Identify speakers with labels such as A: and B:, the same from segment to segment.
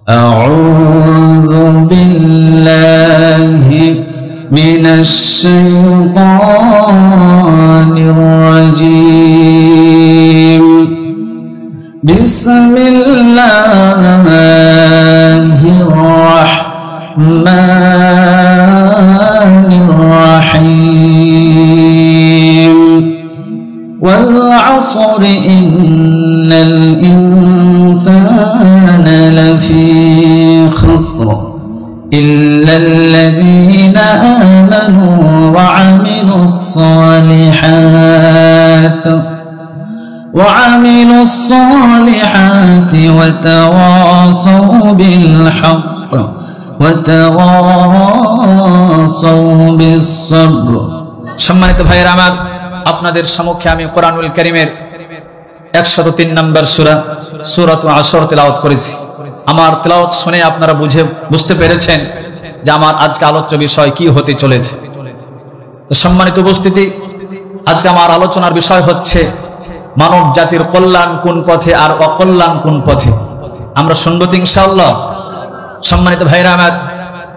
A: আউযু বিল্লাহি মিনাশ শাইতানির রাজীম। বিসমিল্লাহির রাহমানির রাহিম। ওয়াল আসরি ইন্নাল ইনসানা লাফি খুসর ইল্লাল্লাযীনা আমানু ওয়া আমিলুস সালিহাত وتواصوا بالحق وتواصوا بالصبر। সম্মানিত ভাইয়েরা আমার, আপনাদের সম্মুখে আমি কোরআনুল কারীমের 103 নম্বর সূরা সূরাতুল আসর তেলাওয়াত করেছি। আমার তেলাওয়াত শুনে আপনারা বুঝতে পেরেছেন যে আমার আজকে আলোচ্য বিষয় কি হতে চলেছে। তো সম্মানিত উপস্থিতি, আজকে আমার আলোচনার বিষয় হচ্ছে মানব জাতির কল্যাণ কোন পথে আর অকল্যাণ কোন পথে। আমরা শুনবো তো ইনশাআল্লাহ। সম্মানিত ভাইরা আমার,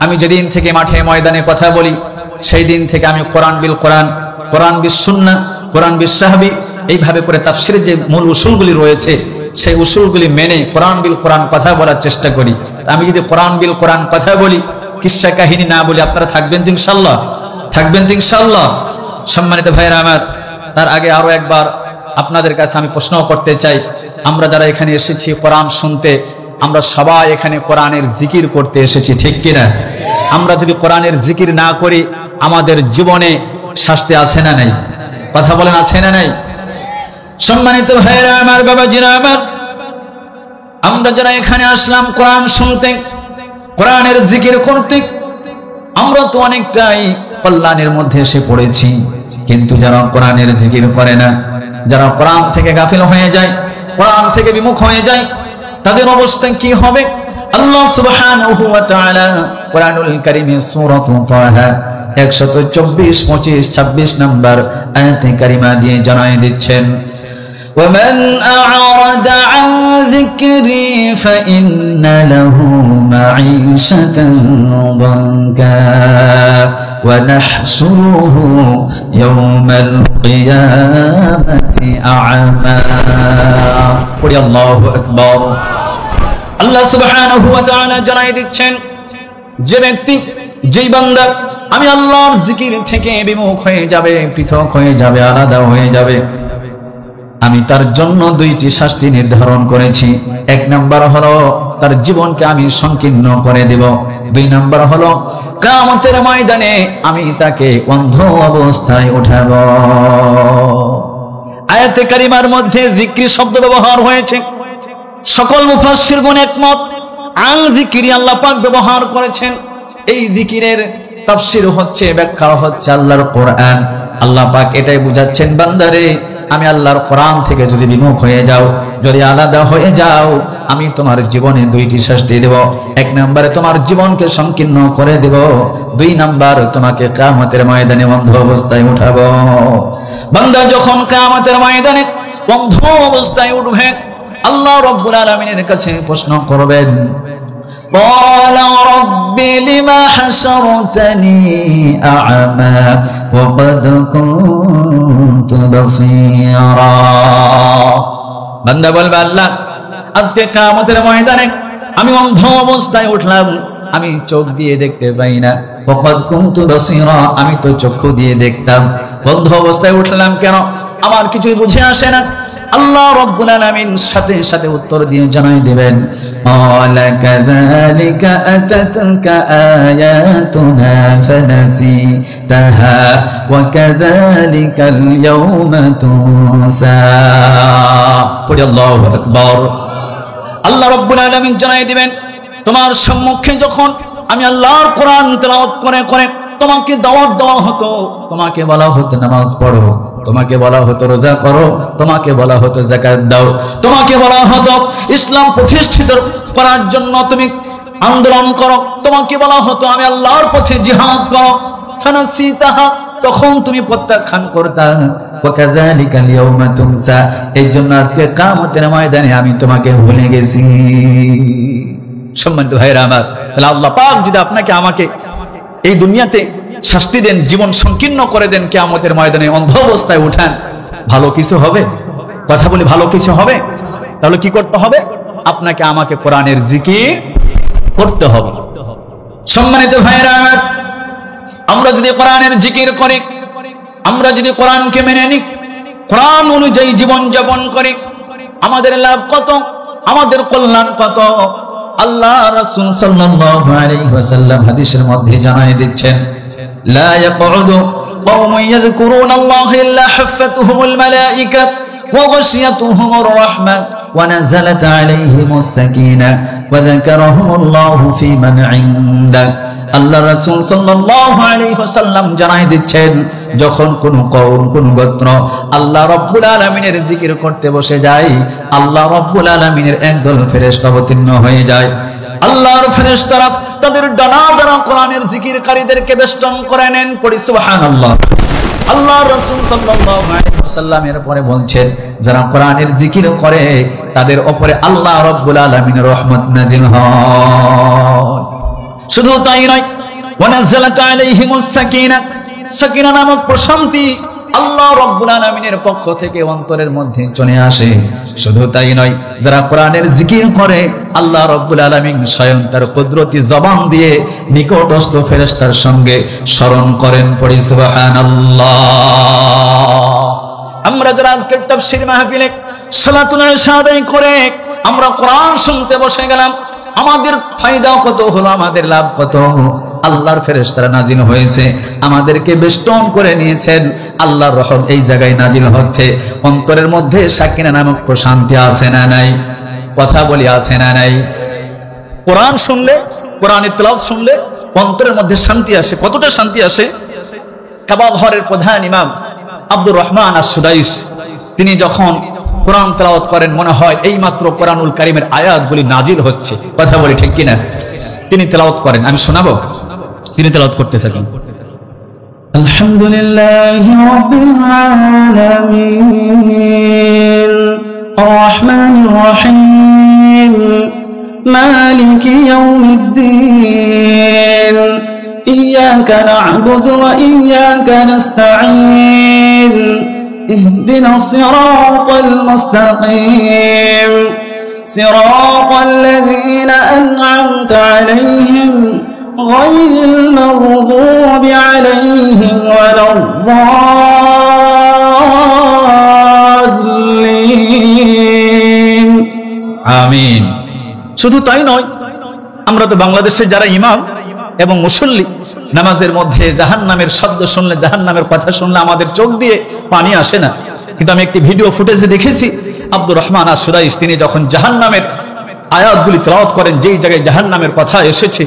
A: আমি যেদিন থেকে মাঠে ময়দানে কথা বলি সেই দিন থেকে আমি কোরআন বিল কোরআন, কোরআন বিস সুন্নাহ, কোরআন বিস সাহাবী, এইভাবে করে তাফসীরের যে মূল উসুলগুলি রয়েছে সেই উসুলগুলি মেনে কোরআন বিল কোরআন কথা বলার চেষ্টা করি। আমি যদি কোরআন বিল কোরআন কথা বলি, কিসসা কাহিনী না বলি, আপনারা থাকবেন তো ইনশাআল্লাহ? থাকবেন তো ইনশাআল্লাহ? সম্মানিত ভাইরা আমার, তার আগে আরো একবার আপনাদের কাছে আমি প্রশ্ন করতে চাই, আমরা যারা এখানে এসেছি কোরআন শুনতে, আমরা সবাই এখানে কোরআনের জিকির করতে এসেছি, ঠিক কিনা? আমরা যদি কোরআনের জিকির না করি আমাদের জীবনে শাস্তি আছে না নাই? কথা বলেন, আছে না নাই? সম্মানিত ভাইরা আমার, বাবাজিরা আমার, আমরা যারা এখানে আসলাম কোরআন শুনতে, কোরআনের জিকির করতে, আমরা তো অনেকটাই কল্যাণের মধ্যে এসে পড়েছি। কিন্তু যারা কোরআনের জিকির করে না, যারা কোরআন থেকে গাফিল হয়ে যায়, কোরআন থেকে বিমুখ হয়ে যায়, তাদের অবস্থা কি হবে? আল্লাহ সুবহানাহু ওয়া তাআলা কোরআনুল কারীমে সূরাতুত তাহা 124, 25, 26 নম্বর আয়াতে কারিমা দিয়ে জানাই দিচ্ছেন, ومن أعرض عن ذكري فإن له معيشة ضنكا ونحشره يوم القيامة أعمى। قل الله أكبر। আল্লাহ সুবহানাহু ওয়া তাআলা জানাই দিচ্ছেন, যে ব্যক্তি, যেই বান্দা আমি আল্লাহর জিকির থেকে বিমুখ হয়ে যাবে, পৃথক হয়ে যাবে, আলাদা হয়ে যাবে, আমি তার জন্য দুইটি শাস্তি নির্ধারণ করেছি। এক নাম্বার হলো তার জীবনকে আমি সংকীর্ণ করে দেব, দুই নাম্বার হলো কিয়ামতের ময়দানে আমি তাকে অন্ধ অবস্থায় উঠাবো। আয়াতে কারিমার মধ্যে যিকরি শব্দ ব্যবহার হয়েছে, সকল মুফাসসিরগণ একমত, আল যিকরি আল্লাহ পাক ব্যবহার করেছেন। এই যিকিরের তাফসীর হচ্ছে, ব্যাখ্যা হচ্ছে আল্লাহর কোরআন। আল্লাহ পাক এটাই বুঝাচ্ছেন, বান্দারে আমি আল্লাহর কোরআন থেকে যদি বিমুখ হয়ে যাও, যদি আলাদা হয়ে যাও, আমি তোমার জীবনে দুইটি শাস্তি দেব। এক নম্বরে তোমার জীবনকে সংকীর্ণ করে দেব, দুই নাম্বার তোমাকে কিয়ামতের ময়দানে অন্ধ অবস্থায় উঠাবো। বান্দা যখন কিয়ামতের ময়দানে অন্ধ অবস্থায় উঠবে, আল্লাহ রাব্বুল আলামিনের কাছে প্রশ্ন করবেন, قال رب لما حشرتني أعمى وقد كنت بصيرا। বান্দা বলবে, আল্লাহ আজকে কিয়ামতের ময়দানে আমি অন্ধ অবস্থায় উঠলাম, আমি চোখ দিয়ে দেখতে পাই না। وقد كنت بصيرا, আমি তো চক্ষু দিয়ে দেখতাম, অন্ধ অবস্থায় উঠলাম কেন? আমার কিছুই বুঝে আসে না। আল্লাহ রাব্বুল আলামিন সাথে সাথে উত্তর দিয়ে জানাই দিবেন, ক্বালা কাযালিকা আতাতকা আয়াতুনা ফানাসিতাহা ওয়া কাযালিকাল ইয়াওমা তুনসা। পড়ি আল্লাহু আকবার। আল্লাহ রাব্বুল আলামিন জানাই দিবেন, তোমার সম্মুখে যখন আমি আল্লাহর কোরআন তেলাওয়াত করে করে তোমাকে দাওয়াত দেওয়া হতো, তোমাকে বলা হতো নামাজ পড়ো, তোমাকে বলা হতো রোজা করো, তোমাকে বলা হতো যাকাত দাও, তোমাকে বলা হতো ইসলাম প্রতিষ্ঠিত করার জন্য তুমি আন্দোলন করো, তোমাকে বলা হতো আমি আল্লাহর পথে জিহাদ করো, ফানাসিতাহা, তখন তুমি প্রত্যাখ্যান করতা। ওয়া কাযালিকাল ইয়াওমা তুনসা, এই জন্য আজকে কিয়ামতের ময়দানে আমি তোমাকে ভুলে গেছি। সম্মানিত ভাইরা আমার, তাহলে আল্লাহ পাক যদি আপনাকে আমাকে এই দুনিয়াতে শাস্তি দেন, জীবন সংকীর্ণ করে দেন, কিয়ামতের ময়দানে অন্ধ অবস্থায় উঠান, ভালো কিছু হবে? কথা বলি, ভালো কিছু হবে? তাহলে কি করতে হবে? আপনাকে আমাকে কোরআনের জিকির করতে হবে। সম্মানিত ভাইরা আমার, আমরা যদি কোরআনের জিকির করি, আমরা যদি কোরআনকে মেনে নিই, কোরআন অনুযায়ী জীবন যাপন করি, আমাদের লাভ কত, আমাদের কল্যাণ কত। আল্লাহ রাসূল সাল্লাল্লাহু আলাইহি ওয়াসাল্লাম হাদিসের মধ্যে জানায় দিচ্ছেন, লা ইয়াকউদু কওমুন ইয়াযকুরুনাল্লাহা ইল্লা হাফাতুহুমুল মালায়েকা ওয়া গাশিয়াতুহুমুর রাহমাহ ওয়া নাযালাত আলাইহিমুস সাকিনাহ ওয়া যাকারাহুমুল্লাহু ফী মান ইনদাহ। আল্লাহ রাসূল সাল্লাল্লাহু আলাইহি ওয়াসাল্লাম জানায় দিচ্ছেন, যখন কোন কওম, কোন গোত্র আল্লাহ রাব্বুল আলামিনের জিকির করতে বসে যায়, আল্লাহ রাব্বুল আলামিনের একদল ফেরেশতা অবতীর্ণ হয়ে যায়। আল্লাহর ফেরেশতারা তাদের ডানা দ্বারা কোরআনের জিকিরকারীদেরকে বেষ্টন করে নেন। পড়ি সুবহানাল্লাহ। আল্লাহ রাসূল সাল্লাল্লাহু আলাইহি ওয়াসাল্লাম এর পরে বলছেন, যারা কোরআনের জিকির করে তাদের উপরে আল্লাহ রাব্বুল আলামিনের রহমত নাযিল হয়। শুধু তাই নয়, ওয়া নাযালাত আলাইহিমুস সাকিনাহ, সাকিনা নামক প্রশান্তি আল্লাহ রাব্বুল আলামিনের পক্ষ থেকে অন্তরের মধ্যে চলে আসে। শুধু তাই নয়, যারা কোরআনের জিকির করে আল্লাহ রাব্বুল আলামিন স্বয়ং তার কুদরতি জবান দিয়ে নিকটস্থ ফেরেশতার সঙ্গে স্মরণ করেন। পড়ি সুবহানাল্লাহ। আমরা যারা আজকের তাফসীর মাহফিলে সালাতুল ইশা আদায় করে আমরা কোরআন শুনতে বসে গেলাম, আমাদের ফায়দা কত হলো, আমাদের লাভ কত? আল্লাহর ফেরেশতারা নাজিল হয়েছে, আমাদেরকে বেষ্টন করে নিয়েছেন, আল্লাহর রহমত এই জায়গায় নাজিল হচ্ছে। অন্তরের মধ্যে সাকিনা নামক প্রশান্তি আছে না নাই? কথা বলি, আছে না নাই? কোরআন শুনলে, কোরআনের তেলাওয়াত শুনলে অন্তরের মধ্যে শান্তি আসে। কতটা শান্তি আসে? কাবা ঘরের প্রধান ইমাম আব্দুর রহমান আস-সুদাইস তিনি যখন কোরআন তেলাওয়াত করেন, মনে হয় এইমাত্র কোরআনুল কারীমের আয়াতগুলি নাজিল হচ্ছে। কথা বলি, ঠিক কিনা? তিনি তেলাওয়াত করেন, আমি শোনাবো, তিনি তেলাওয়াত করতে থাকেন। আলহামদুলিল্লাহি রাব্বিল আলামিন আর রাহমানির রহিম মালিকি ইয়াউমিদ্দিন ইয়্যাকা না'বুদু ওয়া ইয়্যাকা নাস্তাঈন اهدنا الصراط المستقيم صراط الذين أنعمت عليهم غير المغضوب عليهم ولا الضالين آمين। শুধু তাই নয়, আমরা তো বাংলাদেশে যারা ইমাম এবং মুসল্লি, নামাজের মধ্যে জাহান্নামের শব্দ শুনলে, জাহান্নামের কথা শুনলে আমাদের চোখ দিয়ে পানি আসে না। কিন্তু আমি একটি ভিডিও ফুটেজে দেখেছি, আব্দুর রহমান আস-সুদাইস তিনি যখন জাহান্নামের আয়াতগুলি তেলাওয়াত করেন, যেই জায়গায় জাহান্নামের কথা এসেছে,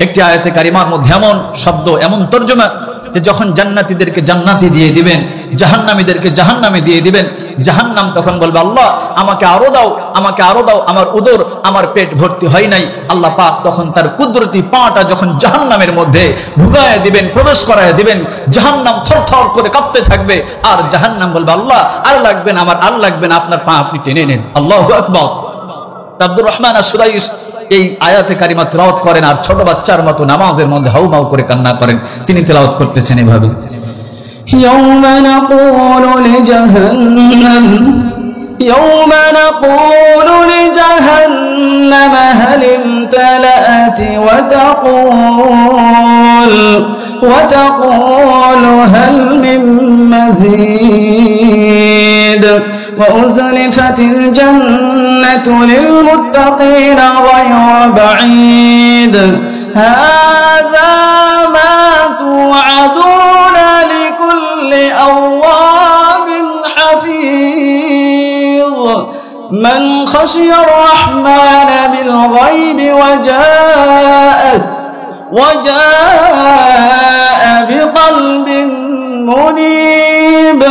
A: একটি আয়াতে কারিমার মধ্যে এমন শব্দ, এমন তর্জমা যে যখন জান্নাতীদেরকে জান্নাতি দিয়ে দিবেন, জাহান্নামীদেরকে জাহান্নামে দিয়ে দিবেন, জাহান্নাম তখন বলবে, আল্লাহ আমাকে আরো দাও, আমাকে আরো দাও, আমার উদর, আমার পেট ভর্তি হয় নাই। আল্লাহ পাক তখন তার কুদরতি পাটা যখন জাহান্নামের মধ্যে ঢুকায় দিবেন, প্রবেশ করায় দিবেন, জাহান্নাম থরথর করে কাঁপতে থাকবে, আর জাহান্নাম বলবে, আল্লাহ আর লাগবে না, আমার আর লাগবে না, আপনার পা আপনি টেনে নেন। আল্লাহু আকবার। আব্দুর রহমান আস-সুদাইস এই আয়াতে কারিমা তেলাওয়াত করেন, আর ছোট বাচ্চার মতো নামাজের মধ্যে হাউমাউ করে কান্না করেন। তিনি তেলাওয়াত করতেছেন এভাবে, ইয়াউমা নাকুলু লিজাহান্নাম ইয়াউমা নাকুলু লিজাহান্নাম হাল ইমতালাআত ওয়া তাকুলু হাল মিন মাযীদ وأزلفت الجنة للمتقين غير بعيد هذا ما توعدون لكل أواب حفيظ من خشي الرحمن بالغيب وجاء بقلب منيب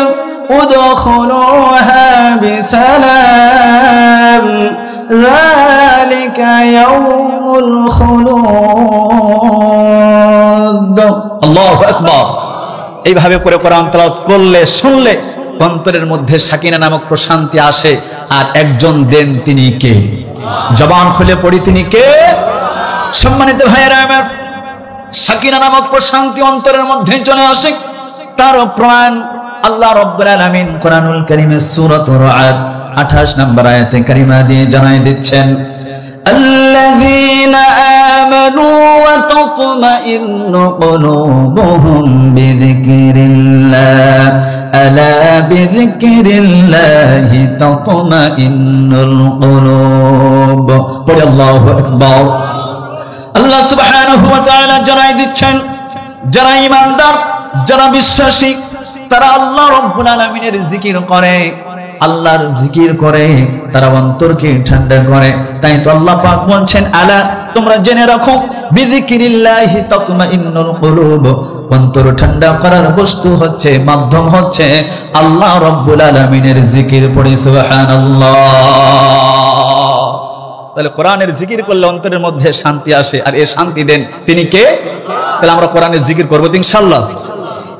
A: ادخلوها بسلام ذلك يوم الخلود আল্লাহু আকবার। এইভাবে করে কোরআন তেলাওয়াত করলে, শুনলে অন্তরের মধ্যে সাকিনা নামক প্রশান্তি আসে। আর একজন দেন, তিনি কে? জবান খুলে পড়ি তিনি কে? সম্মানিত ভাইয়েরা আমার, সাকিনা নামক প্রশান্তি অন্তরের মধ্যে চলে আসে। তার প্রাণ আল্লাহ রাব্বুল আলামিন কোরআনুল কারীমের সূরাতুর রা'দ 28 নম্বর আয়াতে কারিমা দিয়ে জানাই দিচ্ছেন, الذين آمنوا وتطمئن قلوبهم بذكر الله ألا بذكر الله تطمئن القلوب قل الله أكبر। আল্লাহ সুবহানাহু ওয়া তাআলা জানাই দিচ্ছেন, যারা ঈমানদার, যারা বিশ্বাসী, তারা আল্লাহ রাব্বুল আলামিনের জিকির করে, আল্লাহর জিকির করে, তারা অন্তরকে ঠান্ডা করে। তাই তো আল্লাহ পাক বলছেন, আলা তোমরা জেনে রাখো, বিযিকিরিল্লাহি তাতমাইন্নুল কুলুব, অন্তর ঠান্ডা করার বস্তু হচ্ছে, মাধ্যম হচ্ছে আল্লাহ রাব্বুল আলামিনের জিকির পড়ি সুবহানাল্লাহ। তাহলে কোরআনের জিকির করলে অন্তরের মধ্যে শান্তি আসে, আর এই শান্তি দেন তিনি কে? তাহলে আমরা কোরআনের জিকির করবো ইনশাআল্লাহ।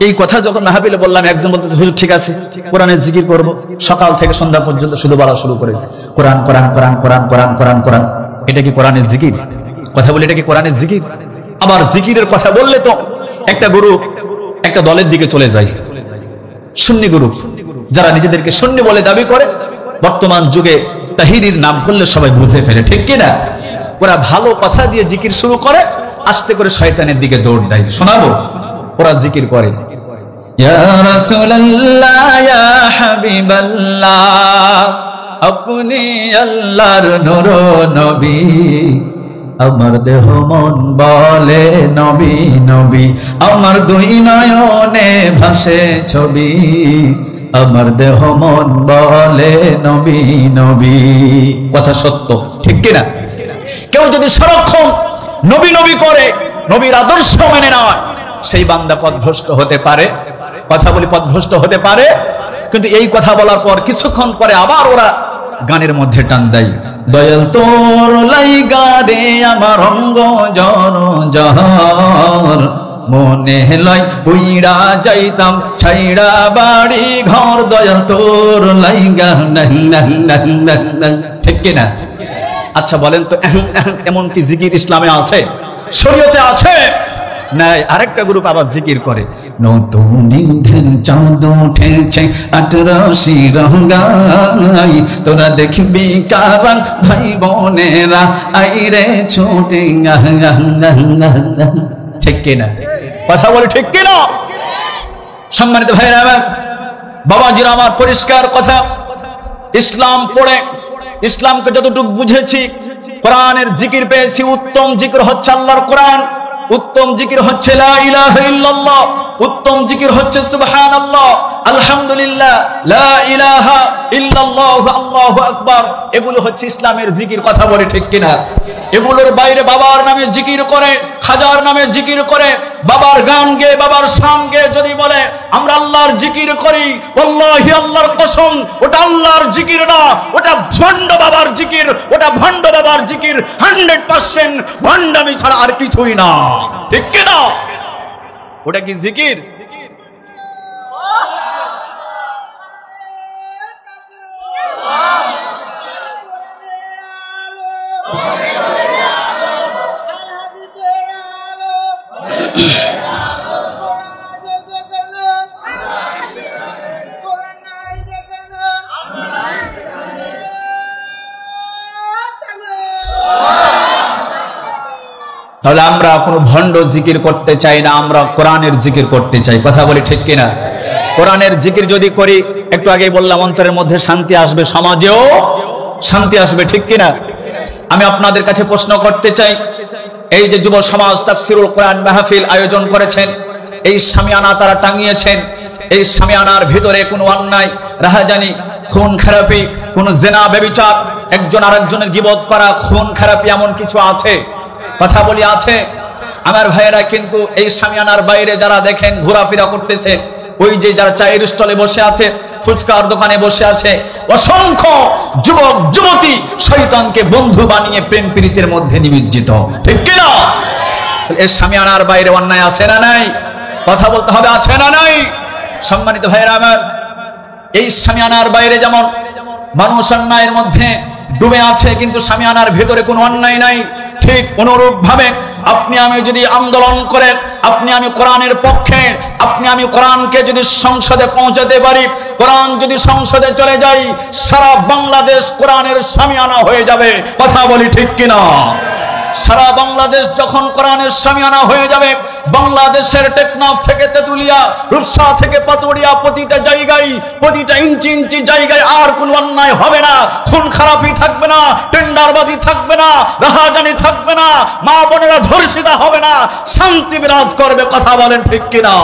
A: এই কথা যখন মাহফিলে বললাম, একজন বলতেছে হুজুর ঠিক আছে কোরআনের জিকির করব। সকাল থেকে সন্ধ্যা পর্যন্ত শুধু বলা শুরু করেছে কোরআন কোরআন কোরআন কোরআন কোরআন কোরআন কোরআন। এটা কি কোরআনের জিকির? কথা বলি এটা কি কোরআনের জিকির? আবার জিকিরের কথা বললে তো একটা গ্রুপ একটা দলের দিকে চলে যায়, সুন্নি গ্রুপ, যারা নিজেদেরকে সুন্নি বলে দাবি করে। বর্তমান যুগে তাহিরির নাম করলে সবাই বুঝে ফেলে, ঠিক কিনা? ওরা ভালো কথা দিয়ে জিকির শুরু করে, আস্তে করে শয়তানের দিকে দৌড় দেয়। শোনাবো, ওরা জিকির করে, ইয়া রাসূলুল্লাহ ইয়া হাবিবাল্লাহ, আপনি আল্লাহর নূর নবী, আমার দেহ মন বলে নবী নবী, আমার দুই নয়নে ভাসে ছবি, আমার দেহ মন বলে নবী নবী। কথা সত্য, ঠিক কিনা? কেউ যদি সারাক্ষণ নবী নবী করে, নবীর আদর্শ মেনে নেয়, সেই বান্দা পথভ্রষ্ট হতে পারে। কথা বলি পথভ্রষ্ট হতে পারে। কিন্তু এই কথা বলার পর কিছুক্ষণ পরে আবার ওরা গানের মধ্যে টান দেয়, দয়াল তোর লাইগা রে আমার অঙ্গ জন জহর, মনে লয় উইরা যাইতাম ছাইড়া বাড়ি ঘর, দয়াল তোর লাইগা। ঠিক কিনা? আচ্ছা বলেন তো, এমন কি জিকির ইসলামে আছে, শরীয়তে আছে? নাই। আরেকটা গ্রুপ আবার জিকির করে, নতুন ঈদের চাঁদ উঠেছে 18 রঙাই, তোরা দেখবি কারণ ভাই বোনেরা আইরে ছোটে। ঠিক কিনা? কথা বলে ঠিক কিনা? সম্মানিত ভাইরা আমার, বাবাজিরা আমার, পরিষ্কার কথা, ইসলাম পড়ে ইসলামকে যতটুকু বুঝেছি, কোরআনের জিকির পেয়েছি। উত্তম জিকির হচ্ছে আল্লাহর কোরআন, উত্তম জিকির হচ্ছে লা ইলাহা ইল্লাল্লাহ, উত্তম জিকির হচ্ছে সুবহানাল্লাহ, আলহামদুলিল্লাহ, লা ইলাহা ইল্লাল্লাহ, আল্লাহু আকবার। এগুলো হচ্ছে ইসলামের জিকির। কথা বলে ঠিক কিনা? এগুলোর বাইরে বাবার নামে জিকির করে, খাজার নামে জিকির করে, বাবার গান গেয়ে, বাবার শান গেয়ে যদি বলে আমরা আল্লাহর জিকির করি, ওয়াল্লাহি আল্লাহর কসম ওটা আল্লাহর জিকির না, ওটা ভণ্ড বাবার জিকির, ওটা ভণ্ড বাবার জিকির, 100% ভণ্ডামি ছাড়া আর কিছুই না। ঠিক কিনা? ওটা কি জিকির? তাহলে আমরা কোনো ভণ্ড জিকির করতে চাই না, আমরা কোরআনের জিকির করতে চাই। কথা বলি ঠিক কিনা? কোরআনের জিকির যদি করি, একটু আগে বললাম, অন্তরের মধ্যে শান্তি আসবে, সমাজেও শান্তি আসবে। ঠিক কিনা? আমি আপনাদের কাছে প্রশ্ন করতে চাই, এই যে যুব সমাজ তাফসিরুল কোরআন মাহফিল আয়োজন করেছেন, এই শামিয়ানা তারা টাঙিয়েছেন, এই শামিয়ানার ভিতরে কোনো অন্যায়, রাহাজানি, খুন খারাপি, কোনো জেনা ব্যভিচার, একজন আরেকজনের গীবত করা, খুন খারাপি, এমন কিছু আছে? কথা বলি আছে? আমার ভাইয়েরা, কিন্তু এই শামিয়ানার বাইরে যারা দেখেন ঘোরাফেরা করতেছে, ওই যে যারা চায়ের স্টলে বসে আছে, ফুচকার দোকানে বসে আছে, অসংখ্য যুবক যুবতী শয়তানকে বন্ধু বানিয়ে প্রেম প্রীতির মধ্যে নিমজ্জিত। ঠিক কিনা? এই শামিয়ানার বাইরে অন্যায় আছে না নাই? কথা বলতে হবে, আছে না নাই? সম্মানিত ভাইয়েরা আমার, এই শামিয়ানার বাইরে যেমন মানুষ অন্যায়ের মধ্যে ডুবে আছে, কিন্তু শামিয়ানার ভেতরে কোনো অন্যায় নাই। ঠিক অনুরূপ ভাবে আপনি আমি যদি আন্দোলন করে আপনি আমি কোরআনের পক্ষে, আপনি আমি কোরআনকে যদি সংসদে পৌঁছাতে পারি, কোরআন যদি সংসদে চলে যায়, সারা বাংলাদেশ কোরআনের শামিয়ানা হয়ে যাবে। কথা বলি ঠিক কিনা? সারা বাংলাদেশ যখন কোরআনের শামিয়ানা হয়ে যাবে, বাংলাদেশের টেকনাফ থেকে তেতুলিয়া, রূপসা থেকে পাতুরিয়া, প্রতিটা জায়গায়, প্রতিটা ইঞ্চি ইঞ্চি জায়গায় আর কোনো অন্যায় হবে না, খুন খারাপি থাকবে না, টেন্ডারবাজি থাকবে না, রাহাজানি থাকবে না, মা বোনেরা ধর্ষিতা হবে না, শান্তি বিরাজ করবে। কথা বলেন ঠিক কিনা?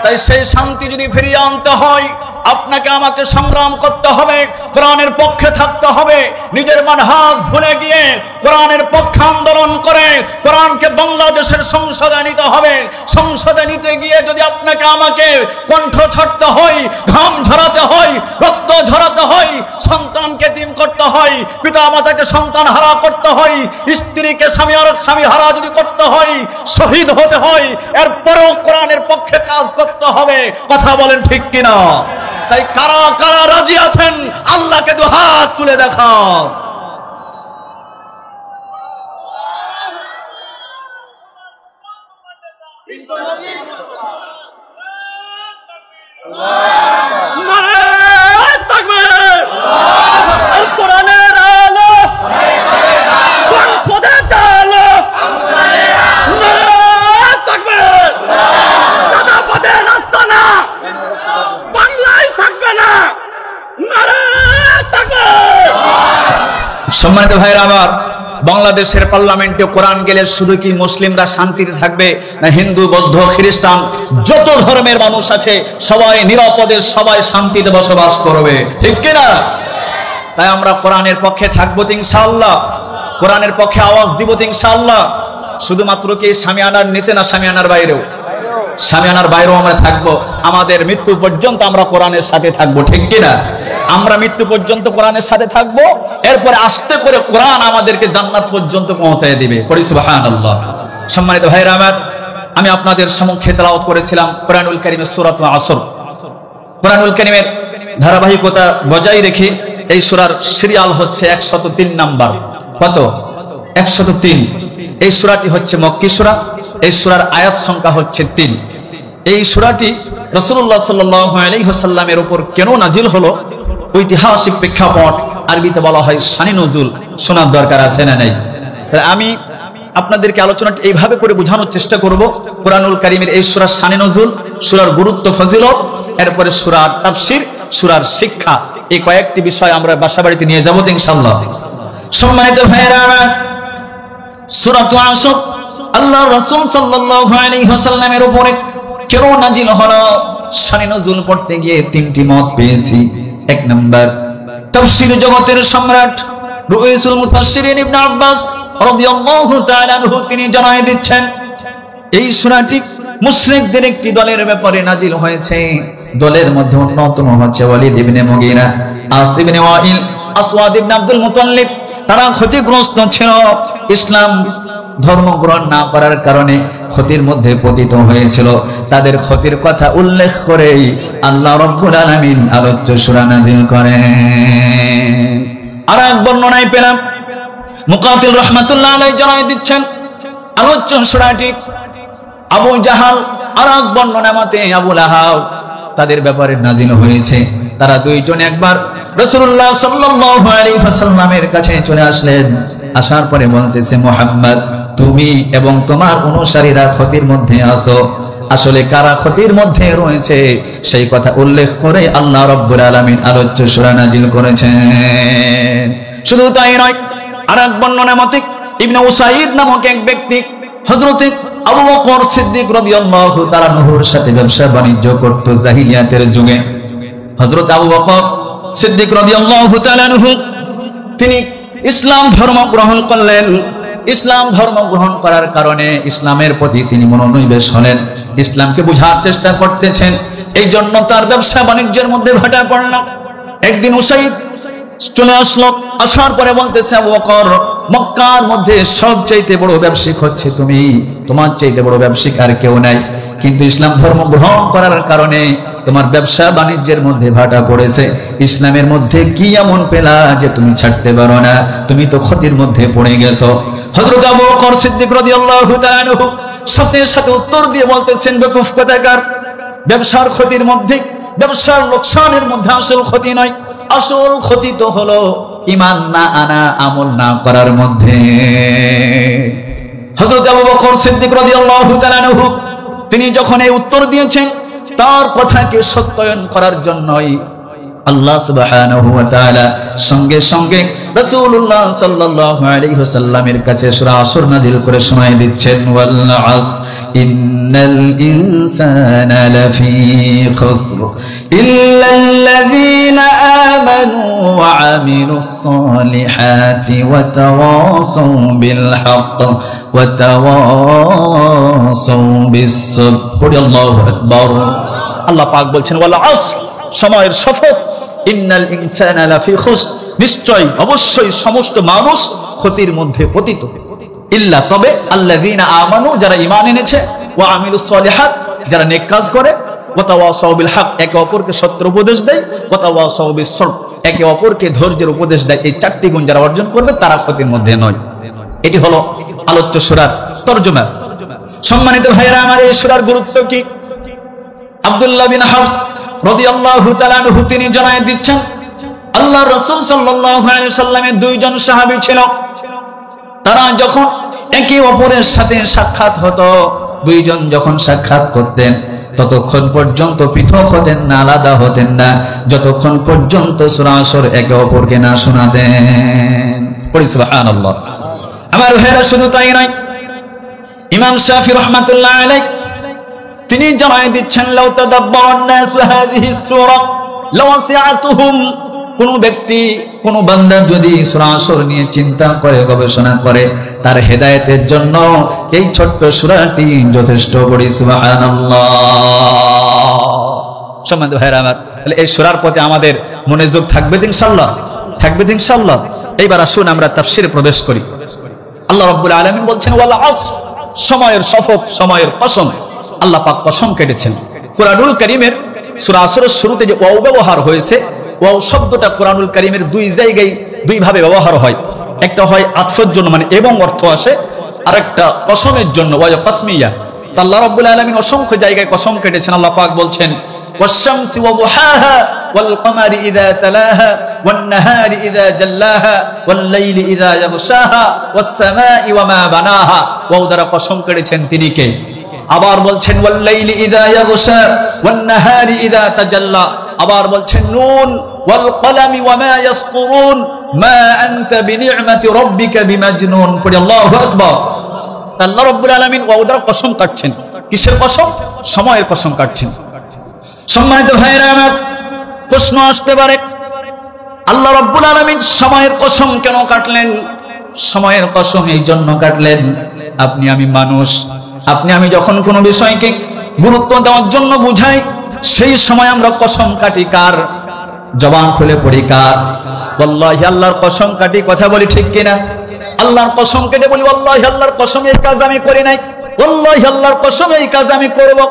A: তাই সেই শান্তি যদি ফিরিয়ে আনতে হয়, আপনাকে আমাকে সংগ্রাম করতে হবে, কোরআনের পক্ষে থাকতে হবে, নিজের মানহাজ ভুলে গিয়ে কোরআনের পক্ষে আন্দোলন করে কোরআনকে বাংলাদেশের সংসদে নিতে হবে। সংসদে নিতে গিয়ে যদি আপনাকে আমাকে কণ্ঠ ছাড়তে হয়, ঘাম ঝরাতে হয়, রক্ত ঝরাতে হয়, সন্তানকে এতিম করতে হয়, পিতা মাতাকে সন্তান হারা করতে হয়, স্ত্রীকে স্বামী হারা যদি করতে হয়, শহীদ হতে হয়, এরপরেও কোরআনের পক্ষে কাজ করতে হবে। কথা বলেন ঠিক কিনা? তাই কারা কারা রাজি আছেন আল্লাহকে দুহাত তুলে দেখাও।
B: কোরআনের আলো সংসদে চালো, দাদাবাদের রাস্তা না, বাংলায় থাকবে না।
A: সম্মানিত ভাইরা আমার, বাংলাদেশের পার্লামেন্টে কোরআন গেলে শুধু কি মুসলিমরা শান্তিতে থাকবে, না হিন্দু, বৌদ্ধ, খ্রিস্টান যত ধর্মের মানুষ আছে সবাই নিরাপদে, সবাই শান্তিতে বসবাস করবে? ঠিক কিনা? তাই আমরা কোরআনের পক্ষে থাকবো ইনশাআল্লাহ, কোরআনের পক্ষে আওয়াজ দিব ইনশাআল্লাহ। শুধুমাত্র কি শামিয়ানার নিচে না, শামিয়ানার বাইরেও? শামিয়ানার বাইরেও আমরা থাকবো। আমাদের মৃত্যু পর্যন্ত আমরা কোরআনের সাথে থাকবো। ঠিক কিনা? আমরা মৃত্যু পর্যন্ত কোরআনের সাথে থাকবো, এরপরে আস্তে করে কোরআন আমাদেরকে জান্নাত পর্যন্ত পৌঁছায় দিবে। পড়ি সুবহানাল্লাহ। সম্মানিত ভাইরা আমার, আমি আপনাদের সম্মুখে তেলাওয়াত করেছিলাম কোরআনুল কারীমের সূরা আসর। কোরআনুল কারীমের ধারাবাহিকতা বজায় রেখে এই সূরার সিরিয়াল হচ্ছে 103 নাম্বার। কত? 103। এই সূরাটি হচ্ছে মক্কি সূরা। এই সূরার আয়াত সংখ্যা হচ্ছে 3। এই সূরাটি রাসূলুল্লাহ সাল্লাল্লাহু আলাইহি ওয়াসাল্লামের উপর কেন নাজিল হলো, ঐতিহাসিক প্রেক্ষাপট, আরবিতে বলা হয় শানি নজুল, শোনার দরকার আছে না নাই? আমি আপনাদেরকে আলোচনাটি এইভাবে করে বোঝানোর চেষ্টা করব। কোরআনুল কারীমের এই সূরার শানি নজুল, সূরার গুরুত্ব, ফজিলত, এরপরে সূরার তাফসীর, সূরার শিক্ষা, এই কয়েকটি বিষয় আমরা বাসাবাড়িতে নিয়ে যাব ইনশাআল্লাহ। সম্মানিত ভাইরা আমার, সূরা আসর আল্লাহর রাসূল সাল্লাল্লাহু আলাইহি ওয়াসাল্লামের উপরে কেন নাজিল হলো? শানি নজুল পড়তে গিয়ে 3টি মত পেয়েছি। 1 নাম্বার, তাফসীর জগতের সম্রাট রুঈসুল মুফাসসিরিন ইবনে আব্বাস রাদিয়াল্লাহু তাআলা আনহু তিনি জানায় দিচ্ছেন, এই সূরাটি মুশরিকদের একটি দলের ব্যাপারে নাজিল হয়েছে। দলের মধ্যে অন্যতম হচ্ছে ওয়ালিদ ইবনে মুগীরা, আস ইবনে ওয়াইল, আসওয়াদ ইবনে আব্দুল মুতাল্লিব। তারা ক্ষতিগ্রস্ত ছিল, ইসলাম ধর্ম গ্রহণ না করার কারণে ক্ষতির মধ্যে পতিত হয়েছিল। তাদের ক্ষতির কথা উল্লেখ করেই আল্লাহ রাব্বুল আলামিন আলোচ্য সূরা নাজিল করেন। আর এক বর্ণনায় পেলাম, মুকাতিল রাহমাতুল্লাহ আলাইহি জানায় দিচ্ছেন, আলোচ্য সূরাটি আবু জাহাল, আর এক বর্ণনা মতে আবু লাহাব, তাদের ব্যাপারে নাজিল হয়েছে। তারা দুইজন একবার রাসূলুল্লাহ সাল্লাল্লাহু আলাইহি ওয়াসাল্লামের কাছে চলে আসলেন। আসার পরে বলতেছে, মুহাম্মদ, তুমি এবং তোমার অনুসারীরা ক্ষতির মধ্যে আছো। আসলে কারা ক্ষতির মধ্যে রয়েছে সেই কথা উল্লেখ করে আল্লাহ রাব্বুল আলামিন আলোচ্য সূরা নাজিল করেছেন। শুধু তাই নয়, আরেক বর্ণনা মতে ইবনে উসাইদ নামক এক ব্যক্তি হযরত আবু বকর সিদ্দিক রাদিয়াল্লাহু তাআলা আনহুর সাথে ব্যবসা বাণিজ্য করত জাহিলিয়াতের যুগে। হযরত আবু বকর সিদ্দিক রাদিয়াল্লাহু তাআলা আনহু তিনি ইসলাম ধর্ম গ্রহণ করলেন। ইসলাম ধর্ম গ্রহণ করার কারণে ইসলামের প্রতি তিনি মনোনিবেশ হলেন, ইসলামকে বোঝার চেষ্টা করতেছেন। এই জন্য তার ব্যবসা বাণিজ্যের মধ্যে ভাটা পড়ল। একদিন উসাইদ চলে আসলো, আসার পরে বলতেছে, আবু বকর, মক্কার মধ্যে সবচাইতে বড় ব্যবসায়িক হচ্ছে তুমি, তোমার চাইতে বড় ব্যবসায়িক আর কেউ নাই। কিন্তু ইসলাম ধর্ম গ্রহণ করার কারণে তোমার ব্যবসা বাণিজ্যের মধ্যে ভাটা পড়েছে। ইসলামের মধ্যে কি এমন পেলা যে তুমি ছাড়তে পারো না? তুমি তো ক্ষতির মধ্যে পড়ে গেছো। হযরত আবু বকর সিদ্দিক রাদিয়াল্লাহু তাআলা আনহু সাথে সাথে উত্তর দিয়ে বলতেছেন, বেকুফ কথাকার, ব্যবসার ক্ষতির মধ্যে, ব্যবসার লোকসানের মধ্যে আসল ক্ষতি নয়, আসল ক্ষতি তো হলো ঈমান না আনা, আমল না করার মধ্যে। হযরত আবু বকর সিদ্দিক রাদিয়াল্লাহু তাআলা আনহু তিনি যখন এই উত্তর দিয়েছেন, তার কথাকে সত্যায়ন করার জন্যই আল্লাহ সুবহানাহু ওয়া তাআলা সঙ্গে সঙ্গে রাসূলুল্লাহ সাল্লাল্লাহু আলাইহি ওয়াসাল্লামের কাছে সূরা আসর নাযিল করে শোনায় দিচ্ছেন, ওয়াল আসর ইন্নাল ইনসানা লাফি খুসর ইল্লাল্লাযীনা আমানু ওয়া আমিলুস সালিহাতি ওয়া তাওয়াসাউ বিল হক ওয়া তাওয়াসাউ বিস সাবর। আল্লাহু আকবার। আল্লাহ পাক বলছেন, ওয়াল আসর, সময়ের শপথ, ইন্নাল ইনসানা লাফি খুসর, নিশ্চয় অবশ্যই সমস্ত মানুষ ক্ষতির মধ্যে পতিত, ইল্লা তবে আল্লাযীনা আমানু, যারা ঈমান এনেছে, ওয়া আমিলুস সালিহাত, যারা নেক কাজ করে, ওয়া তাওয়াসাউ বিল হক, একে অপরকে সত্যের উপদেশ দেয়, ওয়া তাওয়াসাউ বিস সবর, একে অপরকে ধৈর্যের উপদেশ দেয়, এই চারটি গুণ যারা অর্জন করবে তারা ক্ষতির মধ্যে নয়। এটি হলো আলোচ্য সূরার তরজমা। সম্মানিত ভাইয়েরা আমার, এই সূরার গুরুত্ব কি? আব্দুল্লাহ বিন হাফস রাদিয়াল্লাহু তাআলা আনহু তিনি জানায় দিচ্ছেন, আল্লাহর রাসূল সাল্লাল্লাহু আলাইহি সাল্লামের দুইজন সাহাবী ছিল, তারা যখন একে অপরের সাথে সাক্ষাৎ হতো, দুইজন যখন সাক্ষাৎ করতেন ততক্ষণ পর্যন্ত পৃথক হতেন না, আলাদা হতেন না, যতক্ষণ পর্যন্ত সূরা আসর একে অপরকে না শোনাতেন। পড়ি সুবহানাল্লাহ। আমার ভাইরা, শুধু তাই নয়, ইমাম শাফি রাহমাতুল্লাহ আলাইহি তিনি জানায় দিচ্ছেন, লাউ তাদাব্বারান নাস হাযিহিস সূরা লাওয়াসিআতুহুম, কোন ব্যক্তি, কোন বান্দা যদি সূরা আসর নিয়ে চিন্তা করে, গবেষণা করে, তার হেদায়েতের জন্য এই ছোট্ট সূরাটি যথেষ্ট। পড়ি সুবহানাল্লাহ। সম্মানিত ভাইরা আমার, তাহলে এই সূরার প্রতি আমাদের মনোযোগ থাকবে ইনশাআল্লাহ, থাকবে ইনশাআল্লাহ। এইবার আসুন আমরা তাফসীরে প্রবেশ করি। আল্লাহ রাব্বুল আলামিন বলছেন, ওয়াল আসর, সময়ের শপথ, সময়ের কসম। আল্লাহ পাক কসম কেটেছেন। কুরআনুল কারীমের সূরা আসরের শুরুতে যে ওয়াও ব্যবহার হয়েছে, ওয়াও শব্দটা কুরআনুল কারীমের দুই জায়গায় দুই ভাবে ব্যবহার হয়। একটা হয় আতফের জন্য, মানে এবং অর্থ আসে, আর একটা কসমের জন্য, ওয়া তাসমিয়া। আল্লাহ রাব্বুল আলামিন অসংখ্য জায়গায় কসম কেটেছেন। আল্লাহ পাক বলছেন, ওয়াশ-শামসি ওয়া দুহাহা ওয়াল কমারি ইযা তালাহা ওয়ান নাহারি ইযা জাল্লাহা ওয়াল লাইলি ইযা ইয়াগশাহা ওয়াস সামাই ওয়া মা বানাহা। ওয়াও দ্বারা কসম কেটেছেন তিনি কে? আবার বলছেন, ওয়াল লাইলি ইযা ইয়াগশা ওয়ান নাহারি ইযা তাজাল্লা। আবার বলছেন, নুন ওয়াল কলামি ওয়া মা ইয়াসতুরুন মা আনতা বিনি'মাতি রাব্বিকা বিমাজনুন। পড়ি আল্লাহু আকবার। আল্লাহ রাব্বুল আলামিন ওয়াও দ্বারা কসম কাটছেন। কিসের কসম? সময়ের কসম কাটছেন। সম্মানিত ভাইরা আমার, প্রশ্ন আসতে পারে, আল্লাহ রাব্বুল আলামিন সময়ের কসম কেন কাটলেন? সময়ের কসম এই জন্য কাটলেন, আপনি আমি মানুষ, আপনি আমি যখন কোনো বিষয়কে গুরুত্ব দেওয়ার জন্য বুঝাই, সেই সময় আমরা কসম কাটি কার? জবান খুলে পড়ি কার? ওয়াল্লাহি আল্লাহর কসম কাটি, কথা বলি ঠিক কিনা? আল্লাহর কসম কেটে বলি, ওয়াল্লাহি আল্লাহর কসম এই কাজ আমি করি নাই, ওয়াল্লাহি আল্লাহর কসম এই কাজ আমি করব।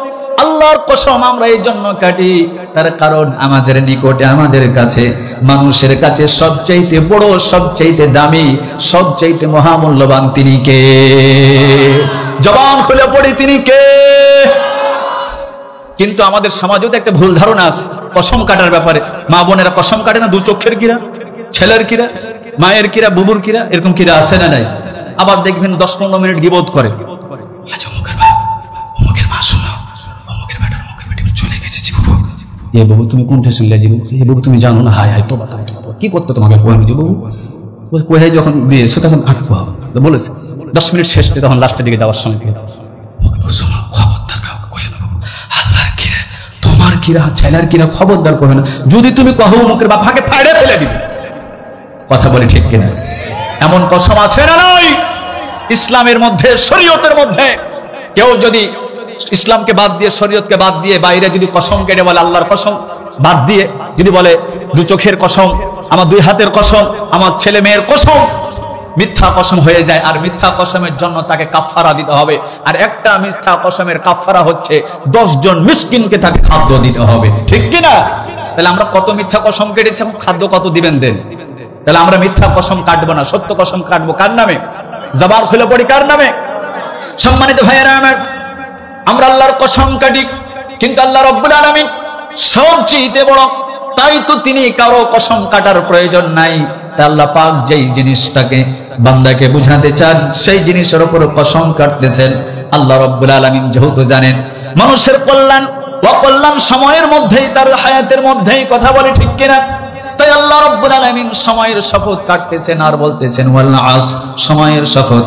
A: আল্লাহর কসম আমরা এই জন্য কাটি, তার কারণ আমাদের নিকটে, আমাদের কাছে, মানুষের কাছে সবচাইতে বড়, সবচাইতে দামি, সবচাইতে মহামূল্যবান তিনি কে? জবান খুলে পড়ি, তিনি কে? কিন্তু আমাদের সমাজে তো একটা ভুল ধারণা আছে কসম কাটার ব্যাপারে। মা বোনেরা কসম কাটে না, দু চোখের কিরা, ছেলের কিরা, মায়ের কিরা, বুবুর কিরা, এরকম কিরা আছে না নাই? আবার দেখবেন 10-15 মিনিট গীবত করে, এ বাবু তুমি কোনটা শুনলে, যে এ বাবু তুমি জানো না, হায় হায় তোবা তোবা তোবা, কি করতে তোমাকে কোহেন যে বাবু কোহে যখন দিয়েছো তখন আঁকে কোহা বলেছে 10 মিনিট শেষ, তখন লাস্টের দিকে যাওয়ার সময় গেছে, আল্লাহর কিরা, তোমার কিরা, ছেলের কিরা, খবরদার কোহে না, যদি তুমি কহো মুখের বাপ হাঁকে ফাড়ে ফেলে দিবে। কথা বলি ঠিক কিনা? এমন কসম আছে না নাই? ইসলামের মধ্যে, শরীয়তের মধ্যে কেউ যদি ইসলামকে বাদ দিয়ে, শরীয়তকে বাদ দিয়ে বাইরে যদি কসম কেটে বলে, আল্লাহর কসম বাদ দিয়ে যদি বলে, দু চোখের কসম, আমার দুই হাতের কসম, আমার ছেলে মেয়ের কসম, মিথ্যা কসম হয়ে যায়, আর মিথ্যা কসমের জন্য তাকে কাফারা দিতে হবে। আর একটা মিথ্যা কসমের কাফারা হচ্ছে 10 জন মিসকিনকে তাকে খাদ্য দিতে হবে, ঠিক কি না? তাহলে আমরা কত মিথ্যা কসম কেটেছি, এখন খাদ্য কত দিবেন দেন। তাহলে আমরা মিথ্যা কসম কাটবো না, সত্য কসম কাটবো কার নামে? জবান খুলে পড়ি কার নামে? সম্মানিত ভাইয়েরা আমার, আমরা আল্লাহর কসম কাটি, কিন্তু আল্লাহ রাব্বুল আলামিন সবচেয়ে বড়, তাই তো তিনি কারো কসম কাটার প্রয়োজন নাই। তা আল্লাহ পাক যেই জিনিসটাকে বান্দাকে বুঝাতে চান সেই জিনিসের উপর কসম কাটতেছেন। আল্লাহ রাব্বুল আলামিন যেহেতু জানেন মানুষের কল্যাণ অকল্যাণ সময়ের মধ্যেই, তার হায়াতের মধ্যেই, কথা বলে ঠিক কিনা? তাই আল্লাহ রাব্বুল আলামিন সময়ের শপথ কাটতেছেন আর বলতেছেন ওয়াল আসর, সময়ের শপথ,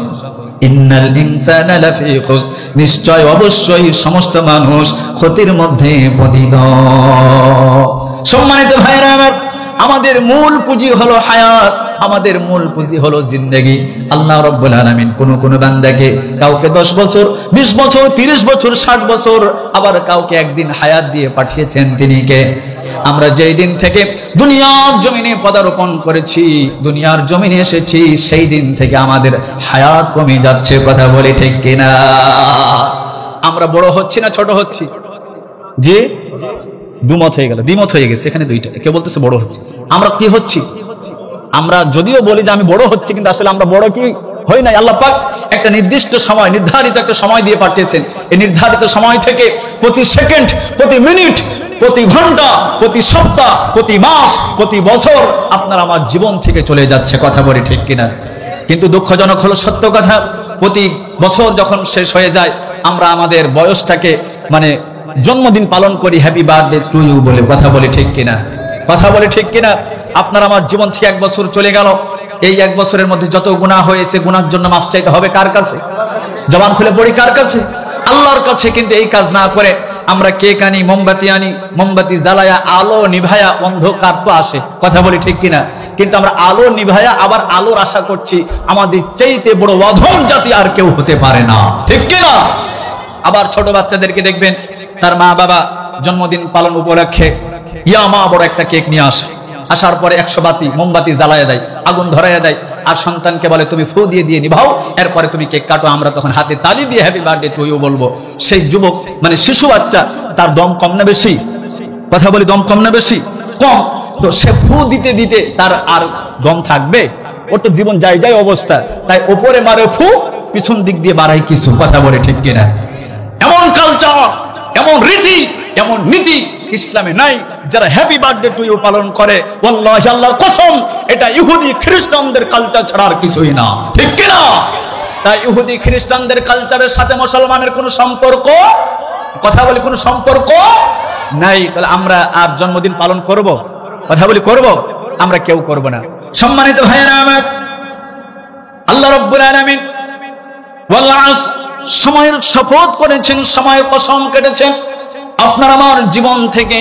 A: ইন্নাল ইনসানা লাফি খুসর, নিশ্চয় অবশ্যই সমস্ত মানুষ ক্ষতির মধ্যে পতিত। সম্মানিত ভাইরা আমার, আমাদের মূল পুঁজি হলো হায়াত, আমাদের মূল পুঁজি হলো জিন্দেগি। আল্লাহ রাব্বুল আলামিন কোন বান্দাকে, কাউকে 10 বছর, 20 বছর, 30 বছর, 60 বছর, আবার কাউকে একদিন হায়াত দিয়ে পাঠিয়েছেন। তিনি কে? আমরা যেই দিন থেকে দুনিয়ার জমিনে পদার্পণ করেছি, দুনিয়ার জমিনে এসেছি, সেই দিন থেকে আমাদের হায়াত কমে যাচ্ছে, কথা বলে ঠিক কিনা? আমরা বড় হচ্ছি না ছোট হচ্ছি? জি, দুমত হয়ে গেল, দ্বিমত হয়ে গেছে এখানে দুইটা। কেউ বলতেছে বড় হচ্ছে, আমরা কি হচ্ছি? আমরা যদিও বলি যে আমি বড় হচ্ছি, কিন্তু আসলে আমরা বড় কি হই নাই। আল্লাহ পাক একটা নির্দিষ্ট সময়, নির্ধারিত একটা সময় দিয়ে পাঠিয়েছেন। এই নির্ধারিত সময় থেকে প্রতি সেকেন্ড, প্রতি মিনিট, প্রতি ঘন্টা, প্রতি সপ্তাহ, প্রতি মাস, প্রতি বছর আপনার আমার জীবন থেকে চলে যাচ্ছে, কথা বলি ঠিক কিনা? কিন্তু দুঃখজনক হলো সত্য কথা, প্রতি বছর যখন শেষ হয়ে যায় আমরা আমাদের বয়সটাকে মানে জন্মদিন পালন করি, হ্যাপি বার্থডে টু ইউ বলে, কথা বলি ঠিক কিনা? কথা বলি ঠিক কিনা? আপনার আমার জীবন থেকে 1 বছর চলে গেল, এই 1 বছরের মধ্যে যত গুনাহ হয়েছে, গুনার জন্য মাফ চাইতে হবে কার কাছে? জবান খুলে পড়ি কার কাছে? আল্লাহর কাছে। কিন্তু এই কাজ না করে আমরা কেক আনি, মোমবাতি আনি, মোমবাতি জ্বালায়া আলো নিভায়া অন্ধকার তো আসে, কথা বলি ঠিক কিনা? কিন্তু আমরা আলো নিভায়া আবার আলোর আশা করছি, আমাদের চাইতে বড় অধম জাতি আর কেউ হতে পারে না, ঠিক কিনা? আবার ছোট বাচ্চাদেরকে দেখবেন, তার মা বাবা জন্মদিন পালন উপলক্ষে মা বড় একটা কেক নিয়ে আসে, আসার পরে 100 বাতি মোমবাতি জ্বালায়া দেয়, আগুন ধরাইয়া দেয়, আর সন্তানকে বলে তুমি ফু দিয়ে নিভাও, এরপরে তুমি কেক কাটো। আমরা তখন হাতে তালি দিয়ে হ্যাপি বার্থডে টু ইউ বলবো। সেই যুবক মানে শিশু বাচ্চা, তার দম কম না বেশি? কথা বলি দম কম না বেশি? কম। তো সে ফু দিতে দিতে তার আর দম থাকবে? ওর তো জীবন যায় অবস্থা। তাই ওপরে মারে ফু, পিছন দিক দিয়ে বাড়াই কিছু, কথা বলে ঠিক কিনা? এমন কালচার, এমন রীতি, এমন নীতি ইসলামে নাই। যারা হ্যাপি বার্থডে টু ইউ পালন করে, ওয়াল্লাহি আল্লাহর কসম, এটা ইহুদি খ্রিস্টানদের কালচার ছাড়া আর কিছুই না, ঠিক কিনা? তাই ইহুদি খ্রিস্টানদের কালচারের সাথে মুসলমানের কোনো সম্পর্ক, কথা বলি কোনো সম্পর্ক নাই। তাহলে আমরা আর জন্মদিন পালন করব? কথা বলি করব? আমরা কেউ করব না। সম্মানিত ভাইয়েরা আমার, আল্লাহ রাব্বুল আলামিন ওয়াল আসর, সময়ের শপথ করেছেন, সময়ের কসম কেটেছেন। আপনার আমার জীবন থেকে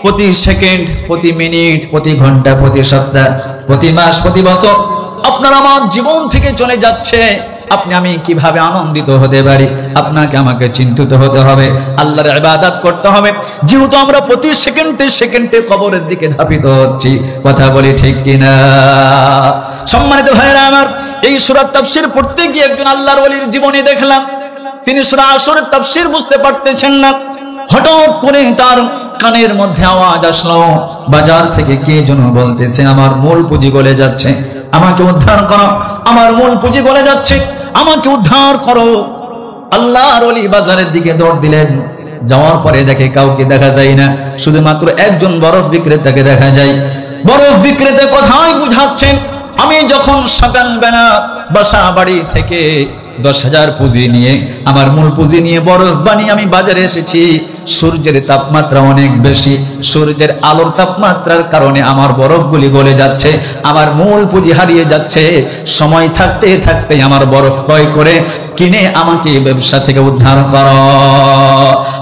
A: প্রতি সেকেন্ড, প্রতি মিনিট, প্রতি ঘন্টা, প্রতি সপ্তাহ, প্রতি মাস, প্রতি বছর আপনার আমার জীবন থেকে চলে যাচ্ছে। আপনি আমি কিভাবে আনন্দিত হতে পারি? আপনাকে আমাকে চিন্তিত হতে হবে, আল্লাহর ইবাদত করতে হবে, যেহেতু আমরা প্রতি সেকেন্ডে সেকেন্ডে কবরের দিকে ধাবিত হচ্ছি, কথা বলি ঠিক কিনা? সম্মানিত ভাইরা আমার, এই সূরার তাফসীর পড়তে গিয়ে একজন আল্লাহর ওলির জীবনী দেখলাম, তিনি সূরা আসরের তাফসীর বুঝতে পারতেছেন না। হঠাৎ করে তার কানের মধ্যে আওয়াজ আসলো, বাজার থেকে কে যেন বলতেছে আমার মূল পুঁজি গলে যাচ্ছে, আমাকে উদ্ধার করো, আমার মূল পুঁজি গলে যাচ্ছে, আমাকে উদ্ধার করো। আল্লাহর ওলি বাজারের দিকে দৌড় দিলেন। যাওয়ার পরে দেখে কাউকে দেখা যায় না, শুধুমাত্র একজন বরফ বিক্রেতাকে দেখা যায়। বরফ বিক্রেতা কোথায় বুঝাচ্ছেন, আমি যখন সকালবেলা বাসা বাড়ি থেকে 10,000 পুঁজি নিয়ে, আমার মূল পুঁজি নিয়ে বরফ বানিয়ে আমি বাজারে এসেছি, সূর্যের তাপমাত্রা অনেক বেশি, সূর্যের আলোর তাপমাত্রার কারণে আমার বরফগুলি গলে যাচ্ছে, আমার মূল পুঁজি হারিয়ে যাচ্ছে। সময় থাকতে থাকতে আমার বরফ ক্রয় করে কিনে আমাকে ব্যবসা থেকে উদ্ধার করো।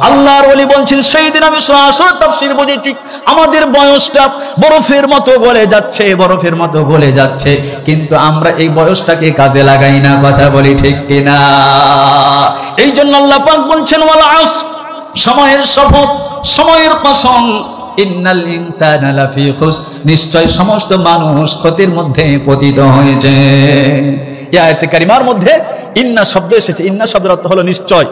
A: আল্লাহর ওলি বলছেন, সেই দিন আমি সূরা আসর তাফসীর বুঝেছি, আমাদের বয়সটা বরফের মতো গলে যাচ্ছে, বরফের মতো গলে যাচ্ছে, কিন্তু আমরা এই বয়সটাকে কাজে লাগাই না, কথা বলি ঠিক কিনা? এই জন্য আল্লাহ পাক বলছেন ওয়াল আসর, সময়ের শপথ, সময়ের কসম, ইন্নাল ইনসানা লাফি খুসর, নিশ্চয় সমস্ত মানুষ ক্ষতির মধ্যে পতিত হয়েছে। এই আয়াতে কারিমার মধ্যে ইন্না শব্দ এসেছে। ইন্না শব্দের অর্থ হলো নিশ্চয়।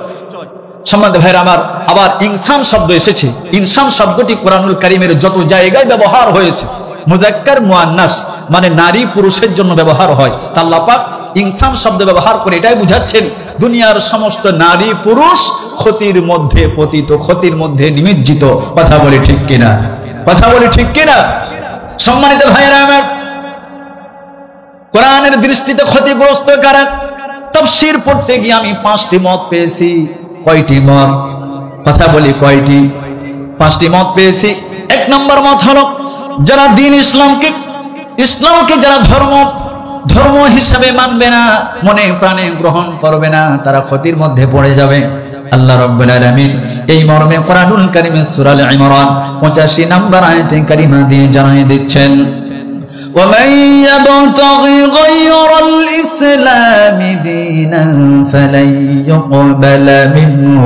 A: সম্মানিত ভাইরা আমার, আবার ইনসান শব্দ এসেছে। ইনসান শব্দটি কোরআনুল কারীমের যত জায়গায় ব্যবহার হয়েছে মুযাক্কার মুআন্নাস মানে নারী পুরুষের জন্য ব্যবহার হয়, তা আল্লাহ পাক ইনসান শব্দ ব্যবহার করে এটাই বুঝাচ্ছেন দুনিয়ার সমস্ত নারী পুরুষ ক্ষতির মধ্যে পতিত, ক্ষতির মধ্যে নিমজ্জিত। কথা বলি ঠিক কিনা? কথা বলি ঠিক কিনা? সম্মানিত ভাইরা আমার, কোরআনের দৃষ্টিতে ক্ষতিগ্রস্ত কারা? তাফসীর পড়তে গিয়ে আমি 5টি মত পেয়েছি। কয়টি মত? কথা বলি কয়টি? 5টি মত পেয়েছি। 1 নম্বর মত হলো যারা দ্বীন ইসলামকে যারা ধর্ম হিসাবে মানবে না, মনে প্রাণে গ্রহণ করবে না, তারা ক্ষতির মধ্যে পড়ে যাবে। আল্লাহ রাব্বুল আলামিন এই মর্মে কোরআনুল কারীমের সূরা আল ইমরান 85 নম্বর আয়াতে কারিমা দিয়ে জানিয়ে দিচ্ছেন, ومن يبتغي غير الإسلام دينا فلن يقبل منه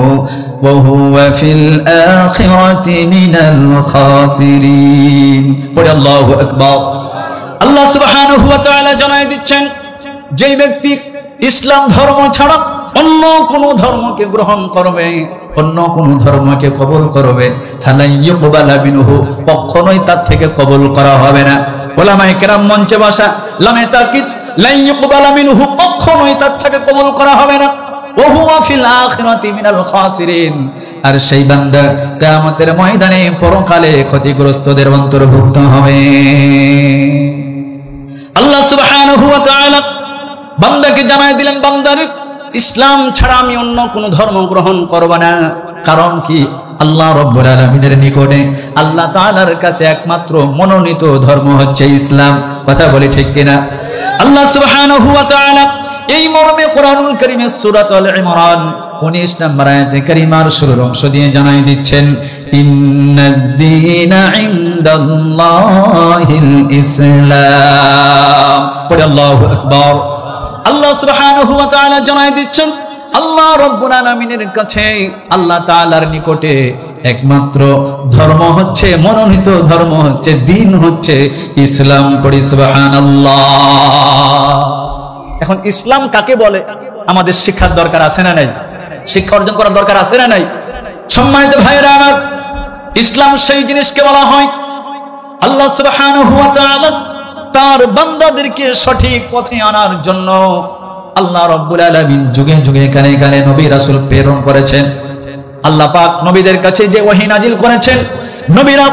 A: وهو في الآخرة من الخاسرين। পড়ে আল্লাহু আকবার। আল্লাহ সুবহানাহু ওয়া তাআলা জানাই দিচ্ছেন, যে ব্যক্তি ইসলাম ধর্ম ছাড়া অন্য কোন ধর্মকে গ্রহণ করবে, অন্য কোন ধর্মকে কবুল করবে, ফালাই ইউকবালা মিনহু, কখনোই তার থেকে কবুল করা হবে না। উলামায়ে কেরাম মঞ্চে বসা লামে তাকিদ লা ইউকবালা মিনহু, কখনোই তার থেকে কবুল করা হবে না। ওয়া হুয়া ফিল আখিরাতি মিনাল খাসিরিন, আর সেই বান্দা কিয়ামতের ময়দানে পরকালে ক্ষতিগ্রস্তদের অন্তর্ভুক্ত হবে। আল্লাহ সুবহানাহু ওয়া তাআলা বান্দাকে জানাই দিলেন, বান্দারে ইসলাম ছাড়া আমি অন্য কোন ধর্ম গ্রহণ করব না। কারণ কি? আল্লাহ রাব্বুল আলামিনের নিকটে আল্লাহ তাআলার কাছে একমাত্র মনোনীত ধর্ম হচ্ছে ইসলাম। কথা বলি ঠিক কিনা? আল্লাহ সুবহানাহু ওয়া তাআলা এই মর্মে কোরআনুল কারীমের সূরা আল ইমরান 19 নম্বর আয়াতে কারিমার শুরুর অংশ দিয়ে জানাই দিচ্ছেন, ইন্নাদ-দীনা ইনদাল্লাহিল ইসলাম। পড়ে আল্লাহু আকবার। আল্লাহ সুবহানাহু ওয়া তাআলা জানাই দিচ্ছেন, আল্লাহ রাব্বুল আলামিনের কাছে আল্লাহ তাআলার নিকটে একমাত্র ধর্ম হচ্ছে, মনোনীত ধর্ম হচ্ছে, দ্বীন হচ্ছে ইসলাম। পড়ি সুবহানাল্লাহ। এখন ইসলাম কাকে বলে আমাদের শিক্ষার দরকার আছে না নাই? শিক্ষা অর্জন করার দরকার আছে না নাই? সম্মানিত ভাইরা আমার, ইসলাম সেই জিনিসকে বলা হয় আল্লাহ সুবহানাহু ওয়া তাআলা তার বান্দাদেরকে সঠিক পথে আনার জন্য আল্লাহ রাব্বুল আলামিন যুগে যুগে কানে কানে নবী রাসূল প্রেরণ করেছেন। আল্লাহ পাক নবীদের কাছে যে ওহী নাজিল করেছেন, নবীরা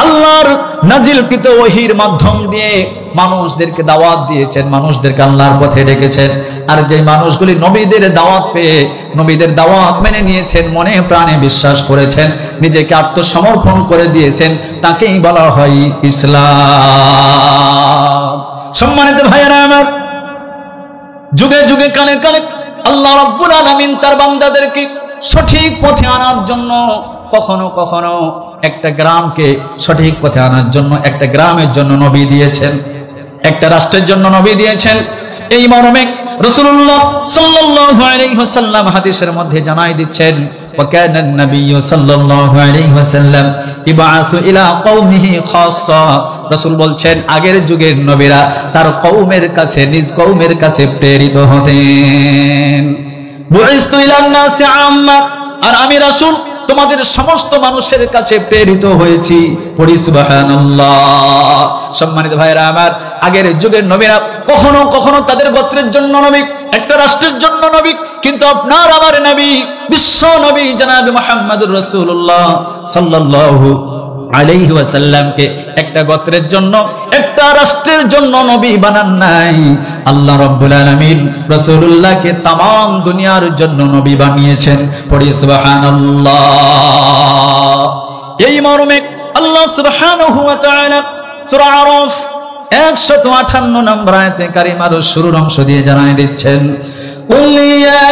A: আল্লাহর নাজিলকৃত ওহীর মাধ্যম দিয়ে মানুষদেরকে দাওয়াত দিয়েছেন, মানুষদেরকে আল্লাহর পথে ডেকেছেন। আর যে মানুষগুলি নবীদের দাওয়াত পেয়ে নবীদের দাওয়াত মেনে নিয়েছেন, মনে প্রাণে বিশ্বাস করেছেন, নিজেকে আত্মসমর্পণ করে দিয়েছেন, তাকেই বলা হয় ইসলাম। সম্মানিত ভাইয়েরা আমার, যুগে যুগে কানে কানে আল্লাহ রাব্বুল আলামিন তার বান্দাদেরকে সঠিক পথে আনার জন্য কখনো কখনো একটা গ্রামকে সঠিক পথে আনার জন্য একটা গ্রামের জন্য নবী দিয়েছেন, একটা রাষ্ট্রের জন্য নবী দিয়েছেন। এই মর্মে রাসূলুল্লাহ সাল্লাল্লাহু আলাইহি ওয়াসাল্লাম হাদিসের মধ্যে জানাই দিচ্ছেন, ওয়াকানা নবিয়্যু সাল্লাল্লাহু আলাইহি ওয়াসাল্লাম ইবআসু ইলা কওমিহি খাসসা। রাসূল বলছেন, আগের যুগের নবীরা তার কওমের কাছে, নিজ কওমের কাছে প্রেরিত হতেন। বুইসতু ইলান নাসি আম্মা, আর আমি রাসূল তোমাদের সমস্ত মানুষের কাছে প্রেরিত হয়েছি। পড়ি সুবহানাল্লাহ। সম্মানিত ভাইরা আমার, আগের যুগের নবীরা কখনো কখনো তাদের গোত্রের জন্য নবী, একটা রাষ্ট্রের জন্য নবী, কিন্তু আপনার আমার নবী, বিশ্ব নবী জনাব মুহাম্মদুর রাসূলুল্লাহ সাল্লাল্লাহু আলাইহি ওয়াসাল্লামকে একটা গোত্রের জন্য, একটা রাষ্ট্রের জন্য নবী বানান নাই। আল্লাহ রাব্বুল আলামিন রাসূলুল্লাহকে तमाम দুনিয়ার জন্য নবী বানিয়েছেন। পড়ি সুবহানাল্লাহ। এই মর্মে আল্লাহ সুবহানাহু ওয়া তাআলা সূরা আরাফ 158 নম্বর আয়াতে কারিমার শুরুর অংশ দিয়ে জানাই দিচ্ছেন, কুল ইয়া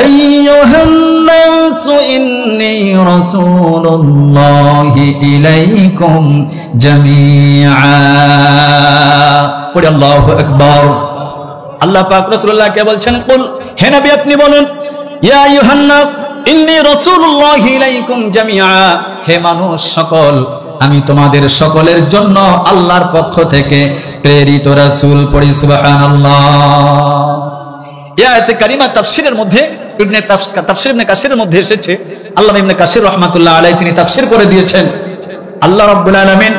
A: আইয়ুহান নাসু ইন্নী রাসূলুল্লাহি ইলাইকুম জামিআ। পড়ি আল্লাহু আকবার। আল্লাহ পাক রাসূলুল্লাহকে বলছেন, কুল, হে নবী আপনি বলুন, ইয়া আইয়ুহান নাস ইন্নী রাসূলুল্লাহি ইলাইকুম জামিআ, হে মানুষ সকল, আমি তোমাদের সকলের জন্য আল্লাহর পক্ষ থেকে প্রেরিত রাসূল। পড়ি সুবহানাল্লাহ। এই আয়াতে কারিমা তাফসীরের মধ্যে তাফসীর ইবনে কাসিরের মধ্যে এসেছে। আল্লামা ইবনে কাসির রাহমাতুল্লাহ আলাইহি তিনি তাফসীর করে দিয়েছেন, আল্লাহ রাব্বুল আলামিন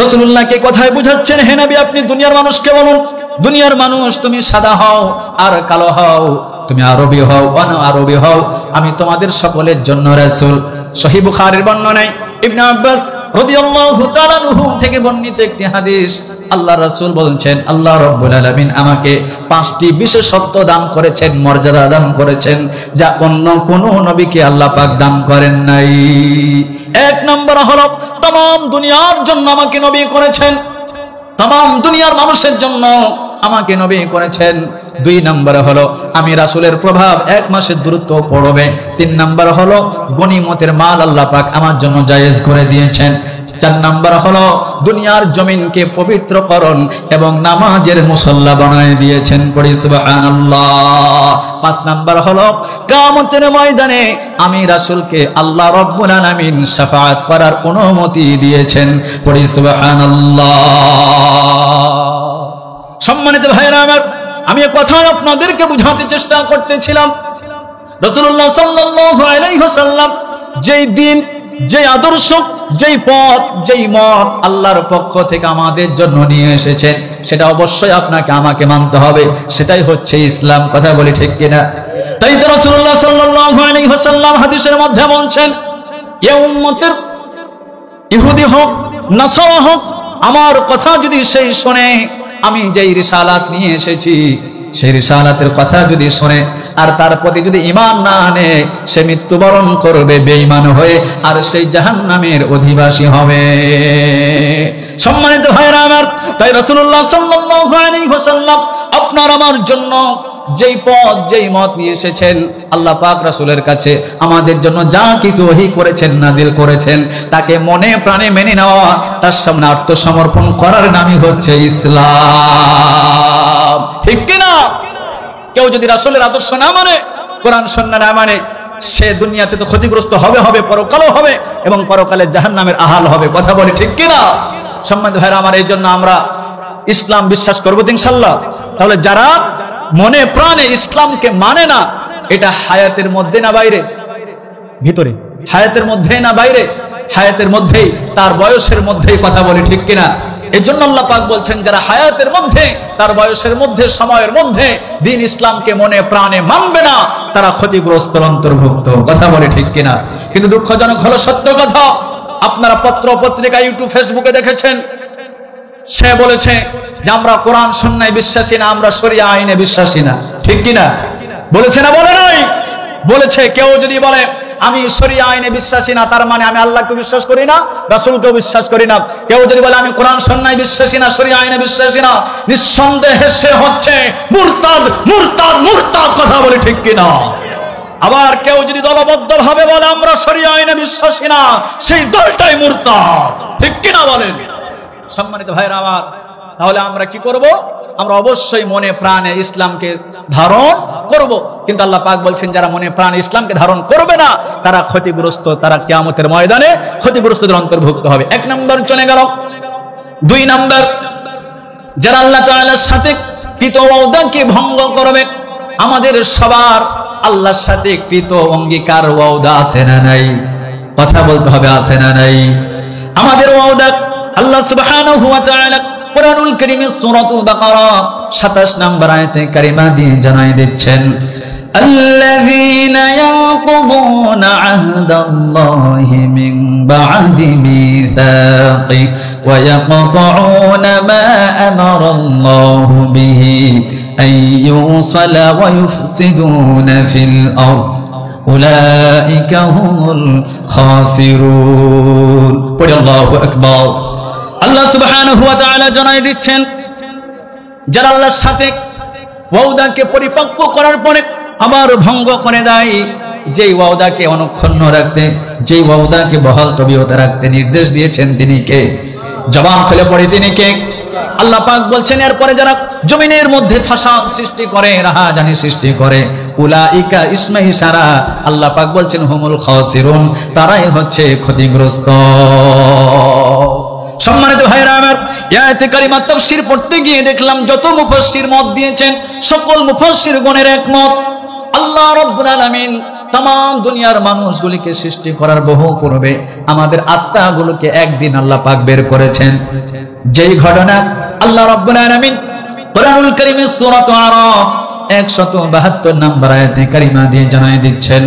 A: রাসূলুল্লাহকে কথায় বুঝাচ্ছেন, হে নবী আপনি দুনিয়ার মানুষকে বলুন, দুনিয়ার মানুষ তুমি সাদা হও আর কালো হও, তুমি আরবি হও অন আরবি হও, আমি তোমাদের সকলের জন্য রাসূল। সহিহ বুখারীর বর্ণনায় ইবনে আব্বাস রাদিয়াল্লাহু তাআলা আনহু থেকে বর্ণিত একটি হাদিস, আল্লাহ রাসূল বলেছেন আল্লাহ রাব্বুল আলামিন আমাকে 5টি বিশেষত্ব দান করেছেন, মর্যাদা দান করেছেন, যা অন্য কোন নবীকে আল্লাহ পাক দান করেন নাই। 1 নম্বর হলো तमाम দুনিয়ার জন্য আমাকে নবী করেছেন, तमाम দুনিয়ার মানুষের জন্য আমাকে নবী করেছেন। 2 নম্বর হলো আমি রাসূলের প্রভাব 1 মাসের দূরত্ব পড়বে। 3 নম্বর হলো গনিমতের মাল আল্লাহ পাক আমার জন্য জায়েজ করে দিয়েছেন। 4 নম্বর হলো দুনিয়ার জমিনকে পবিত্রকরণ এবং নামাজের মুসল্লা বানায় দিয়েছেন। পড়ি সুবহানাল্লাহ। 5 নম্বর হলো কিয়ামতের ময়দানে আমি রাসূলকে আল্লাহ রাব্বুল আলামিন শাফাআত করার অনুমতি দিয়েছেন। পড়ি সুবহানাল্লাহ। সম্মানিত ভাইরা আমার, আমি এই কথা আপনাদেরকে বুঝাতে চেষ্টা করতেছিলাম, রাসূলুল্লাহ সাল্লাল্লাহু আলাইহি ওয়াসাল্লাম যেই দিন, যেই আদর্শ, যেই পথ, যেই মত আল্লাহর পক্ষ থেকে আমাদের জন্য নিয়ে এসেছেন, সেটা অবশ্যই আপনাকে আমাকে মানতে হবে। সেটাই হচ্ছে ইসলাম। কথা বলি ঠিক কিনা? তাই তো রাসূলুল্লাহ সাল্লাল্লাহু আলাইহি ওয়াসাল্লাম হাদিসের মধ্যে বলছেন, এই উম্মতের ইহুদি হোক নাসারা হোক, আমার কথা যদি সেই শুনে, আমি যেই রিসালাত নিয়ে এসেছি সেই রিসালাতের কথা যদি শুনে আর তার প্রতি যদি ঈমান না আনে, সে মৃত্যুবরণ করবে বেঈমান হয়ে, আর সেই জাহান্নামের অধিবাসী হবে। সম্মানিত ভাইরা আমার, তাই রাসূলুল্লাহ সাল্লাল্লাহু আলাইহি ওয়াসাল্লাম আপনার আমার জন্য যেই পথ, যেই মত নিয়ে এসেছেন, আল্লাহ পাক রাসূলের কাছে আমাদের জন্য যা কিছু ওহী করেছেন, নাজিল করেছেন, তাকে মনে প্রাণে মেনে নেওয়া, তার সামনে আত্মসমর্পণ করার নামই হচ্ছে ইসলাম। ঠিক কিনা? কেউ যদি রাসূলের আদর্শ না মানে, কোরআন সুন্নাহ না মানে, সে দুনিয়াতে তো ক্ষতিগ্রস্ত হবে, পরকালও হবে, এবং পরকালে জাহান্নামের আহাল হবে। কথা বলি ঠিক কিনা? সম্মানিত ভাইরা আমার, এই জন্য আমরা ইসলাম বিশ্বাস করবো ইনশাআল্লাহ। তাহলে যারা মনে প্রাণে ইসলামকে মানে না, এটা হায়াতের মধ্যে না বাইরে? ভিতরে। হায়াতের মধ্যে না বাইরে? হায়াতের মধ্যেই, তার বয়সের মধ্যেই। কথা বলি ঠিক কিনা? এই জন্য আল্লাহ পাক বলছেন, যারা হায়াতের মধ্যে, তার বয়সের মধ্যে, সময়ের মধ্যে দ্বীন ইসলামকে মনে প্রাণে মানবে না, তারা ক্ষতিগ্রস্ত অন্তর্ভুক্ত। কথা বলে ঠিক কিনা? কিন্তু দুঃখজনক হলো সত্য কথা, আপনারা পত্র পত্রিকা, ইউটিউব, ফেসবুকে দেখেছেন, সে বলেছে যে আমরা কোরআন সুন্নাহয় বিশ্বাসী না, আমরা শরিয়া আইনে বিশ্বাসী না। ঠিক কিনা? বলেছে না বলে নাই? বলেছে। কেউ যদি বলে আমি শরিয়া আইনে বিশ্বাসী না, তার মানে আমি আল্লাহকে বিশ্বাস করি না, রাসূলকেও বিশ্বাস করি না। কেউ যদি বলে আমি কোরআন সুন্নাহয় বিশ্বাসী না, শরিয়া আইনে বিশ্বাসী না, নিঃসন্দেহে সে হচ্ছে মুরতাদ, মুরতাদ, মুরতাদ। কথা বলে ঠিক কিনা? আবার কেউ যদি দলবদ্ধভাবে বলে আমরা শরিয়া আইনে বিশ্বাসী না, সেই দলটাই মুরতাদ। ঠিক কিনা বলেন? সম্মানিত ভাইরা আমার, তাহলে আমরা কি করব? আমরা অবশ্যই মনে প্রাণে ইসলামকে ধারণ করব। কিন্তু আল্লাহ পাক বলছেন, যারা মনে প্রাণে ইসলামকে ধারণ করবে না, তারা ক্ষতিগ্রস্ত, তারা কিয়ামতের ময়দানে ক্ষতিগ্রস্তদের অন্তর্ভুক্ত হবে। 1 নম্বর চলে গেল। 2 নম্বর, যারা আল্লাহ তাআলার সাথে কৃত ওয়াদাকে ভঙ্গ করবে। আমাদের সবার আল্লাহর সাথে কৃত অঙ্গীকার, ওয়াদা আছে না নাই? কথা বলতে হবে, আছে না নাই? আমাদের ওয়াদা আল্লাহ সুবহানাহু ওয়া তাআলা কুরআনুল কারীমের সূরাতুল বাকারা 27 নম্বর আয়াতে কারিমা দিয়ে জানাই দিচ্ছেন, আল্লাযীনা ইয়ানকুযুনা আহদাল্লাহি মিন বা'দি মিসাকি ওয়া ইয়াকতাউনা মা আমারাল্লাহু বিহি আন ইউসালা ওয়া ইউফসিদুনা ফিল আরদ উলাইকা হুমুল খাসিরুন। পড়ি আল্লাহু আকবার। আল্লাহ সুবহানাহু ওয়া তাআলা জানাই দিচ্ছেন, যারা আল্লাহর সাথে ওয়াদাকে পরিপক্ক করার পরে আবার ভঙ্গ করে দেয়, যেই ওয়াদাকে অনুক্ষণ রাখতে, যেই ওয়াদাকে বহাল তবিয়তে রাখতে নির্দেশ দিয়েছেন, তিনি কে? জবান খুলে পড়ে তিনি কে? আল্লাহ পাক বলছেন এরপরে যারা জমিনের মধ্যে ফাসাদ সৃষ্টি করে, রাহাজানি সৃষ্টি করে, উলাইকা ইসমে ইশারা, আল্লাহ পাক বলছেন হুমুল খাসিরুন, তারাই হচ্ছে ক্ষতিগ্রস্ত। সম্মানিত ভাইরা আমার, আয়াতে কারিমা তাফসীর পড়তে গিয়ে দেখলাম যত মুফাসসির মত দিয়েছেন সকল মুফাসসিরগণের একমত, আল্লাহ রাব্বুল আলামিন तमाम দুনিয়ার মানুষগুলিকে সৃষ্টি করার বহু পূর্বে আমাদের আত্মাগুলোকে একদিন আল্লাহ পাক বের করেছেন। যেই ঘটনা আল্লাহ রাব্বুল আলামিন কোরআনুল কারীমের সূরা আরাফ 172 নম্বর আয়াতে কারিমা দিয়ে জানাই দিচ্ছেন,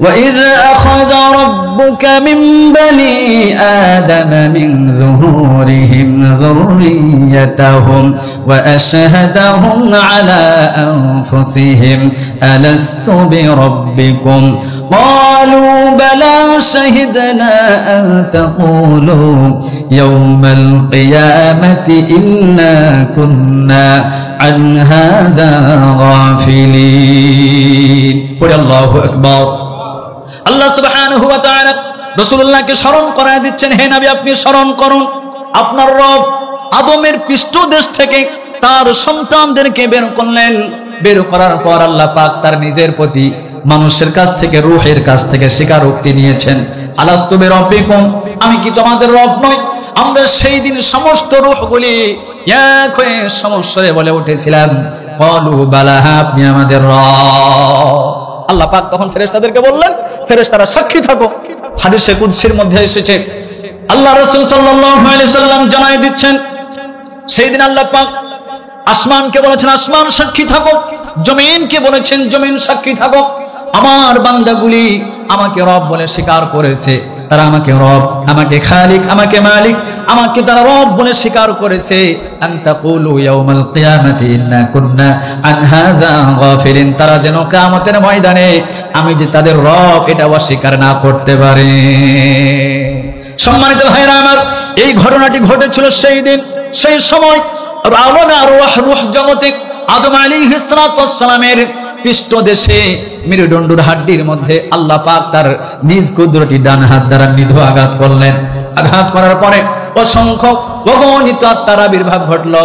A: وَإِذْ أَخَذَ رَبُّكَ مِنْ بَنِي آدَمَ مِنْ ظُهُورِهِمْ ذُرِّيَّتَهُمْ وَأَشْهَدَهُمْ عَلَى أَنفُسِهِمْ أَلَسْتُ بِرَبِّكُمْ قَالُوا بَلَى شَهِدْنَا أَنْ تَقُولُوا يَوْمَ الْقِيَامَةِ إِنَّا كُنَّا عَنْ هَذَا غَافِلِينَ قُلِ اللَّهُ أَكْبَرُ। আল্লাহ সুবহানাহু ওয়া তাআলা রাসূলুল্লাহকে স্মরণ করায় দিচ্ছেন, হে নবী আপনি স্মরণ করুন আপনার রব আদমের পৃষ্ঠদেশ থেকে তার সন্তানদেরকে বের করলেন, বের করার পর আল্লাহ পাক তার নিজের প্রতি মানুষের কাছ থেকে রূহের কাছ থেকে স্বীকারোক্তি নিয়েছেন, আলাস্তু বিরাব্বিকুম, আমি কি তোমাদের রব নই? আমরা সেই দিন সমস্ত রূহগুলি এক হয়ে সমস্বরে বলে উঠেছিলাম, ক্বালু বালা, আপনি আমাদের রব। আল্লাহ পাক তখন ফেরেশতাদেরকে বললেন, ফেরেশতারা সাক্ষী থাকো। হাদিসে কুদসির মধ্যে এসেছে আল্লাহ রাসূল সাল্লাল্লাহু আলাইহি সাল্লাম জানাই দিচ্ছেন, সেই দিন আল্লাহ পাক আসমানকে বলেছেন আসমান সাক্ষী থাকো, জমিনকে বলেছেন জমিন সাক্ষী থাকো, আমার বান্দাগুলি আমাকে রব বলে স্বীকার করেছে, তারা আমাকে রব, আমাকে খালিক, আমাকে মালিক, আমাকে তারা রব বলে স্বীকার করেছে। আনতাকুলু ইয়াউমাল কিয়ামাতি ইন্না কুন্না আন হাযা গাফিলিন, তারা যেন কিয়ামতের ময়দানে আমি যে তাদের রব এটা অস্বীকার না করতে পারে। সম্মানিত ভাইরা আমার, এই ঘটনাটি ঘটেছিল সেই দিন, সেই সময় রূহ জগতে আদম আলাইহিস সালাতু ওয়াস সালামের পৃষ্ঠদেশে মেরুদণ্ডের হাড্ডির মধ্যে আল্লাহ পাক তার নিজ কুদরতি ডান হাত দ্বারা মৃদু আঘাত করলেন। আঘাত করার পরে অসংখ্য অগণিত আত্মার আবির্ভাব ঘটলো।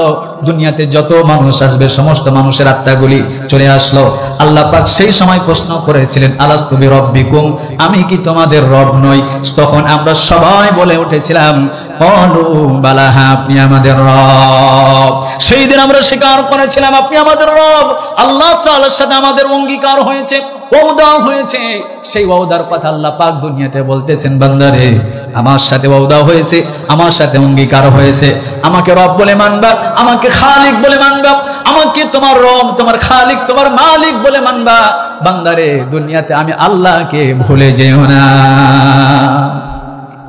A: দুনিয়াতে যত মানুষ আসবে সমস্ত মানুষের আত্মাগুলি চলে আসলো। আল্লাহ পাক সেই সময় প্রশ্ন করেছিলেন, আলাস্তু বিরাব্বিকুম, আমি কি তোমাদের রব নই? তখন আমরা সবাই বলে উঠেছিলাম, ক্বালু বালা, আপনি আমাদের রব। সেই দিন আমরা স্বীকার করেছিলাম আপনি আমাদের রব। আল্লাহ তাআলার সাথে আমাদের অঙ্গীকার হয়েছে, ওয়াদা হয়েছে। সেই ওয়াদার কথা আল্লাহ পাক দুনিয়াতে বলতেছেন, বান্দারে আমার সাথে ওয়াদা হয়েছে, আমার সাথে অঙ্গীকার হয়েছে, আমাকে রব বলে মানবা, আমাকে খালিক বলে মানবা, আমাকে তোমার রব, তোমার খালিক, তোমার মালিক বলে মানবা। বান্দারে দুনিয়াতে আমি আল্লাহকে ভুলে যেও না।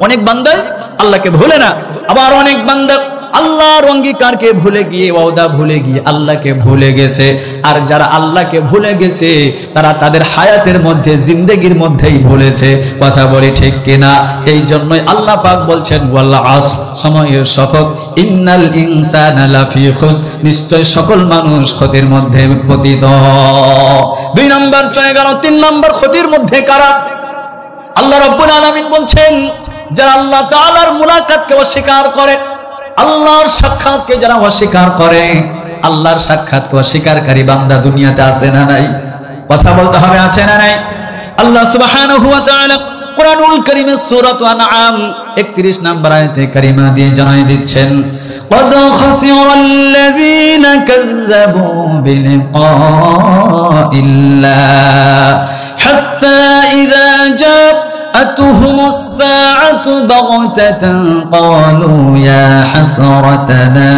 A: অনেক বান্দা আল্লাহকে ভুলে না, আবার অনেক বান্দা আল্লাহর অঙ্গীকারকে ভুলে গিয়ে, ওয়াদা ভুলে গিয়ে আল্লাহকে ভুলে গেছে। আর যারা আল্লাহকে ভুলে গেছে তারা তাদের হায়াতের মধ্যে, জিন্দেগির মধ্যেই ভুলেছে। কথা বলি ঠিক কিনা? এই জন্যই আল্লাহ পাক বলছেন, ওয়াল আসর, সময়ের শপথ, ইন্নাল ইনসানা লাফি খুসর, নিশ্চয় সকল মানুষ ক্ষতির মধ্যে পতিত। 2 নম্বর চলে গেল, 3 নম্বর ক্ষতির মধ্যে কারা? আল্লাহ রাব্বুল আলামিন বলছেন, যারা আল্লাহ তাআলার মুলাকাতকে অস্বীকার করে, আল্লাহর সাক্ষাৎকে যারা অস্বীকার করে, আল্লাহর সাক্ষাৎকে অস্বীকারী বান্দা দুনিয়াতে আছে না নাই? কথা বলতে হবে, আছে না নাই? আল্লাহ সুবহানাহু ওয়া তাআলা কোরআনুল কারীমের সূরা আনআম 31 নম্বর আয়াতে কারিমা দিয়ে জানাই দিচ্ছেন, قد خسر الذين كذبوا بلقاء الله حتى إذا جاءتهم الساعة بغتة قالوا يا حسرتنا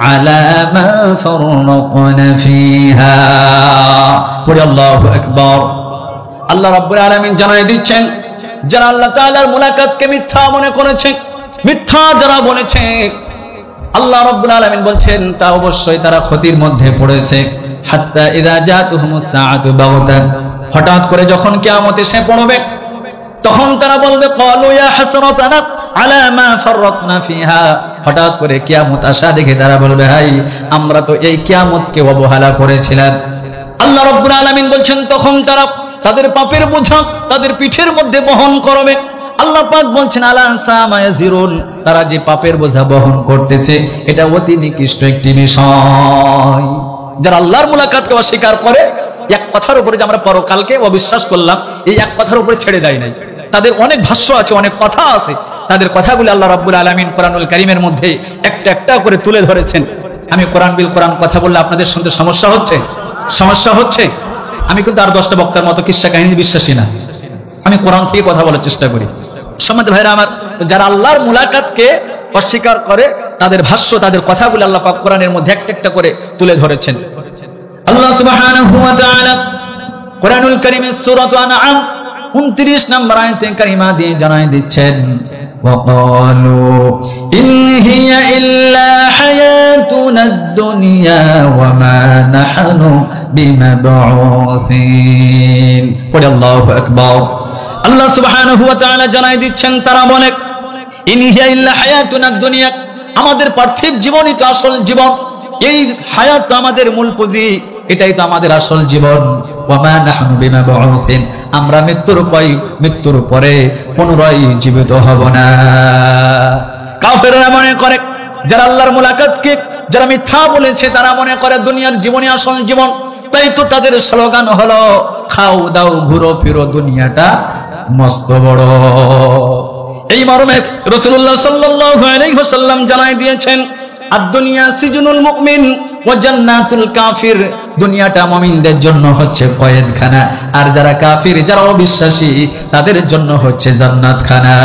A: على ما فرطنا فيها قل الله أكبر। আল্লাহ রাব্বুল আলামিন জানাই দিচ্ছেন, যারা আল্লাহ তাআলার মুলাকাতকে মিথ্যা মনে করেছে, মিথ্যা যারা বলেছে, আল্লাহ রাব্বুল আলামিন বলছেন তা অবশ্যই তারা ক্ষতির মধ্যে পড়েছে। হাত্তা ইযা জাতুহুমুস সাআতু বাগতান, হঠাৎ করে যখন কিয়ামত এসে পড়বে তখন তারা বলবে, ক্বালু ইয়া হাসরাতানা আলা মা ফাররাতনা ফিহা, হঠাৎ করে কিয়ামত আসা দেখে তারা বলবে, হাই আমরা তো এই কিয়ামতকে অবহেলা করেছিলাম। আল্লাহ রাব্বুল আলামিন বলছেন তখন তারা তাদের পাপের বোঝা তাদের পিঠের মধ্যে বহন করবে। আল্লাহ পাক বলছেন আলা সামা ইয়াজিরুন, তারা যে পাপের বোঝা বহন করতেছে এটা অতি নিকৃষ্ট একটি বিষয়। যারা আল্লাহর মুলাকাতকে অস্বীকার করে, এক কথার উপরে যে আমরা পরকালকে অবিশ্বাস করলাম, এই এক কথার উপরে ছেড়ে দেয় নাই। তাদের অনেক ভাষ্য আছে, অনেক কথা আছে, তাদের কথাগুলি আল্লাহ রাব্বুল আলামিন কোরআনুল কারীমের মধ্যে একটা একটা করে তুলে ধরেছেন। আমি কোরআন বিল কোরআন কথা বললে আপনাদের শুনতে সমস্যা হচ্ছে। আমি কিন্তু আর 10টা বক্তার মতো কিসসা কাহিনী বিশ্বাসী না, আমি কোরআন থেকে কথা বলার চেষ্টা করি। সম্মানিত ভাইরা আমার, যারা আল্লাহর মুলাকাতকে অস্বীকার করে তাদের ভাষ্য, তাদের কথাগুলো আল্লাহ পাক কোরআনের মধ্যে একটা একটা করে তুলে ধরেছেন। আল্লাহ সুবহানাহু ওয়া তাআলা কোরআনুল কারীমের সূরা আনআম 29 নম্বর আয়াতে কারিমা দিয়ে জানাই দিচ্ছেন, وقالوا إن هي إلا حياتنا الدنيا وما نحن بمبعوثين। পড়ে আল্লাহু আকবার। আল্লাহ সুবহানাহু ওয়া তাআলা জানাই দিচ্ছেন, তারা বলে ইন হিয়া ইল্লা হায়াতুনা দুনিয়া, আমাদের পার্থিব জীবনই তো আসল জীবন, এই হায়াত তো আমাদের মূল পুঁজি, এটাই তো আমাদের আসল জীবন। ওয়ামা নাহনু বিমাবউসিন, আমরা মৃত্যুর পরে পুনরায় জীবিত হব না। কাফেররা মনে করে, যারা আল্লাহর মুলাকাতকে যারা মিথ্যা বলেছে তারা মনে করে দুনিয়ার জীবনই আসল জীবন। তাই তো তাদের স্লোগান হলো খাও দাও ঘুরো ফিরো দুনিয়াটা মস্ত বড়। এই মর্মে রাসূলুল্লাহ সাল্লাল্লাহু আলাইহি ওয়াসাল্লাম জানাই দিয়েছেন, আদ-দুনিয়া সিজনুল মুমিন ওয়া জান্নাতুল কাফির, দুনিয়াটা মুমিনদের জন্য হচ্ছে কয়েদখানা, আর যারা কাফির, যারা অবিশ্বাসী, তাদের জন্য হচ্ছে জান্নাতখানা।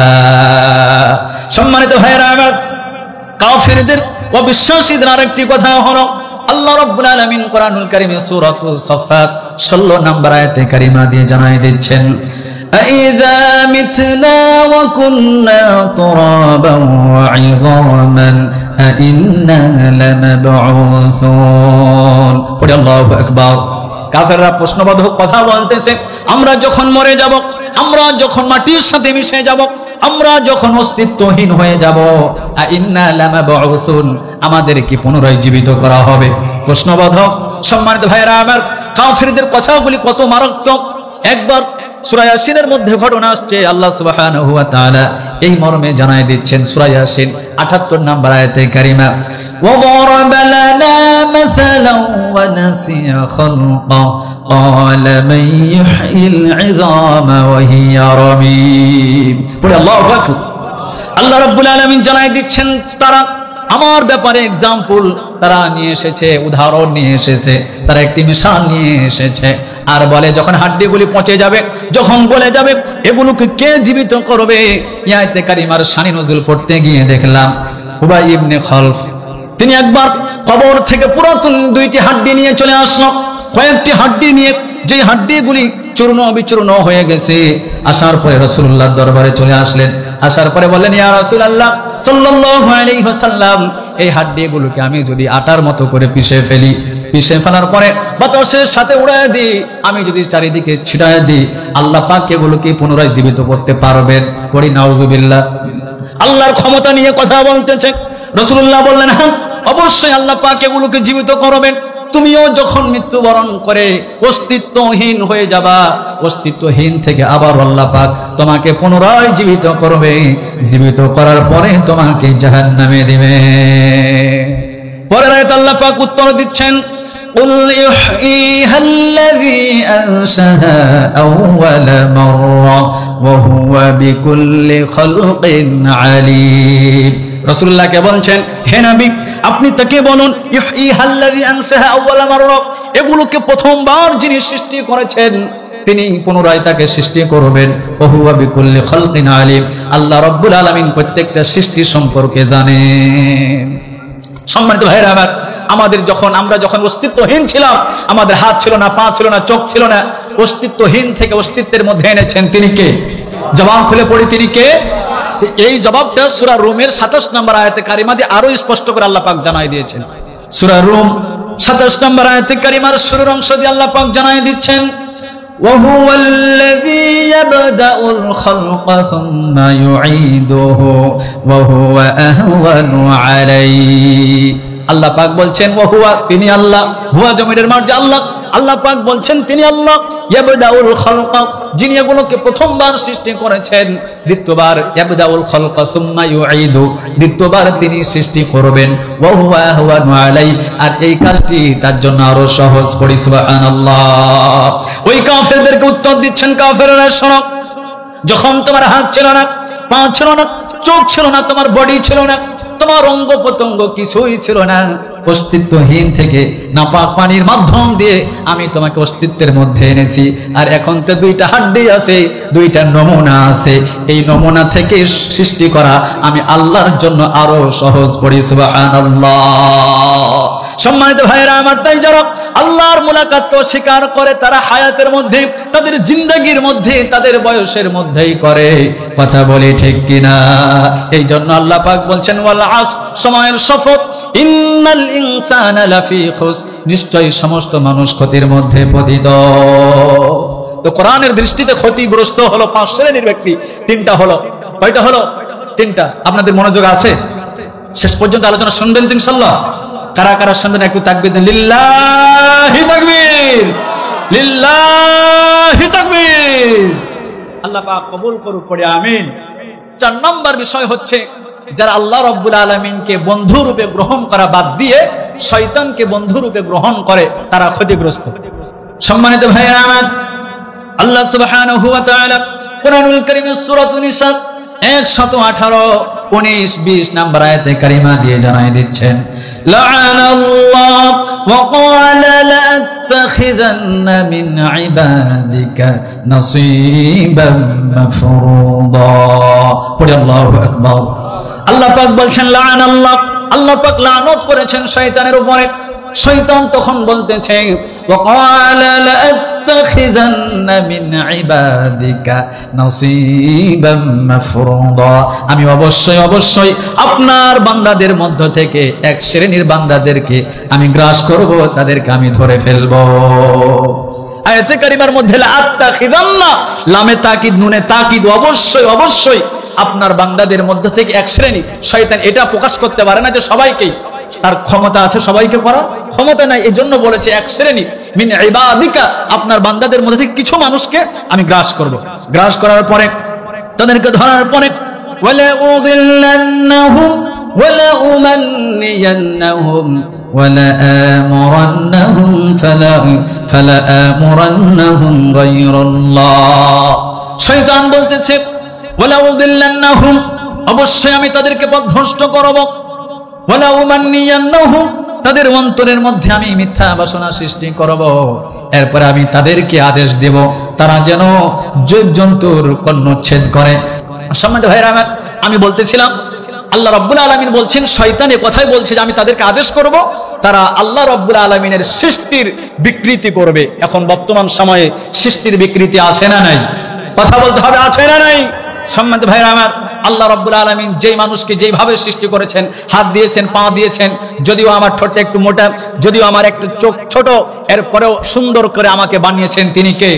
A: সম্মানিত ভাইরা আমার, কাফিরদের অবিশ্বাসীদের আরেকটি কথা হলো আল্লাহ রাব্বুল আলামিন কোরআনুল কারীমে সূরাতুস সাফফাত 16 নম্বর আয়াতে কারিমা দিয়ে জানাই দিচ্ছেন, أَإِذَا مِتْنَا وَكُنَّا تُرَابًا وَعِظَامًا أَإِنَّا لَمَبْعُوثُونَ। পড়ে আল্লাহু আকবার। কাফেররা প্রশ্নবোধক কথা বলতেছে, আমরা যখন মরে যাব, আমরা যখন মাটির সাথে মিশে যাব, আমরা যখন অস্তিত্বহীন হয়ে যাব, আইন্না লামাবউসুন, আমাদের কি পুনরায় জীবিত করা হবে? প্রশ্নবোধক। সম্মানিত ভাইরা আমার, কাফেরদের কথাগুলি কত মারাত্মক। একবার সূরা ইয়াসিনের মধ্যে ঘটনা আসছে, আল্লাহ সুবহানাহু ওয়া তাআলা এই মর্মে জানায় দিচ্ছেন সূরা ইয়াসিন 78 নম্বর আয়াতে কারিমা, وَضَرَبَ لَنَا مَثَلًا وَنَسِيَ خَلْقَهُ قَالَ مَن يُحْيِي الْعِظَامَ وَهِيَ رَمِيمٌ। পড়ে আল্লাহু আকবার। আল্লাহ রাব্বুল আলামিন জানায় দিচ্ছেন, তারা আমার ব্যাপারে এক্সাম্পল তারা নিয়ে এসেছে, উদাহরণ নিয়ে এসেছে, তারা একটি মিশাল নিয়ে এসেছে, আর বলে যখন হাড্ডিগুলি পচে যাবে, যখন গলে যাবে, এগুলোকে কে জীবিত করবে? আয়াতে কারিমার শানি নজুল পড়তে গিয়ে দেখলাম উবাই ইবনে খালফ, তিনি একবার কবর থেকে পুরাতন 2টি হাড্ডি নিয়ে চলে আসলো, কয়েকটি হাড্ডি নিয়ে, যে হাড্ডিগুলি চূর্ণ বিচূর্ণ হয়ে গেছে। আসার পরে রাসূলুল্লাহর দরবারে চলে আসলেন, আসার পরে বললেন, ইয়া রাসূলুল্লাহ সাল্লাল্লাহু আলাইহি ওয়াসাল্লাম, এই হাড্ডিগুলোকে আমি যদি আটার মতো করে পিষে ফেলার পরে বাতাসের সাথে উড়ায় দিই, আমি যদি চারিদিকে ছিটায় দিই, আল্লাহ পাক এগুলোকে পুনরায় জীবিত করতে পারবেন? পড়ি নাউযুবিল্লাহ। আল্লাহর ক্ষমতা নিয়ে কথা বলতেছে। রাসূলুল্লাহ বললেন, হ্যাঁ অবশ্যই আল্লাহ পাক এগুলোকে জীবিত করবেন। তুমিও যখন মৃত্যুবরণ করে অস্তিত্বহীন হয়ে যাবা, অস্তিত্বহীন থেকে আবার আল্লাহ পাক তোমাকে পুনরায় জীবিত করবে, জীবিত করার পরে তোমাকে জাহান্নামে দিবে। পরের আয়াতে আল্লাহ পাক উত্তর দিচ্ছেন, قُلْ يُحْيِيهَا الَّذِي أَنشَأَهَا أَوَّلَ مَرَّةٍ وَهُوَ بِكُلِّ خَلْقٍ عَلِيمٌ। রাসূলুল্লাহকে বলছেন, হে নবী আপনি তাকে বলুন, ইউহইহা আল্লাযী আনশাহা আউওয়ালা মাররা, এগুলোকে প্রথমবার যিনি সৃষ্টি করেছেন তিনি পুনরায় তাকে সৃষ্টি করবেন। ওয়া হুয়া বিকুল্লি খালকিন আলিম, আল্লাহ রাব্বুল আলামিন প্রত্যেকটা সৃষ্টি সম্পর্কে জানেন। সম্মানিত ভাইরা আমার, আমরা যখন অস্তিত্বহীন ছিলাম, আমাদের হাত ছিল না, পা ছিল না, চোখ ছিল না, অস্তিত্বহীন থেকে অস্তিত্বের মধ্যে এনেছেন তিনি কে? জবান খুলে পড়ি, তিনি কে? এই জবাবটা সূরা রুমের 27 নম্বর আয়াতে কারিমা দিয়ে আরো স্পষ্ট করে আল্লাহ পাক জানাই দিয়েছেন। সূরা রুম 27 নম্বর আয়াতে কারিমার শুরুর অংশ দিয়ে আল্লাহ পাক জানাই দিচ্ছেন, ওয়া হুয়াল্লাযী ইয়াবদাউল খালকা সুম্মা ইউঈদুহু ওয়া হুয়া আহওয়ানু আলাইহি। আল্লাহ পাক বলছেন, ওয়া হুয়া, তিনি আল্লাহ, হুয়া জমিরের মার্জা আল্লাহ, আল্লাহ পাক বলছেন তিনি আল্লাহ ইয়াবদাউল খালকা, যিনি এগুলোকে প্রথমবার সৃষ্টি করেছেন, দ্বিতীয়বার ইয়াবদাউল খালকা সুম্মা ইউঈদু, দ্বিতীয়বার তিনি সৃষ্টি করবেন, ওয়া হুয়া আহওয়ানু আলাই, আর এই কাজটি তার জন্য আরো সহজ করি। সুবহানাল্লাহ। ওই কাফেরদেরকে উত্তর দিচ্ছেন, কাফেররা শোনো, যখন তোমার হাত ছিল না, পা ছিল না, চোখ ছিল না, তোমার বডি ছিল না, তোমার অঙ্গ প্রত্যঙ্গ কিছুই ছিল না, অস্তিত্বহীন থেকে নাপাক পানির মাধ্যম দিয়ে আমি তোমাকে অস্তিত্বের মধ্যে এনেছি। আর এখন তো দুইটা হাড্ডি আছে, দুইটা নমুনা আছে, এই নমুনা থেকে সৃষ্টি করা আমি আল্লাহর জন্য আরো সহজ করি। সুবহানাল্লাহ। সম্মানিত ভাইরা আমার, তাই যারা আল্লাহর মুলাকাতকে অস্বীকার করে তারা হায়াতের মধ্যে, তাদের জিন্দেগির মধ্যে, তাদের বয়সের মধ্যেই করে। কথা বলি ঠিক কিনা? এই জন্য আল্লাহ পাক বলছেন ওয়াল আসর, সময়ের শপথ, ইন্নাল ইনসানা লাফি খুস, নিশ্চয়ই সমস্ত মানুষ ক্ষতির মধ্যে পতিত। তো কোরআনের দৃষ্টিতে ক্ষতিগ্রস্ত হলো 5 শ্রেণীর ব্যক্তি, 3টা হলো। কয়টা হলো? 3টা। আপনাদের মনোযোগ আছে? শেষ পর্যন্ত আলোচনা শুনবেন তো ইনশাআল্লাহ? কারা কারা শুনবেন একটু তাকবীর দেন। লিল্লাহি তাকবীর, লিল্লাহি তাকবীর। আল্লাহ পাক কবুল করুক, পড়ে আমিন। 4 নম্বর বিষয় হচ্ছে যারা আল্লাহ রাব্বুল আলামিনকে বন্ধু রূপে গ্রহণ করা বাদ দিয়ে শয়তানকে বন্ধু রূপে গ্রহণ করে তারা ক্ষতিগ্রস্ত। সম্মানিত ভাইরা আমার, আল্লাহ সুবহানাহু ওয়া তাআলা কোরআনুল কারীমের সূরাতুন নিসা 118, 19, 20 নম্বর আয়াতে কারিমা দিয়ে জানাই দিচ্ছেন, লা'নাল্লাহ ওয়া ক্বালা লা'আত্তাখিযান্না মিন ইবাদিকা নাসীবাম মাফরুদা। পড়ি আল্লাহু আকবার। আল্লাহ পাক বলছেন লা'নাল্লাহ, আল্লাহ পাক লানত করেছেন শয়তানের উপরে। শয়তান তখন বলতেছে ওয়া ক্বালা লা'আত্তাখিযান্না মিন ইবাদিকা নাসীবাম মাফরুদা, আমি অবশ্যই অবশ্যই আপনার বান্দাদের মধ্য থেকে এক শ্রেণীর বান্দাদেরকে আমি গ্রাস করব, তাদেরকে আমি ধরে ফেলব। আয়াতে কারিমার মধ্যে লা'আত্তাখিযান্না, লামে তাকিদ, নুনে তাকিদ, অবশ্যই অবশ্যই আপনার বান্দাদের মধ্য থেকে এক শ্রেণী। শয়তান এটা প্রকাশ করতে পারে না যে সবাইকেই, তার ক্ষমতা আছে সবাইকে করার ক্ষমতা নাই, এই জন্য বলেছে এক শ্রেণী মিন ইবাদিকা, আপনার বান্দাদের মধ্যে থেকে কিছু মানুষকে আমি গ্রাস করব। গ্রাস করার পরে তাদেরকে ধরার পরে ওয়ালা উযিল্লান্নাহুম ওয়ালা উমান্নিয়ান্নাহুম ওয়ালা আমুরান্নাহুম ফালা আমুরান্নাহুম গায়রাল্লাহ। শয়তান বলতেছে ওয়ালা উযিল্লান্নাহুম, অবশ্যই আমি তাদেরকে পথভ্রষ্ট করব, ওয়ালা উমান্নিয়ান্নাহুম, তাদের অন্তরের মধ্যে আমি মিথ্যা বাসনা সৃষ্টি করব, এরপর আমি তাদেরকে আদেশ দেব তারা যেন জীবজন্তুর কর্ণচ্ছেদ করে। সম্মানিত ভাইরা আমার, আমি বলতেছিলাম আল্লাহ রাব্বুল আলামিন বলছেন, শয়তান এ কথাই বলছে যে আমি তাদেরকে আদেশ করব, তারা আল্লাহ রাব্বুল আলামিনের সৃষ্টির বিকৃতি করবে। এখন বর্তমান সময়ে সৃষ্টির বিকৃতি আছে না নাই? কথা বলতে হবে, আছে না নাই? সম্মানিত ভাইরা আমার, আল্লাহ রাব্বুল আলামিন যেই মানুষকে যেইভাবে সৃষ্টি করেছেন, হাত দিয়েছেন, পা দিয়েছেন, যদিও আমার ঠোঁটটা একটু মোটা, যদিও আমার একটু চোখ ছোট, এরপরেও সুন্দর করে আমাকে বানিয়েছেন তিনি কে?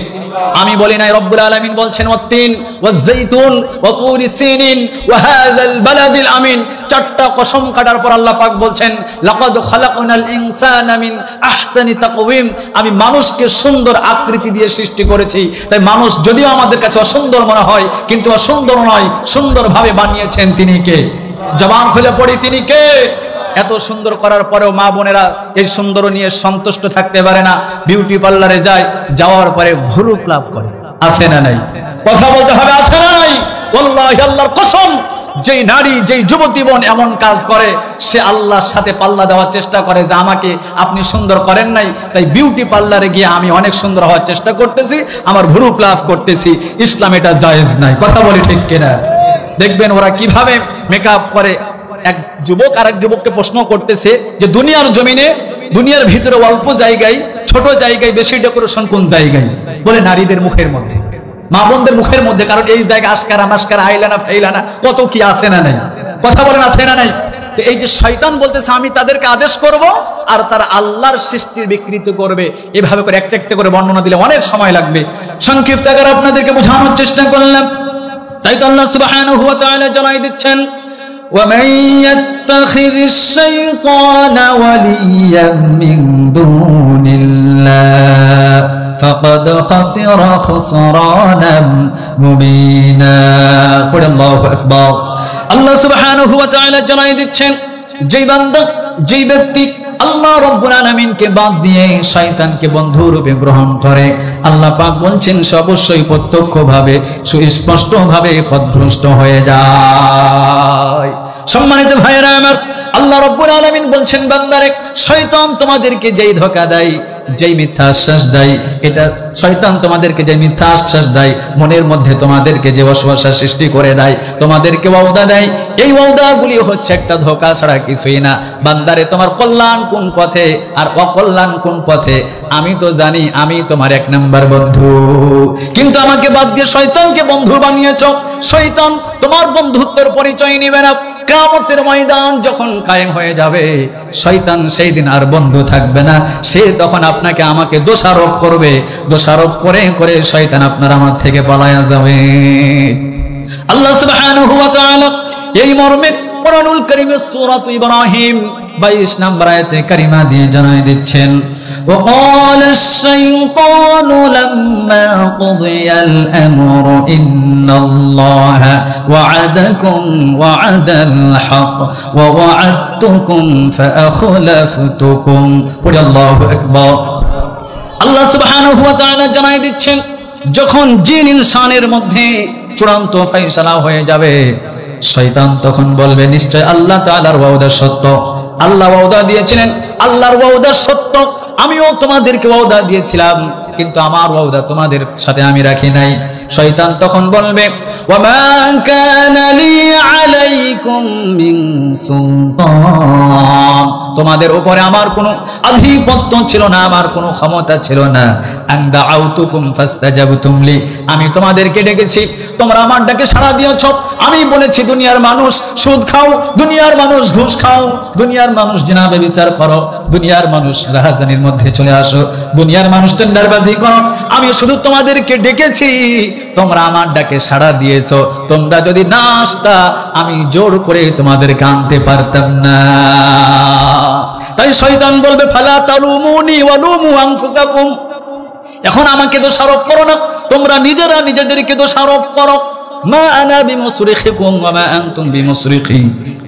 A: আমি বলি নাই, রব্বুল আলামিন বলছেন ওয়াত্তিন ওয়াজ-যাইতুন ওয়া তুরি সিনিন ওয়া হাযাল বালাদিল আমিন। 4টা কসম কাটার পর আল্লাহ পাক বলছেন লাকাদ খালাকনাল ইনসানা মিন আহসানি তাকওয়িম, আমি মানুষকে সুন্দর আকৃতি দিয়ে সৃষ্টি করেছি। তাই মানুষ যদিও আমাদের কাছে অসুন্দর মনে হয়, কিন্তু অসুন্দর নয়, সুন্দরভাবে বানিয়েছেন তিনি কে? জবান খুলে পড়ি, তিনি কে? এত সুন্দর করার পরেও মা বোনেরা এই সুন্দর নিয়ে সন্তুষ্ট থাকতে পারে না, বিউটি পার্লারে যায়, যাওয়ার পরে ভুরুক লাভ করে। আছে না নাই? কথা বলতে হবে, আছে না নাই? ওয়াল্লাহি আল্লাহর কসম, যেই নারী, যেই যুবতী বোন এমন কাজ করে, সে আল্লাহর সাথে পাল্লা দেওয়ার চেষ্টা করে যে আমাকে আপনি সুন্দর করেন নাই, তাই বিউটি পার্লারে গিয়ে আমি অনেক সুন্দর হওয়ার চেষ্টা করতেছি, আমার ভুরুক লাভ করতেছি। ইসলাম এটা জায়েজ নাই। কথা বলি ঠিক কিনা? দেখবেন ওরা কিভাবে মেকআপ করে। এক যুবক আরেক যুবককে প্রশ্ন করতেছে যে দুনিয়ার জমিনে, দুনিয়ার ভিতরে অল্প জায়গায়, ছোট জায়গায় বেশি ডেকোরেশন কোন জায়গায়? বলে নারীদের মুখের মধ্যে, মা বোনদের মুখের মধ্যে। কারণ এই জায়গা আশকারা মাস্কারা, আইলানা ফাইলানা কত কি আছে না নাই? কথা বলেন, আছে না নাই? তো এই যে শয়তান বলতেছে আমি তাদেরকে আদেশ করব, আর তারা আল্লাহর সৃষ্টির বিকৃতি করবে, এভাবে করে একটা একটা করে বর্ণনা দিলে অনেক সময় লাগবে। সংক্ষিপ্ত আকারে আপনাদেরকে বোঝানোর চেষ্টা করলাম। তাই তো আল্লাহ সুবহানাহু ওয়া তাআলা জানাই দিচ্ছেন ومن يتخذ الشيطان وليا من دون الله فقد خسر خسرانا مبينا قل الله أكبر আল্লাহ সুবহানাহু ওয়া তাআলা জানাই দিচ্ছেন যেই বান্দা যেই ব্যক্তি আল্লাহ রাব্বুল আলামিনকে বাদ দিয়ে শয়তানকে বন্ধু রূপে গ্রহণ করে আল্লাহ পাক বলছেন অবশ্যই প্রত্যক্ষভাবে সুস্পষ্টভাবে পথভ্রষ্ট হয়ে যায়। সম্মানিত ভাইরা আমার, আল্লাহ রাব্বুল আলামিন বলছেন বান্দারে শয়তান তোমাদেরকে যেই ধোঁকা দেয় যেই মিথ্যা আশ্বাস দেয়, এটা শয়তান তোমাদেরকে যে মিথ্যা আশ্বাস দেয়, মনের মধ্যে তোমাদেরকে যে ওয়াসওয়াসা সৃষ্টি করে দেয়, তোমাদেরকে ওয়াদা দেয়, এই ওয়াদাগুলি হচ্ছে একটা ধোঁকা ছাড়া কিছুই না। বান্দারে তোমার কল্যাণ কোন পথে আর অকল্যাণ কোন পথে আমি তো জানি, আমি তোমার এক নাম্বার বন্ধু, কিন্তু আমাকে বাদ দিয়ে শয়তানকে বন্ধু বানিয়েছো। শয়তান তোমার বন্ধুত্বের পরিচয় নিবে না। কিয়ামতের ময়দান যখন কায়েম হয়ে যাবে শয়তান সেই দিন আর বন্ধু থাকবে না, সে তখন আপনাকে আমাকে দোষারোপ করবে, দোষারোপ করে করে শয়তান আপনার আমার থেকে পালায়া যাবে। আল্লাহ সুবহানাহু ওয়া তাআলা এই মর্মে কোরআনুল কারীমের সূরা ইব্রাহিম 22 নম্বর আয়াতে কারিমা দিয়ে জানাই দিচ্ছেন وقال الشيطان لما قضي الأمر إن الله وعدكم وعد الحق ووعدتكم فأخلفتكم قل الله أكبر আল্লাহ সুবহানাহু ওয়া তাআলা জানাই দিচ্ছেন যখন জিন ইনসানের মধ্যে চূড়ান্ত ফয়সালা হয়ে যাবে শয়তান তখন বলবে নিশ্চয় আল্লাহ তাআলার ওয়াদা সত্য, আল্লাহ ওয়াদা দিয়েছিলেন, আল্লাহর ওয়াদা সত্য, আমিও তোমাদেরকে ওয়াদা দিয়েছিলাম কিন্তু আমার ওয়াদা তোমাদের সাথে আমি রাখি নাই। শয়তান তখন বলবে ওয়ামা কানা লি আলাইকুম মিন সুলতান, তোমাদের উপরে আমার কোনো আধিপত্য ছিল না, আমার কোনো ক্ষমতা ছিল না। আনদা আউতুকুম ফাস্তাজাবতুম লি, আমি তোমাদেরকে ডেকেছি, তোমরা আমার ডাকে সাড়া দিয়েছো। আমি বলেছি দুনিয়ার মানুষ সুদ খাও, দুনিয়ার মানুষ ঘুষ খাও, দুনিয়ার মানুষ জিনা ব্যভিচার করো, দুনিয়ার মানুষ রাহাজানির মধ্যে চলে আসো, দুনিয়ার মানুষ টেন্ডারবাজি করো। আমি শুধু তোমাদেরকে ডেকেছি, তোমরা আমার ডাকে সাড়া দিয়েছো। তোমরা যদি না আসতা আমি জোর করে তোমাদেরকে আনতে পারতাম না। তাই শয়তান বলবে ফালা তালুমুনি ওয়ালুমু আনফুসাকুম, এখন আমাকে দোষারোপ করো না, তোমরা নিজেরা নিজেদেরকে দোষারোপ করো। মা আনা বিমুসরিখিকুম ওয়া মা আনতুম বিমুসরিখি,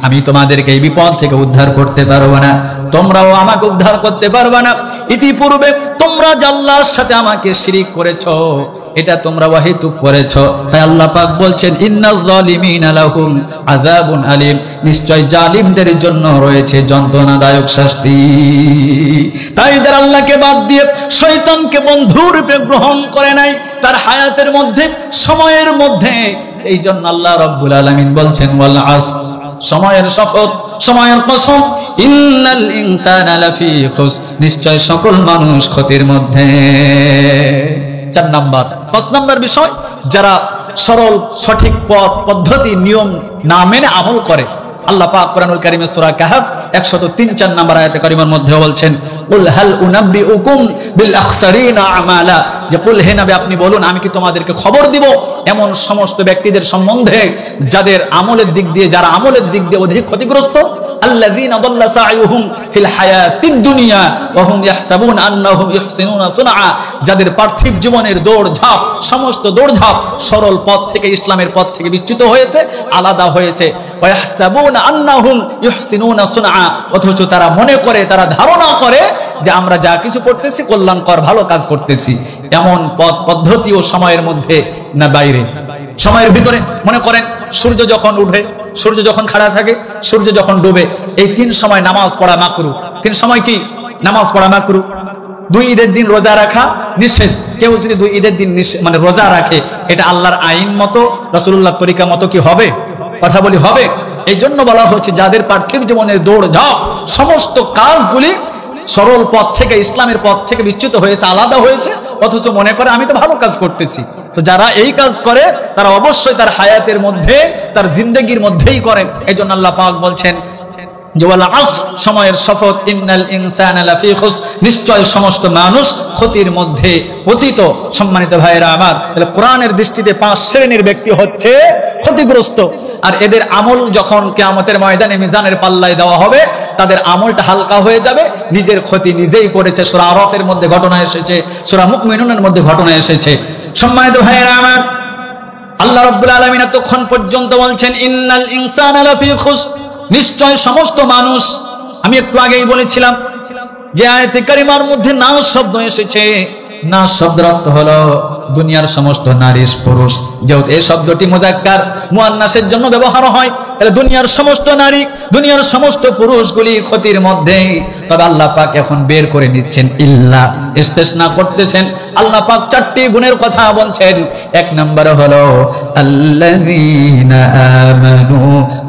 A: আমি তোমাদেরকে এই বিপদ থেকে উদ্ধার করতে পারবো না, তোমরাও আমাকে উদ্ধার করতে পারবে না। ইতিপূর্বে তোমরা যে আল্লাহর সাথে আমাকে শিরিক করেছো এটা তোমরা ওয়াহিদুক করেছো। তাই আল্লাহ পাক বলছেন ইন্নাল যালিমিনা লাহুম আযাবুন আলীম, নিশ্চয় জালিমদের জন্য রয়েছে যন্ত্রণাদায়ক শাস্তি। তাই যারা আল্লাহকে বাদ দিয়ে শয়তানকে বন্ধুরূপে গ্রহণ করে নাই তার হায়াতের মধ্যে সময়ের মধ্যে, এই জন্য আল্লাহ রাব্বুল আলামিন বলছেন ওয়াল আসর, সময়ের শপথ, সময়ের কসম, ইন্নাল ইনসানা লাফি খুস, নিশ্চয় সকল মানুষ ক্ষতির মধ্যে। 4 নাম্বার 5 নাম্বার বিষয়, যারা সরল সঠিক পথ পদ্ধতি নিয়ম না মেনে আমল করে। আল্লাহ পাক কোরআনুল কারীমের সূরা কাহফ 103-4 নম্বর আয়াতে কারিমার মধ্যে বলছেন কুল হাল উনাব্বিউকুম বিল আখসারিনা আমালা, যে কুল হে নবী আপনি বলুন আমি কি তোমাদেরকে খবর দিব এমন সমস্ত ব্যক্তিদের সম্বন্ধে যাদের আমলের দিক দিয়ে, যারা আমলের দিক দিয়ে অধিক ক্ষতিগ্রস্ত। আল্লাযীনা দাল্লা সা'য়ুহুম ফিল হায়াতিদ দুনিয়া ওয়া হুম ইয়াহসাবুনা আন্নাহুম ইহসিনুনা সুনআ, যাদের পার্থিব জীবনের দৌড়ঝাঁপ, সমস্ত দৌড়ঝাঁপ সরল পথ থেকে, ইসলামের পথ থেকে বিচ্যুত হয়েছে, আলাদা হয়েছে। ওয়া ইয়াহসাবুনা আন্নাহুম ইহসিনুনা সুনআ, অথচ তারা মনে করে, তারা ধারণা করে যে আমরা যা কিছু করতেছি কল্যাণকর ভালো কাজ করতেছি। এমন পথ পদ্ধতি ও সময়ের মধ্যে না বাইরে, সময়ের ভিতরে। মনে করেন সূর্য যখন উঠে, সূর্য যখন খাড়া থাকে, সূর্য যখন ডুবে, এই 3 সময় নামাজ পড়া মাকরু। 3 সময় কি নামাজ পড়া মাকরু? 2 ঈদের দিন রোজা রাখা নিষেধ। কেউ যদি 2 ঈদের দিন মানে রোজা রাখে এটা আল্লাহর আইন মতো, রাসূলুল্লাহর তরিকা মতো কি হবে? কথা বলি হবে। এই জন্য বলা হচ্ছে যাদের পার্থিব জীবনের দৌড়ঝাঁপ, সমস্ত কাজগুলি সরল পথ থেকে, ইসলামের পথ থেকে বিচ্যুত হয়েছে, আলাদা হয়েছে, অথচ মনে করে আমি তো ভালো কাজ করতেছি। তো যারা এই কাজ করে তারা অবশ্যই তার হায়াতের মধ্যে, তার জিন্দেগির মধ্যেই করেন। এই জন্য আল্লাহ পাক বলছেন যে ওয়াল আসর, সময়ের শপথ, ইন্নাল ইনসানা লাফি খুস, নিশ্চয় সমস্ত মানুষ ক্ষতির মধ্যে পতিত। সম্মানিত ভাইরা আমার, তাহলে কোরআনের দৃষ্টিতে 5 শ্রেণীর ব্যক্তি হচ্ছে ক্ষতিগ্রস্ত। আর এদের আমল যখন কিয়ামতের ময়দানে মিজানের পাল্লায় দেওয়া হবে তাদের আমলটা হালকা হয়ে যাবে, নিজের ক্ষতি নিজেই করেছে। সূরা আরাফের মধ্যে ঘটনা এসেছে, সূরা মুমিনুনের মধ্যে ঘটনা এসেছে। সম্মানিত ভাইয়েরা আমার, আল্লাহ রাব্বুল আলামিন এতক্ষণ পর্যন্ত বলছেন ইন্নাল ইনসানা লাফি খুসর, নিশ্চয় সমস্ত মানুষ। আমি একটু আগেই বলেছিলাম যে আয়াতে কারিমার মধ্যে নাস শব্দ এসেছে, নাস শব্দের অর্থ হলো দুনিয়ার সমস্ত নারী পুরুষ। যেহেতু এই শব্দটি মুযাক্কার মুআন্নাসের জন্য ব্যবহার হয়, তাহলে দুনিয়ার সমস্ত নারী, দুনিয়ার সমস্ত পুরুষগুলি ক্ষতির মধ্যে। তবে আল্লাহ পাক এখন বের করে নিচ্ছেন, ইল্লা ইস্তেসনা করতেছেন। আল্লাহ পাক চারটি গুণের কথা বলছেন। এক নম্বরে হলো আল্লাযীনা আমানু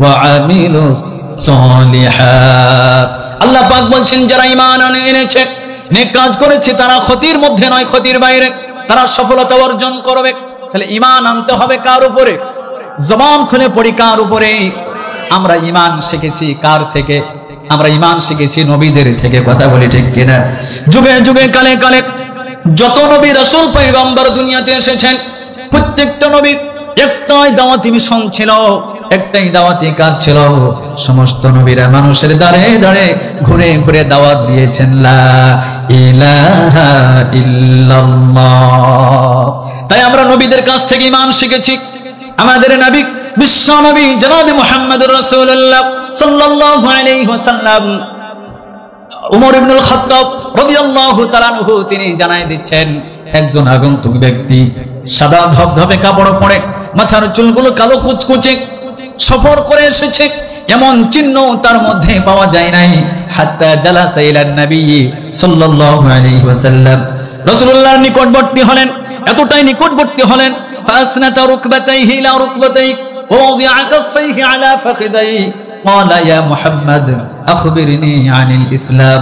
A: ওয়া আমিলুস সালিহাত। আল্লাহ পাক বলছেন যারা ঈমান এনেছে, নেক কাজ করেছে, তারা ক্ষতির মধ্যে নয়, ক্ষতির বাইরে, তারা সফলতা অর্জন করবে। তাহলে ঈমান আনতে হবে কার উপরে? জবান খুলে পড়ি, কার উপরে? আমরা ঈমান শিখেছি কার থেকে? আমরা ঈমান শিখেছি নবীদের থেকে। কথা বলি ঠিক কিনা? যুগে যুগে কালে কালে যত নবী রাসূল পয়গম্বর দুনিয়াতে এসেছেন, প্রত্যেকটা নবীর একটাই দাওয়াতি মিশন ছিল, একটাই দাওয়াতি কাজ ছিল। সমস্ত নবীরা মানুষের দাঁড়ে দাঁড়ে ঘুরে ঘুরে দাওয়াত দিয়েছেন লা ইলাহা ইল্লাল্লাহ। তাই আমরা নবীদের কাছ থেকে ঈমান শিখেছি। আমাদের নবী, বিশ্ব নবী জনাব মুহাম্মদুর রাসূলুল্লাহ সাল্লাল্লাহু আলাইহি ওয়াসাল্লাম, উমর ইবনুল খাত্তাব রাদিয়াল্লাহু তাআলা আনহু তিনি জানাই দিচ্ছেন, একজন আগন্তুক ব্যক্তি সাদা ধবধবে কাপড় পরে, মাথার চুলগুলো কালো কুচকুচে, সফর করে এসেছে, এমন চিহ্ন তার মধ্যে পাওয়া যায় নাই। হাত্তা জালাসা ইলান নবী সাল্লাল্লাহু আলাইহি ওয়াসাল্লাম, রাসূলুল্লাহর নিকটবর্তী হলেন, এতটাই নিকটবর্তী হলেন, ফাসনাতা রুকবাতাইহি ইলা রুকবাতাইহি ওয়া ওয়াদিআ কাফাইহি আলা ফাখিদাইহি ক্বালা ইয়া মুহাম্মদ আখবিরনি আনিল ইসলাম।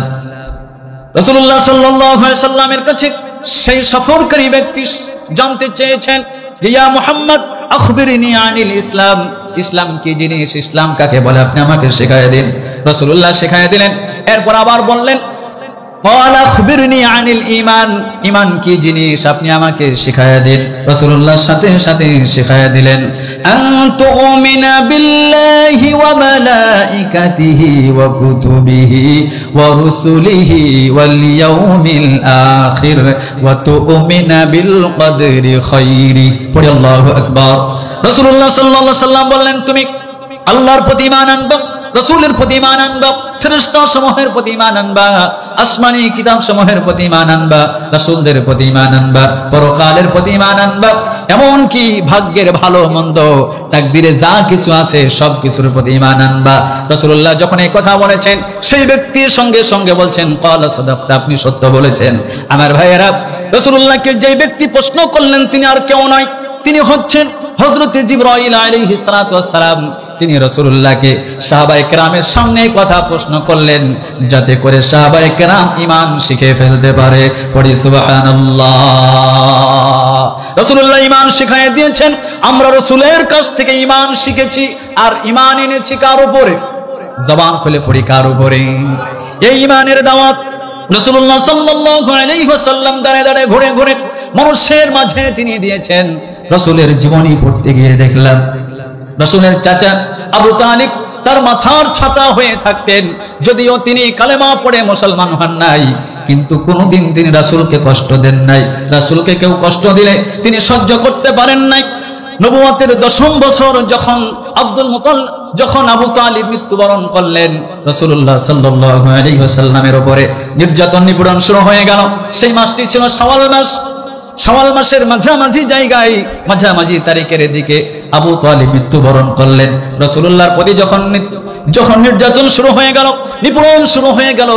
A: রাসূলুল্লাহ সাল্লাল্লাহু আলাইহি ওয়াসাল্লামের কাছে সেই সফরকারী ব্যক্তি জানতে চেয়েছেন, ইয়া মুহাম্মদ আখবিরনি আনিল ইসলাম, ইসলাম কি জিনিস, ইসলাম কাকে বলে, আপনি আমাকে শেখায় দিন। রাসূলুল্লাহ শেখায় দিলেন। এরপর আবার বললেন, ক্বালা আখবিরনি আনিল ঈমান, ঈমান কি জিনিস, আপনি আমাকে শেখায় দিন। রাসূলুল্লাহ সাথে সাথে শেখায় দিলেন, আন তুমিনা বিল্লাহি ওয়া মালাইকাতিহি ওয়া কুতুবিহি ওয়া রুসুলিহি ওয়াল ইয়াউমিল আখির ওয়া তুমিনা বিল কদরি খাইরি। পড়ি আল্লাহু আকবার। রাসূলুল্লাহ সাল্লাল্লাহু আলাইহি ওয়াসাল্লাম বললেন, তুমি আল্লাহর প্রতি ঈমান আনবা, রাসূলের প্রতি ঈমান আনবা, ফেরেশতা সমূহের প্রতি ঈমান আনবা, আসমানি কিতাব সমূহের প্রতি ঈমান আনবা, রাসূলদের প্রতি ঈমান আনবা, পরকালের প্রতি ঈমান আনবা, এমন কি ভাগ্যের ভালো মন্দ তাকদীরে যা কিছু আছে সব কিছুর প্রতি ঈমান আনবা। রাসূলুল্লাহ যখন এই কথা বলেছেন, সেই ব্যক্তির সঙ্গে সঙ্গে বলছেন, ক্বালা সাদাকতা, আপনি সত্য বলেছেন। আমার ভাইয়েরা, রাসূলুল্লাহকে যে ব্যক্তি প্রশ্ন করলেন তিনি আর কেউ নয়, তিনি হচ্ছেন হযরতে জিবরাইল আলাইহিস সালাতু ওয়াস সালাম। তিনি রাসূলুল্লাহকে সাহাবায়ে কেরামের সামনে কথা প্রশ্ন করলেন, যাতে করে সাহাবায়ে কেরাম ঈমান শিখে ফেলতে পারে। পড়ি সুবহানাল্লাহ। রাসূলুল্লাহ ঈমান শিখায় দিয়েছেন। আমরা রাসূলের কাছ থেকে ঈমান শিখেছি, আর ঈমান এনেছি কার উপরে? জবান খুলে পড়ি, কার উপরে? এই ঈমানের দাওয়াত রাসূলুল্লাহ সাল্লাল্লাহু আলাইহি ওয়াসাল্লাম দাঁড়ে দাঁড়ে ঘুরে ঘুরে মানুষের মাঝে তিনি দিয়েছেন। রাসূলের জীবনী পড়তে গিয়ে দেখলাম, রাসূলের চাচা আবু তালিব তার মাথার ছাতা হয়ে থাকতেন। যদিও তিনি কালেমা পড়ে মুসলমান হন নাই, কিন্তু কোনোদিন তিনি রাসূলকে কষ্ট দেন নাই। রাসূলকে কেউ কষ্ট দিলে তিনি সহ্য করতে পারেন নাই। নবুয়তের 10ম বছর যখন আবু তালিব মৃত্যুবরণ করলেন, রাসূলুল্লাহ সাল্লাল্লাহু আলাইহি ওয়াসাল্লামের উপরে নির্যাতন নিপীড়ন শুরু হয়ে গেল। সেই মাসটি ছিল শাওয়াল মাস। শাওয়াল মাসের মাঝামাঝি জায়গায়, মাঝামাঝি তারিখের দিকে আবু তালিব মৃত্যুবরণ করলেন। রাসূলুল্লাহর প্রতি যখন নির্যাতন শুরু হয়ে গেল, নিপীড়ন শুরু হয়ে গেল,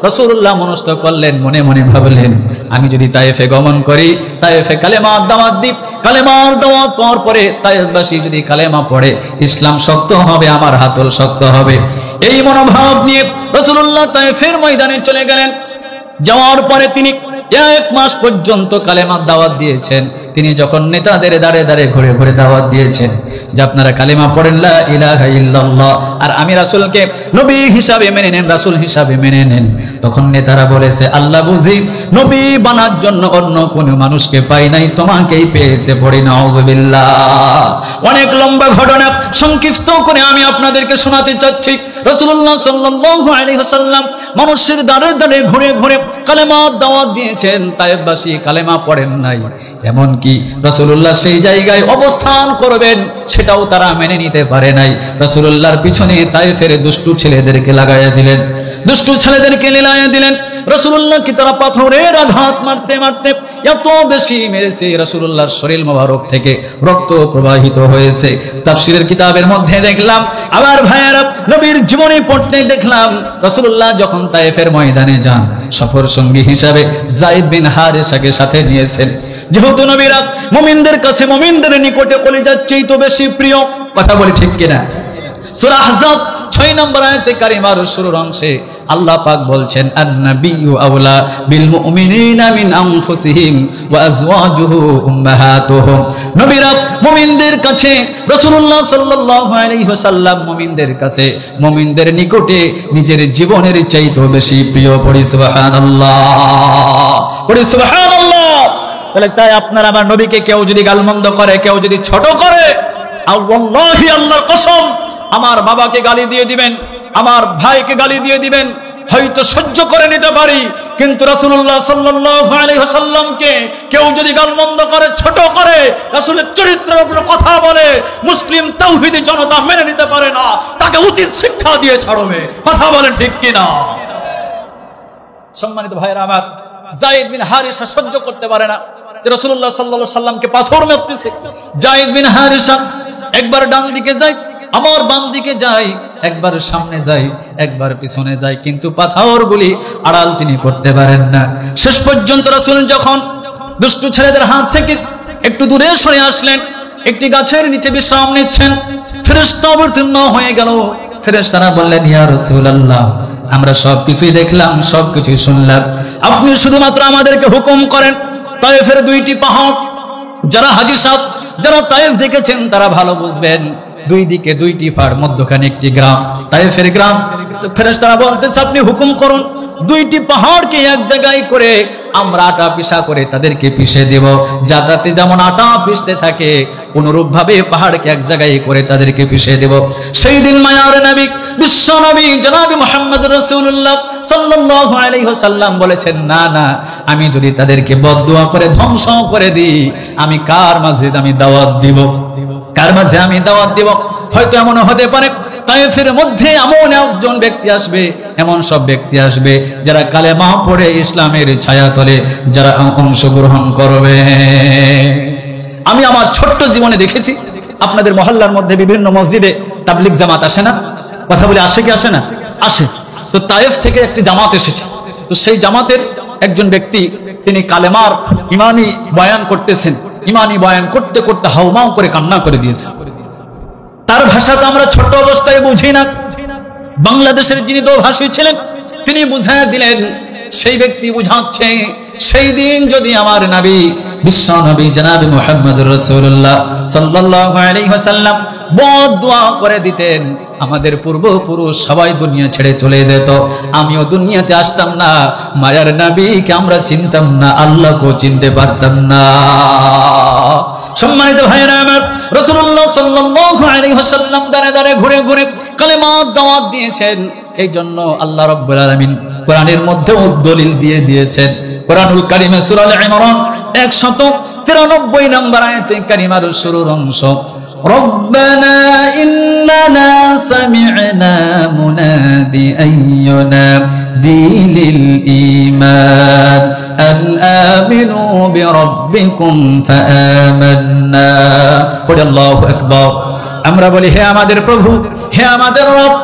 A: রাসূলুল্লাহ মনস্থ করলেন, মনে মনে ভাবলেন, আমি যদি তায়েফে গমন করি, তায়েফে কালেমার দাওয়াত দিই, কালেমার দাওয়াত পাওয়ার পরে তায়েফবাসী যদি কালেমা পড়ে, ইসলাম শক্ত হবে, আমার হাতল শক্ত হবে। এই মনোভাব নিয়ে রাসূলুল্লাহ তায়েফের ময়দানে চলে গেলেন। যাওয়ার পরে তিনি এক মাস পর্যন্ত কালেমার দাওয়াত দিয়েছেন। তিনি যখন নেতাদের দাঁড়ে দাঁড়ে ঘুরে ঘুরে দাওয়াত দিয়েছেন যে আপনারা কালেমা পড়েন লা ইলাহা ইল্লাল্লাহ, আর আমি রাসূলকে নবী হিসাবে মেনে নেন, রাসূল হিসাবে মেনে নেন, তখন নেতারা বলেছে আল্লাহ বুঝি নবী বানার জন্য অন্য কোনো মানুষকে পাই নাই, তোমাকেই পেয়েছে। পড়ি নাউযুবিল্লাহ। অনেক লম্বা ঘটনা সংক্ষিপ্ত করে আমি আপনাদেরকে শোনাতে চাচ্ছি। রাসূলুল্লাহ সাল্লাল্লাহু আলাইহি ওয়াসাল্লাম মানুষের দাঁড়ে দাঁড়ে ঘুরে ঘুরে কালেমার দাওয়াত দিয়েছেন। তায়েফবাসী কালেমা পড়েন নাই, এমনকি রাসূলুল্লাহ সেই জায়গায় অবস্থান করবেন সেটাও তারা মেনে নিতে পারে নাই। রাসূলুল্লাহর পিছনে তায়েফের দুষ্টু ছেলেদেরকে লাগাইয়া দিলেন, দুষ্টু ছেলেদেরকে লীলাইয়া দিলেন। রাসূলুল্লাহকে তারা পাথরের আঘাত মারতে মারতে এত বেশি মেরেছে, রাসূলুল্লাহর শরীর মোবারক থেকে রক্ত প্রবাহিত হয়েছে। তাফসীরের কিতাবের মধ্যে দেখলাম, আমার ভাইয়েরা নবীর জীবনী পড়তে দেখলাম, রাসূলুল্লাহ যখন তায়েফের ময়দানে যান সফর সঙ্গী হিসাবে যায়েদ বিন হারেসাকে সাথে নিয়েছেন। যেহেতু নবীরা মুমিনদের কাছে, মুমিনদের নিকটে কলিজার চেয়ে বেশি প্রিয়, কথা বলি ঠিক কিনা? সূরা আহজাব 6 নম্বর আয়াতে কারিমার শুরুর অংশে আল্লাহ পাক বলছেন আন-নাবিয়্যু আওলা বিল মুমিনিনা মিন আনফুসিহিম ওয়া আজওয়াজুহু উম্মাহাতুহুম। নবীরা মুমিনদের কাছে, রাসূলুল্লাহ সাল্লাল্লাহু আলাইহি ওয়াসাল্লাম মুমিনদের কাছে, মুমিনদের নিকটে নিজের জীবনের চাইতে বেশি প্রিয়। পড়ি সুবহানাল্লাহ, পড়ি সুবহানাল্লাহ। তাহলে তাই আপনার আমার নবীকে কেউ যদি গালমন্দ করে, কেউ যদি ছোট করে, আল্লাহি আল্লাহর কসম, আমার বাবাকে গালি দিয়ে দিবেন, আমার ভাইকে গালি দিয়ে দিবেন, হয়তো সহ্য করে নিতে পারি, কিন্তু রাসূলুল্লাহ সাল্লাল্লাহু আলাইহি ওয়াসাল্লামকে কেউ যদি গালমন্দ করে, ছোট করে, রাসূলের চরিত্রের উপর কথা বলে, মুসলিম তাওহীদি জনতা মেনে নিতে পারে না, তাকে উচিত শিক্ষা দিয়ে ছাড়বে। কথা বলেন ঠিক কিনা? সম্মানিত ভাইরা আমার, যায়েদ বিন হারেসা সহ্য করতে পারে না যে রাসূলুল্লাহ সাল্লাল্লাহু আলাইহি ওয়াসাল্লামকে পাথর মারতেছে। যায়েদ বিন হারেসা একবার ডান দিকে যায়, আমার বাম দিকে যায়, একবার সামনে যায়, একবার পিছনে যায়, কিন্তু পাথরগুলি আড়াল তিনি করতে পারেন না। শেষ পর্যন্ত রাসূল যখন দুষ্টু ছেলেদের হাত থেকে একটু দূরে সরে আসলেন, একটি গাছের নিচে বিশ্রাম নিচ্ছেন, ফেরেশতা অবতীর্ণ হয়ে গেল। ফেরেশতারা বললেন ইয়া রাসূলুল্লাহ, আমরা সবকিছুই দেখলাম, সবকিছুই শুনলাম, আপনি শুধুমাত্র আমাদেরকে হুকুম করেন। তায়েফের দুইটি পাহাড়, যারা হাজী সাহেব, যারা তায়েফ দেখেছেন তারা ভালো বুঝবেন, দুই দিকে দুইটি পাহাড়, মধ্যখানে একটি গ্রাম, তায়েফের গ্রাম। তো ফেরেশতারা বলতেছে আপনি হুকুম করুন, দুইটি পাহাড়কে এক জায়গায় করে আমরা আটা পিষা করে তাদেরকে পিষে দেব। যাতে যেমন আটা পিষতে থাকে অনুরূপ ভাবে পাহাড়কে এক জায়গায় করে তাদেরকে পিষে দেব। সেই দিন মায়ার নবী, বিশ্ব নবী জনাব মুহাম্মদ রাসূলুল্লাহ সাল্লাল্লাহু আলাইহি ওয়াসাল্লাম বলেছেন, না না, আমি যদি তাদেরকে বদদুয়া করে ধ্বংস করে দিই, আমি কার মাঝে আমি দাওয়াত দিব, কার মাঝে আমি দাওয়াত দিব? হয়তো এমন হতে পারে তায়েফের মধ্যে এমন একজন ব্যক্তি আসবে, এমন সব ব্যক্তি আসবে যারা কালেমা পড়ে ইসলামের ছায়াতলে যারা অংশগ্রহণ করবে। আমি আমার ছোট্ট জীবনে দেখেছি, আপনাদের মহল্লার মধ্যে বিভিন্ন মসজিদে তাবলিগ জামাত আসে না? কথা বলে আসে কি আসে না? আসে। তো তায়েফ থেকে একটি জামাত এসেছে। তো সেই জামাতের একজন ব্যক্তি, তিনি কালেমার ইমানি বয়ান করতেছেন, ইমানি বয়ান করতে করতে হাউমাউ করে কান্না করে দিয়েছে। তার ভাষা তো আমরা ছোট অবস্থায় বুঝি না, বাংলাদেশের যিনি দোভাষী ছিলেন তিনি বুঝাইয়া দিলেন। সেই ব্যক্তি বুঝাচ্ছে, সেই দিন যদি আমার নবী, বিশ্ব নবী জনাব মুহাম্মদুর রাসূলুল্লাহ সাল্লাল্লাহু আলাইহি ওয়াসাল্লাম বদদুয়া করে দিতেন, আমাদের পূর্বপুরুষ সবাই দুনিয়া ছেড়ে চলে যেত, আমিও দুনিয়াতে আসতাম না, মায়ার নবীকে আমরা চিনতাম না, আল্লাহকে চিনতে পারতাম না। সম্মানিত ভাইরা আমার, রাসূলুল্লাহ সাল্লাল্লাহু আলাইহি ওয়াসাল্লাম দাঁড়ে দাঁড়ে ঘুরে ঘুরে কালেমার দাওয়াত দিয়েছেন। এই জন্য আল্লাহ রাব্বুল আলামিন কোরআনের মধ্যে দলিল দিয়ে দিয়েছেন। কোরআনুল কারীমে সূরা আল ইমরান 193 নম্বর আয়াতে কারিমার শুরুর অংশ, রব্বানা ইন্নানা সামি'না মুনাদিআন ইউনাদি লিল ঈমান আন আমিনু বিরাব্বিকুম ফাআমান্না। আল্লাহু আকবার। আমরা বলি হে আমাদের প্রভু, হে আমাদের রব,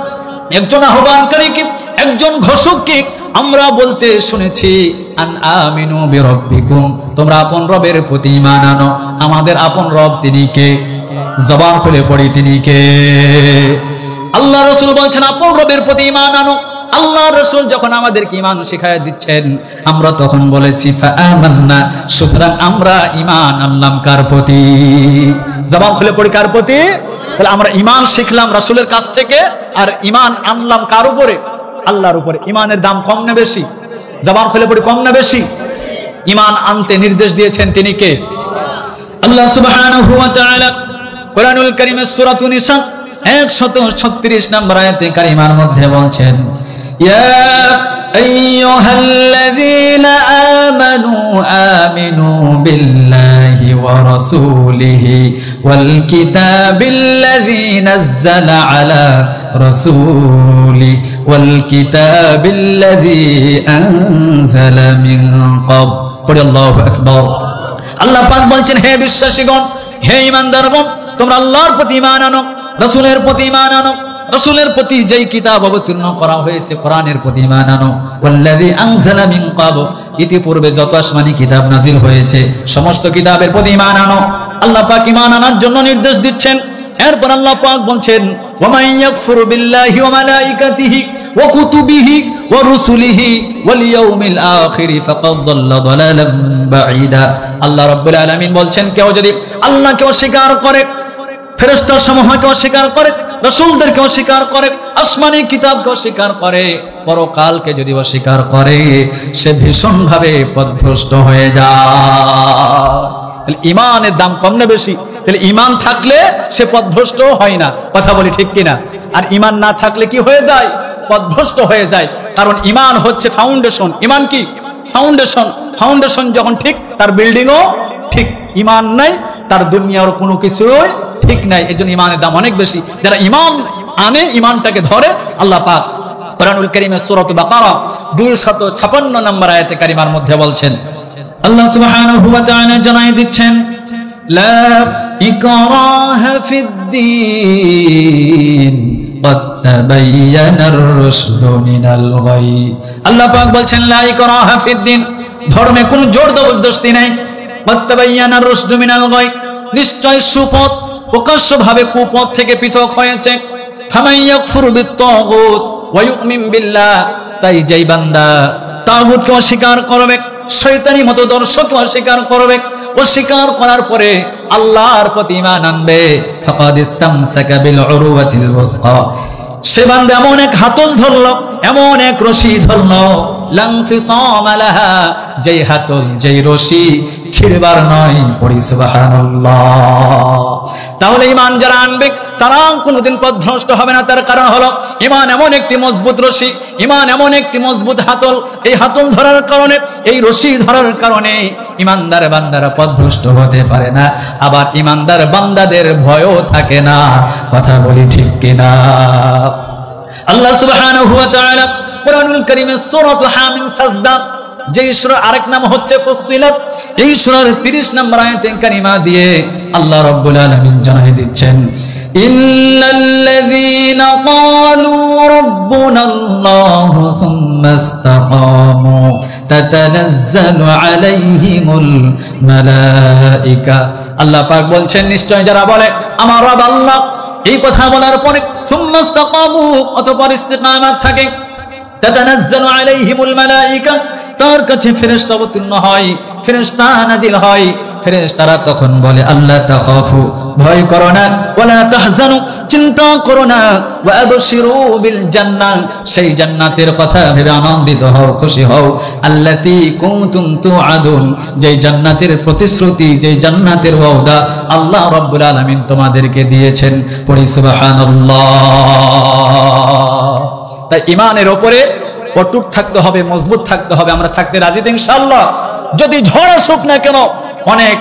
A: একজন আহ্বানকারীকে, একজন ঘোষককে আমরা বলতে শুনেছি আন আমিনু বিরাব্বিকুম, তোমরা আপন রবের প্রতি ঈমান আনো। আমাদের আপন রব তিনি কে? জবান খুলে পড়ি তিনি কে? আল্লাহ রাসূল বলছেন আপন রবের প্রতি ঈমান আনো। আল্লাহ রাসূল যখন আমাদেরকে ঈমান শিখায়া দিচ্ছেন আমরা তখন বলেছি ফাআমান্না, সুতরাং আমরা ঈমান আনলাম কার প্রতি? জবান খুলে পড়ি কার প্রতি? তাহলে আমরা ঈমান শিখলাম রাসূলের কাছ থেকে আর ঈমান আনলাম কার উপরে? আল্লাহর উপরে। ঈমানের দাম কম না বেশি? জবান খুলে পড়ি কম না বেশি? ঈমান আনতে নির্দেশ দিয়েছেন তিনি কে? আল্লাহ সুবহানাহু ওয়া তাআলা কোরআনুল কারীমের সূরা নিসা 136 নম্বর আয়াতে কারিমার মধ্যে বলছেন ইয়া আইয়ুহাল্লাযীনা আমানু আমিনু বিল্লাহি ওয়া রাসূলিহি ওয়াল কিতাবিল্লাযী নাযালা আলা রাসূলি ওয়াল কিতাবিল্লাযী আনজালা মিন ক্বাব। পড়ি আল্লাহু আকবার। আল্লাহ পাক বলছেন হে বিশ্বাসীগণ, হে ঈমানদারগণ, তোমরা আল্লাহর প্রতি ঈমান আনো, রাসূলের প্রতি ঈমান আনো, রাসূলের প্রতি যেই কিতাব অবতীর্ণ করা হয়েছে কোরআনের প্রতি ঈমান আনো। ওয়াল্লাযী আনজালা মিন ক্বাব, ইতিপূর্বে যত আসমানি কিতাব নাজিল হয়েছে সমস্ত কিতাবের প্রতি ঈমান আনো। আল্লাহ পাক ঈমান আনার জন্য নির্দেশ দিচ্ছেন। এরপর আল্লাহ পাক বলছেন ওয়া মান ইয়াকফুরু বিল্লাহি ওয়া মালাইকাতিহি ওয়া কুতুবিহি ওয়া রুসুলিহি ওয়াল ইয়াউমিল আখির ফাকাদ দাল্লা দালালান বাঈদা। আল্লাহ রাব্বুল আলামিন বলছেন কেউ যদি আল্লাহকে অস্বীকার করে, ফেরেশতা সমূহকে অস্বীকার করে, রাসূলদেরকে অস্বীকার করে, আসমানি কিতাবকে অস্বীকার করে, পরকালকে যদি অস্বীকার করে সে ভীষণভাবে পথভ্রষ্ট হয়ে যায়। ঈমানের দাম কম না বেশি? তাহলে ঈমান থাকলে সে পথভ্রষ্ট হয় না, কথা বলি ঠিক কিনা? আর ঈমান না থাকলে কি হয়ে যায়? পথভ্রষ্ট হয়ে যায়। কারণ ঈমান হচ্ছে ফাউন্ডেশন। ঈমান কি? ফাউন্ডেশন। ফাউন্ডেশন যখন ঠিক তার বিল্ডিংও ঠিক। ঈমান নাই তার দুনিয়ার কোনো কিছুই ঠিক নাই। এজন্য ঈমানের দাম অনেক বেশি। যারা ঈমান আনে, ঈমানটাকে ধরে, আল্লাহ পাক কোরআনুল কারীমের সূরা বাকারা 256 নম্বর আয়াতে কারিমার মধ্যে বলছেন, আল্লাহ সুবহানাহু ওয়া তাআলা জানাই দিচ্ছেন লা ইকরাহা ফিদ্দীন قد تبين الرشد من الغي। আল্লাহ পাক বলছেন লা ইকরাহা ফিদ্দীন, ধর্মে কোনো জোর জবরদস্তি নাই। قد تبين الرشد من الغي, নিশ্চয় সুপথ প্রকাশ্যভাবে কুপথ থেকে পৃথক হয়েছে। ফামান ইয়াকফুরু বিত-তাগুত ওয়া ইউমিন বিল্লাহ, তাই যেই বান্দা তাগুতকে অস্বীকার করবে, শয়তানি মতদর্শকে অস্বীকার করবে, অস্বীকার করার পরে আল্লাহর প্রতি ঈমান আনবে, ফাকাদ ইসতামসাকা বিল উরওয়াতিল ওয়াসকা, সে বান্দা এমন এক হাতল ধরল, এমন এক রশি ধরল, লা ইনফিসাম লাহা, যেই হাতল যেই রশি ছিড়বার নয়। পড়ি সুবহানাল্লাহ। তাহলে ঈমান যারা আনবে তারা কোনোদিন পথভ্রষ্ট হবে না। তার কারণ হলো ঈমান এমন একটি মজবুত রশি, ঈমান এমন একটি মজবুত হাতল, এই হাতল ধরার কারণে, এই রশি ধরার কারণে ঈমানদার বান্দারা পথভ্রষ্ট হতে পারে না। আবার ঈমানদার বান্দাদের ভয়ও থাকে না, কথা বলি ঠিক কিনা? আল্লাহ সুবহানাহু ওয়া তাআলা কোরআনুল কারীমের সূরা হামিম সাজদা, যেই সূরার আরেক নাম হচ্ছে ফুসসিলাত, এই সূরার 30 নম্বর আয়াতে কারিমা দিয়ে আল্লাহ রাব্বুল আলামিন জানিয়ে দিচ্ছেন ইন্নাল্লাযীনা ক্বালু রাব্বুনাল্লাহু সুম্মা ইসতাকামু তাতানাজ্জালু আলাইহিমুল মালায়েকা। আল্লাহ পাক বলছেন নিশ্চয় যারা বলে আমার রব আল্লাহ, এই কথা বলার পরে সুম্মা ইসতাকামু, অতঃপর ইস্তিকামাত থাকে, তাতানাজ্জালু আলাইহিমুল মালায়েকা, তার কাছে ফেরেশতা অবতীর্ণ হয়, ফেরেশতা নাজিল হয়। ফেরেশতারা তখন বলে আল্লাহ তাখাফু, ভয় করো না, ওয়ালা তাহজানু, চিন্তা করো না, ওয়া আবশিরু বিল জান্নাহ, সেই জান্নাতের কথা ভেবে আনন্দিত হও, খুশি হও, আল্লাতী কুনতুম তুআদুন, যেই জান্নাতের প্রতিশ্রুতি, যেই জান্নাতের ওয়াদা আল্লাহ রাব্বুল আলামিন তোমাদেরকে দিয়েছেন। পড়ি সুবহানাল্লাহ। তাই ঈমানের উপরে অটুট থাকতে হবে, মজবুত থাকতে হবে। আমরা থাকতে রাজি তো ইনশাআল্লাহ। যদি ঝড় আসুক না কেন, অনেক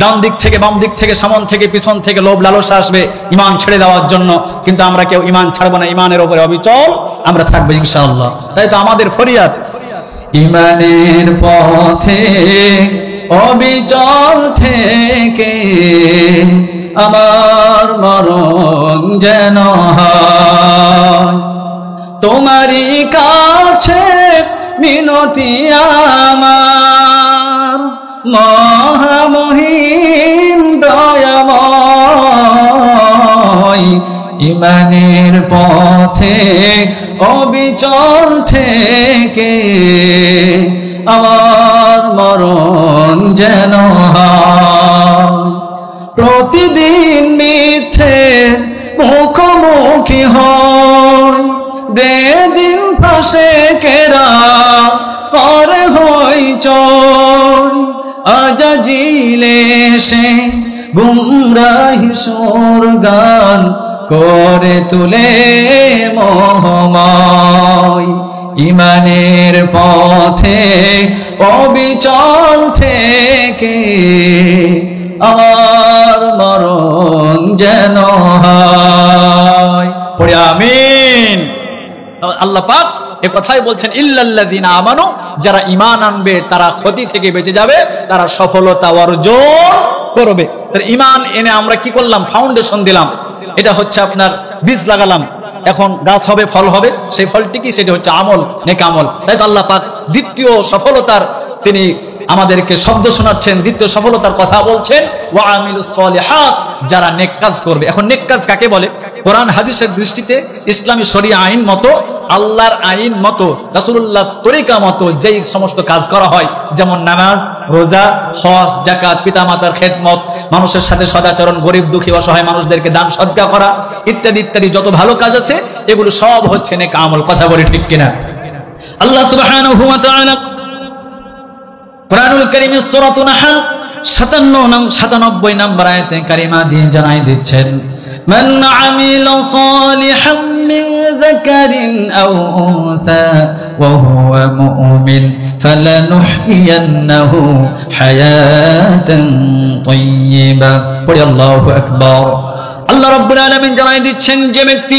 A: ডান দিক থেকে, বাম দিক থেকে, সামন থেকে, পিছন থেকে লোভ লালসা আসবে ঈমান ছেড়ে দেওয়ার জন্য, কিন্তু আমরা কেউ ঈমান ছাড়বো না। ঈমানের উপরে অবিচল আমরা থাকবো ইনশাআল্লাহ। তাই তো আমাদের ফরিয়াদ, ঈমানের পথে অবিচল থেকে আমার মরণ যেন হয়, তোমারই কাছে মিনতি আমার, মহামহিম দয়াময় ইমানের পথে অবিচল থেকে আমার মরণ যেন হয়। প্রতিদিন মিথ্যের মুখোমুখি হয়, বেদিন ফাঁসে কেরা করে হইচই, আজাজিলে সে গুমরাহি সুর গান করে তুলে মোহময়। ইমানের পথে অবিচল থেকে আমার মরণ যেন হয়। পড়ে আমিন। আল্লাহ পাক এ কথাই বলছেন, ইল্লাল্লাযিনা আমানু, যারা ঈমান আনবে তারা ক্ষতি থেকে বেঁচে যাবে, তারা সফলতা অর্জন করবে। তার ঈমান এনে আমরা কি করলাম? ফাউন্ডেশন দিলাম। এটা হচ্ছে আপনার বীজ লাগালাম, এখন গাছ হবে, ফল হবে। সেই ফলটি কি? সেটা হচ্ছে আমল, নেক আমল। তাই তো আল্লাহ পাক দ্বিতীয় সফলতার তিনি আমাদেরকে শব্দ শোনাচ্ছেন, দ্বিতীয় সফলতার কথা বলছেন, ওয়া আমিলুস সলিহাত, যারা নেক কাজ করবে। এখন নেক কাজ কাকে বলে? কোরআন হাদিসের দৃষ্টিতে ইসলামী শরিয়া আইন মতো, আল্লাহর আইন মতো, রাসূলুল্লাহ তরিকা মতো যেই সমস্ত কাজ করা হয়, যেমন নামাজ, রোজা, হজ, যাকাত, পিতামাতার খেদমত, মানুষের সাথে সদাচরণ, গরিব দুঃখী অসহায় মানুষদেরকে দান সদকা করা, ইত্যাদি ইত্যাদি যত ভালো কাজ আছে, এগুলো সব হচ্ছে নেক আমল। কথা বলে ঠিক কিনা? আল্লাহ সুবহানাহু ওয়া তাআলা কুরআনুল কারীমের সূরা নাহল 97 নম্বর আয়াতে কারিমা দিয়ে জানাই দিচ্ছেন, মান আমিলা সালিহাম মিন যাকারিন আও উনসা ওয়া হুয়া মুমিন ফালানুহইয়ান্নাহু হায়াতান তাইয়্যিবা। পড়ি আল্লাহু আকবার। আল্লাহ রাব্বুল আলামিন জানাই দিচ্ছেন, যে ব্যক্তি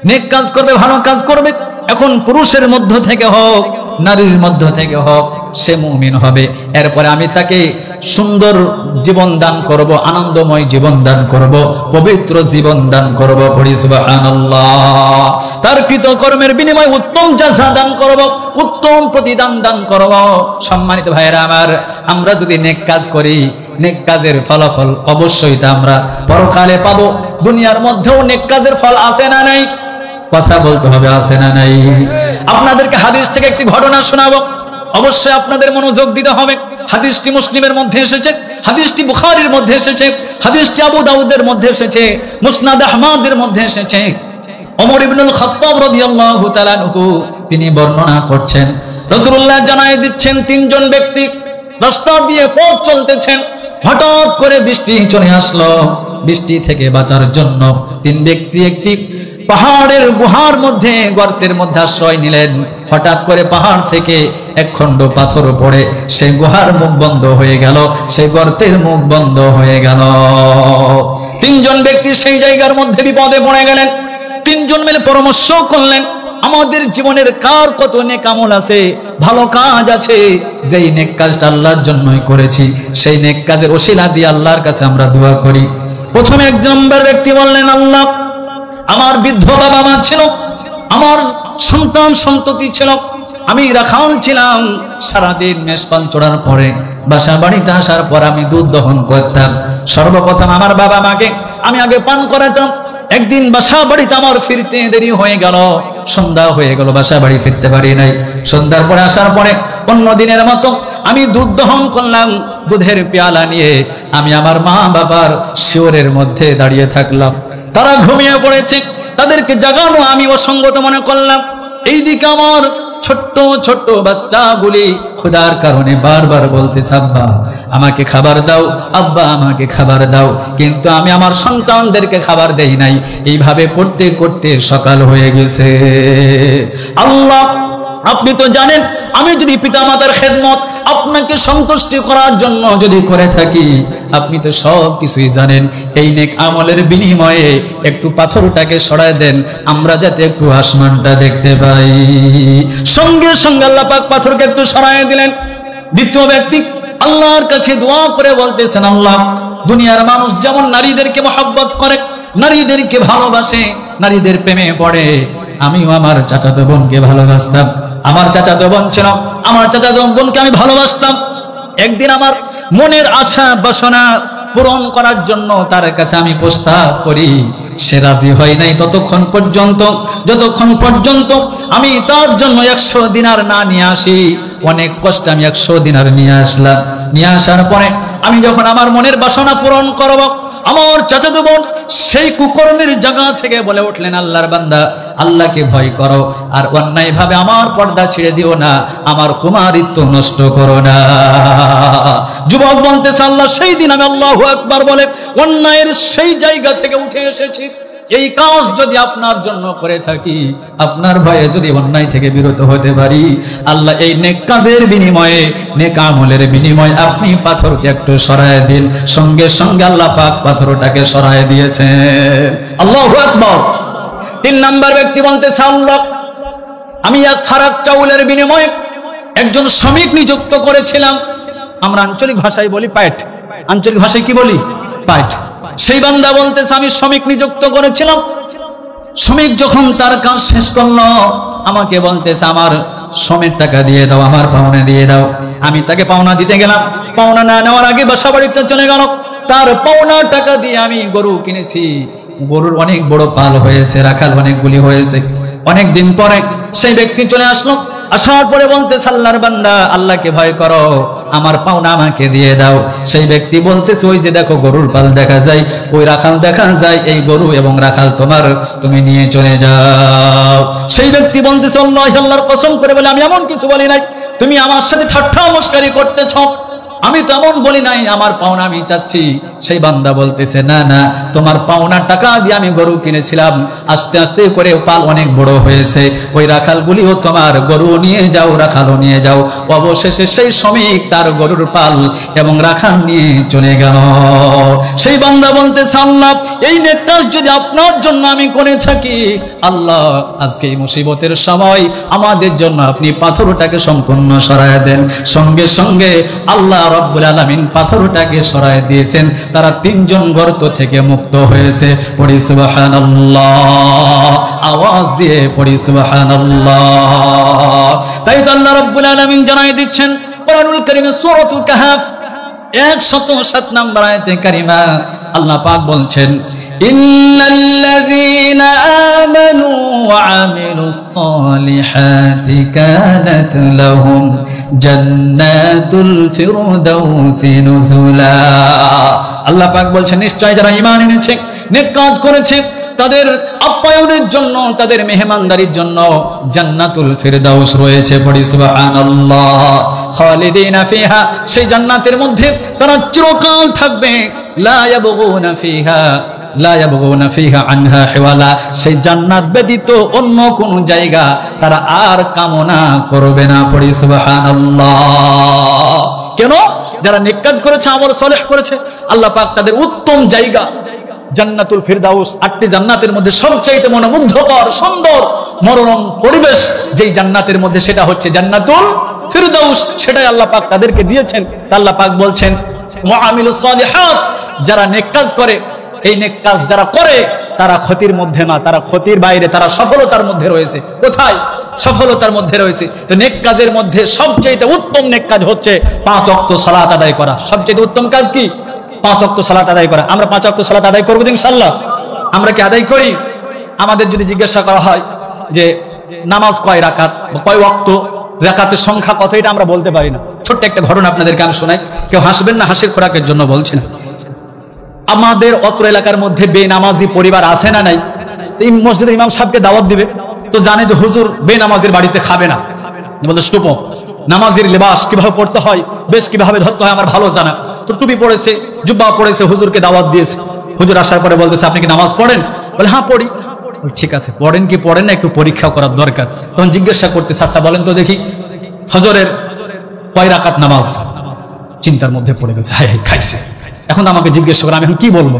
A: নেক কাজ করবে, ভালো কাজ করবে, এখন পুরুষের মধ্য থেকে হোক, নারীর মধ্য থেকে হোক, সে মুমিন হবে। এরপরে আমি তাকে সুন্দর জীবন দান করব, আনন্দময় জীবন দান করব, পবিত্র জীবন দান করব। পড়ি সুবহানাল্লাহ। তার কৃতকর্মের বিনিময়ে উত্তম জাযা দান করব, উত্তম প্রতিদান দান করব। সম্মানিত ভাইয়েরা আমার, আমরা যদি নেক কাজ করি, নেক কাজের ফলাফল অবশ্যই তা আমরা পরকালে পাবো। দুনিয়ার মধ্যেও নেক কাজের ফল আছে না নাই? কথা বলতে হবে, আছে না নাই? আপনাদেরকে হাদিস থেকে একটি ঘটনা শোনাবো, অবশ্যই আপনাদের মনোযোগ দিতে হবে। হাদিসটি মুসলিমের মধ্যে এসেছে, হাদিসটি বুখারীর মধ্যে এসেছে, হাদিসটি আবু দাউদের মধ্যে এসেছে, মুসনাদ আহমদের মধ্যে এসেছে। ওমর ইবনুল খাত্তাব রাদিয়াল্লাহু তাআলা আনহু তিনি বর্ণনা করছেন, রাসূলুল্লাহ জানায় দিচ্ছেন, তিনজন ব্যক্তি রাস্তা দিয়ে পথ চলতেছেন, হঠাৎ করে বৃষ্টি চলে আসলো। বৃষ্টি থেকে বাঁচার জন্য তিন ব্যক্তি একটি পাহাড়ের গুহার মধ্যে, গর্তের মধ্যে আশ্রয় নিলেন। হঠাৎ করে পাহাড় থেকে এক খণ্ড পাথর পড়ে সেই গুহার মুখ বন্ধ হয়ে গেল, সেই গর্তের মুখ বন্ধ হয়ে গেল। তিনজন ব্যক্তি সেই জায়গার মধ্যে বিপদে পড়ে গেলেন। তিনজন মিলে পরামর্শ করলেন, আমাদের জীবনের কার কত নেক আমল আছে, ভালো কাজ আছে, যেই নেক কাজটা আল্লাহর জন্যই করেছি, সেই নেক কাজের ওসিলা দিয়ে আল্লাহর কাছে আমরা দোয়া করি। প্রথমে এক নম্বর ব্যক্তি বললেন, আল্লাহ, আমার বৃদ্ধ বাবা মা ছিল, আমার সন্তান সন্ততি ছিল, আমি রাখাল ছিলাম। সারাদিন মেষপাল চড়ার পরে বাসা বাড়িতে আসার পর আমি দুধ দহন করতাম। সর্বপ্রথম আমার বাবা মাকে আমি আগে পান করাতাম। একদিন বাসা বাড়িতে আমার ফিরতে দেরি হয়ে গেল, সন্ধ্যা হয়ে গেল, বাসা বাড়ি ফিরতে পারি নাই। সন্ধ্যার পরে আসার পরে অন্য দিনের মতো আমি দুধ দহন করলাম। দুধের পেয়ালা নিয়ে আমি আমার মা বাবার শিওরের মধ্যে দাঁড়িয়ে থাকলাম। তারা ঘুমিয়ে পড়েছে, তাদেরকে জাগানো আমি অসঙ্গত মনে করলাম। এইদিকে আমার ছোট্ট ছোট্ট বাচ্চাগুলি ক্ষুধার কারণে বারবার বলতেছে, আব্বা আমাকে খাবার দাও, আব্বা আমাকে খাবার দাও, কিন্তু আমি আমার সন্তানদেরকে খাবার দেই নাই। এইভাবে করতে করতে সকাল হয়ে গেছে। আল্লাহ, আপনি তো জানেন, আমি যদি পিতামাতার খেদমত আপনাকে সন্তুষ্টি করার জন্য যদি করে থাকি, আপনি তো সব কিছুই জানেন। এই নেক আমলের বিনিময়ে একটু পাথরটাকে সরায় দেন, আমরা যাতে একটু আসমানটা দেখতে পাই। সঙ্গে সঙ্গে আল্লাহ পাক পাথরকে একটু সরায় দিলেন। দ্বিতীয় ব্যক্তি আল্লাহর কাছে দোয়া করে বলতেছেন, আল্লাহ, দুনিয়ার মানুষ যেমন নারীদেরকে মহব্বত করে, নারীদেরকে ভালোবাসে, নারীদের প্রেমে পড়ে, আমিও আমার চাচাতো বোনকে ভালোবাসতাম। আমার চাচাতো বোন ছিল, আমার চাচাতো বোনকে আমি ভালোবাসতাম। একদিন আমার মনের আশা বাসনা পূরণ করার জন্য তার কাছে আমি প্রস্তাব করি, সে রাজি হয় নাই ততক্ষণ পর্যন্ত যতক্ষণ পর্যন্ত আমি তার জন্য 100 দিনার না নিয়ে আসি। অনেক কষ্টে আমি 100 দিনার নিয়ে আসলাম। নিয়ে আসার পরে আমি যখন আমার মনের বাসনা পূরণ করব, আমার চাচাতো বোন সেই কুকর্মের জায়গা থেকে বলে উঠলেন, আল্লাহর বান্দা, আল্লাহকে ভয় করো আর অন্যায় ভাবে আমার পর্দা ছেড়ে দিও না, আমার কুমারিত্ব নষ্ট করো না। যুবক বলতেছে, আল্লাহ সেই দিন আমি আল্লাহু আকবার বলে অন্যায়ের সেই জায়গা থেকে উঠে এসেছি। এই কাজ যদি আপনার জন্য করে থাকি, আপনার ভয়ে যদি অন্যায় থেকে বিরত হতে পারি, আল্লাহ এই নেক কাজের বিনিময়ে, নেক আমলের বিনিময়ে আপনি পাথরকে একটু সরায় দিন। সঙ্গে সঙ্গে আল্লাহ পাক পাথরটাকে সরায় দিয়েছেন। আল্লাহু আকবার। 3 নাম্বার ব্যক্তি বলতেছে, আল্লাহ আমি এক ফারাক চাউলের বিনিময়ে একজন শ্রমিক নিযুক্ত করেছিলাম। আমরা আঞ্চলিক ভাষায় বলি পাইট, আঞ্চলিক ভাষায় কি বলি? পাইট। সেই বান্দা বলতেছে, আমি শ্রমিক নিযুক্ত করেছিলাম। শ্রমিক যখন তার কাজ শেষ করলো, আমাকে বলতেছে, আমার শ্রমের টাকা দিয়ে দাও, আমার পাওনা দিয়ে দাও। আমি তাকে পাওনা দিতে গেলাম, পাওনা না নেওয়ার আগে বাসা বাড়িতে চলে গেল। তার পাওনা টাকা দিয়ে আমি গরু কিনেছি। গরুর অনেক বড় পাল হয়েছে, রাখাল অনেকগুলি হয়েছে। অনেক দিন পরে সেই ব্যক্তি চলে আসলো। আসার পরে বলতেছে, আল্লাহর বান্দা, আল্লাহকে ভয় করো, আমার পাওনা আমাকে দিয়ে দাও। সেই ব্যক্তি বলতেছে, ওই যে দেখো গরুর পাল দেখা যায়, ওই রাখাল দেখা যায়, এই গরু এবং রাখাল তোমার, তুমি নিয়ে চলে যাও। সেই ব্যক্তি বলতেছে, আল্লাহর কসম করে বলে আমি এমন কিছু বলি নাই, তুমি আমার সাথে ঠাট্টা মশকারি করতেছ, আমি তো এমন বলি নাই, আমার পাওনা আমি চাচ্ছি। সেই বান্দা বলতেছে, না না, তোমার পাওনা টাকা দিয়ে আমি গরু কিনেছিলাম, আস্তে আস্তে করে পাল অনেক বড় হয়েছে, ওই রাখালগুলিও তোমার, গরু নিয়ে যাও, রাখালও নিয়ে যাও। অবশেষে সেই শ্রমিক তার গরুর পাল এবং রাখাল নিয়ে চলে গেল। সেই বান্দা বলতেছে, আল্লাহ এই নেকটা যদি আপনার জন্য আমি করে থাকি, আল্লাহ আজকে এই মুসিবতের সময় আমাদের জন্য আপনি পাথরটাকে সম্পূর্ণ সরায় দেন। সঙ্গে সঙ্গে আল্লাহ রব্বুল আলামিন পাথরটাকে সরায় দিয়েছেন। তারা 3 জন গর্ত থেকে মুক্ত হয়েছে। পড়ি সুবহানাল্লাহ, আওয়াজ দিয়ে পড়ি সুবহানাল্লাহ। তাই তো আল্লাহ রব্বুল আলামিন জানাই দিচ্ছেন কোরআনুল কারীমে সূরাতুল কাহফ 107 নম্বর আয়াতে কারিমা, আল্লাহ পাক বলছেন, ইন্নাল্লাযীনা আমানু ওয়া আমিলুস সালিহাতি কানাত লাহুম জান্নাতুল ফিরদাউসি নুজুলা। আল্লাহ পাক বলছেন, নিশ্চয় যারা ঈমান এনেছে, নেক কাজ করেছে, তাদের আপ্যায়নের জন্য, তাদের মেহমানদারির জন্য জান্নাতুল ফিরদাউস রয়েছে। পড়ি সুবহানাল্লাহ। খালিদিনা ফিহা, সেই জান্নাতের মধ্যে তারা চিরকাল থাকবে। লা ইয়াবগুনা ফিহা আনহা হিওয়ালা, সেই জান্নাত ব্যতীত অন্য কোন জায়গা তারা আর কামনা করবে না। পড়ি সুবহানাল্লাহ। কেন? যারা নেক কাজ করেছে, আমল সালেহ করেছে, আল্লাহ পাক তাদের উত্তম জায়গা জান্নাতুল ফিরদাউস, 8টি জান্নাতের মধ্যে সবচাইতে মনোমুগ্ধকর, সুন্দর, মনোরম পরিবেশ যেই জান্নাতের মধ্যে, সেটা হচ্ছে জান্নাতুল ফিরদাউস। সেটাই আল্লাহ পাক তাদেরকে দিয়েছেন। আল্লাহ পাক বলছেন, মুআমিলুস সালিহাত, যারা নেক কাজ করে, এই নেক কাজ যারা করে তারা ক্ষতির মধ্যে না, তারা ক্ষতির বাইরে, তারা সফলতার মধ্যে রয়েছে। কোথায়? সফলতার মধ্যে রয়েছে। তো নেক কাজের মধ্যে সবচেয়ে উত্তম নেক কাজ হচ্ছে 5 ওয়াক্ত সালাত আদায় করা। সবচেয়ে উত্তম কাজ কি? 5 ওয়াক্ত সালাত আদায় করা। আমরা 5 ওয়াক্ত সালাত আদায় করবো ইনশাআল্লাহ। আমরা কি আদায় করি? আমাদের যদি জিজ্ঞাসা করা হয় যে নামাজ কয় রাকাত বা কয় ওয়াক্ত, রাকাতের সংখ্যা কত, এটা আমরা বলতে পারি না। ছোট্ট একটা ঘটনা আপনাদেরকে আমি শোনাই, কেউ হাসবেন না, হাসির খোরাকের জন্য বলছেন। আমাদের অত্র এলাকার মধ্যে বেনামাজি পরিবার আছে না নাই? এই মসজিদে ইমাম সাহেবকে দাওয়াত দিবে, তো জানে যে হুজুর বেনামাজির বাড়িতে খাবে না, বলতে স্টুপ নামাজের লেবাস কিভাবে পড়তে হয়, বেশ কিভাবে ধরতে হয় আমার ভালো জানা। তো টুপি পড়েছে, জুব্বা পড়েছে, হুজুরকে দাওয়াত দিয়েছে। হুজুর আসার পরে বলতেছে, আপনি কি নামাজ পড়েন? বলে, হ্যাঁ পড়ি। ঠিক আছে, পড়েন কি পড়েন না একটু পরীক্ষা করার দরকার। তখন জিজ্ঞাসা করতে, আচ্ছা বলেন তো দেখি ফজরের কয় রাকাত নামাজ? চিন্তার মধ্যে পড়ে গেছে, হায় হায় খাইছে। এখন আমাকে জিজ্ঞাসা করে আমি এখন কি বলবো?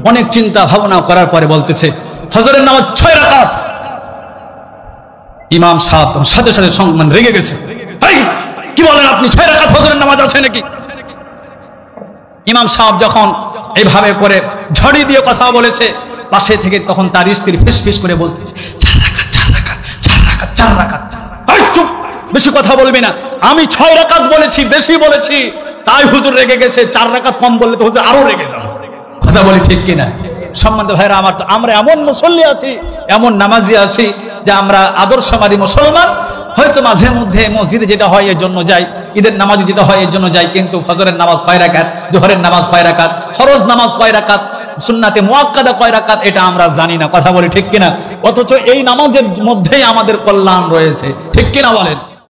A: অনেক চিন্তা ভাবনা করার পরে বলতেছে, ফজরের নামাজ 6 রাকাত। ইমাম সাহেব সাথে সাথে সম্মান রেগে গেছে, কি বলেন আপনি? 6 রাকাত ফজরের নামাজ আছে নাকি? ইমাম সাহেব যখন এইভাবে করে ঝড়ি দিয়ে কথা বলেছে, পাশে থেকে তখন তার স্ত্রী ফিসফিস করে বলতেছে, 4 রাকাত 4 রাকাত 4 রাকাত 4 রাকাত। চুপ, বেশি কথা বলবি না। আমি 6 রাকাত বলেছি, বেশি বলেছি। তাই হুজুর রেগে গেছে, 4 রাকাত কম বললে তো হুজুর আরো রেগে যাবে। কথা বলি ঠিক কিনা? সম্মানিত ভাইরা আমার, তো আমরা এমন মুসল্লি আছি, এমন নামাজি আছি যে আমরা আদর্শবাদী মুসলমান। হয়তো মাঝে মধ্যে মসজিদে যেটা হয় এর জন্য যাই, ঈদের নামাজে যেটা হয় এর জন্য যাই, কিন্তু ফজরের নামাজ কয় রাকাত, জোহরের নামাজ কয় রাকাত, ফরজ নামাজ কয় রাকাত, সুন্নাতে মুআক্কাদা কয় রাকাত, এটা আমরা জানি না। কথা বলি ঠিক কিনা? অথচ এই নামাজের মধ্যেই আমাদের কল্যাণ রয়েছে। ঠিক কিনা বলেন?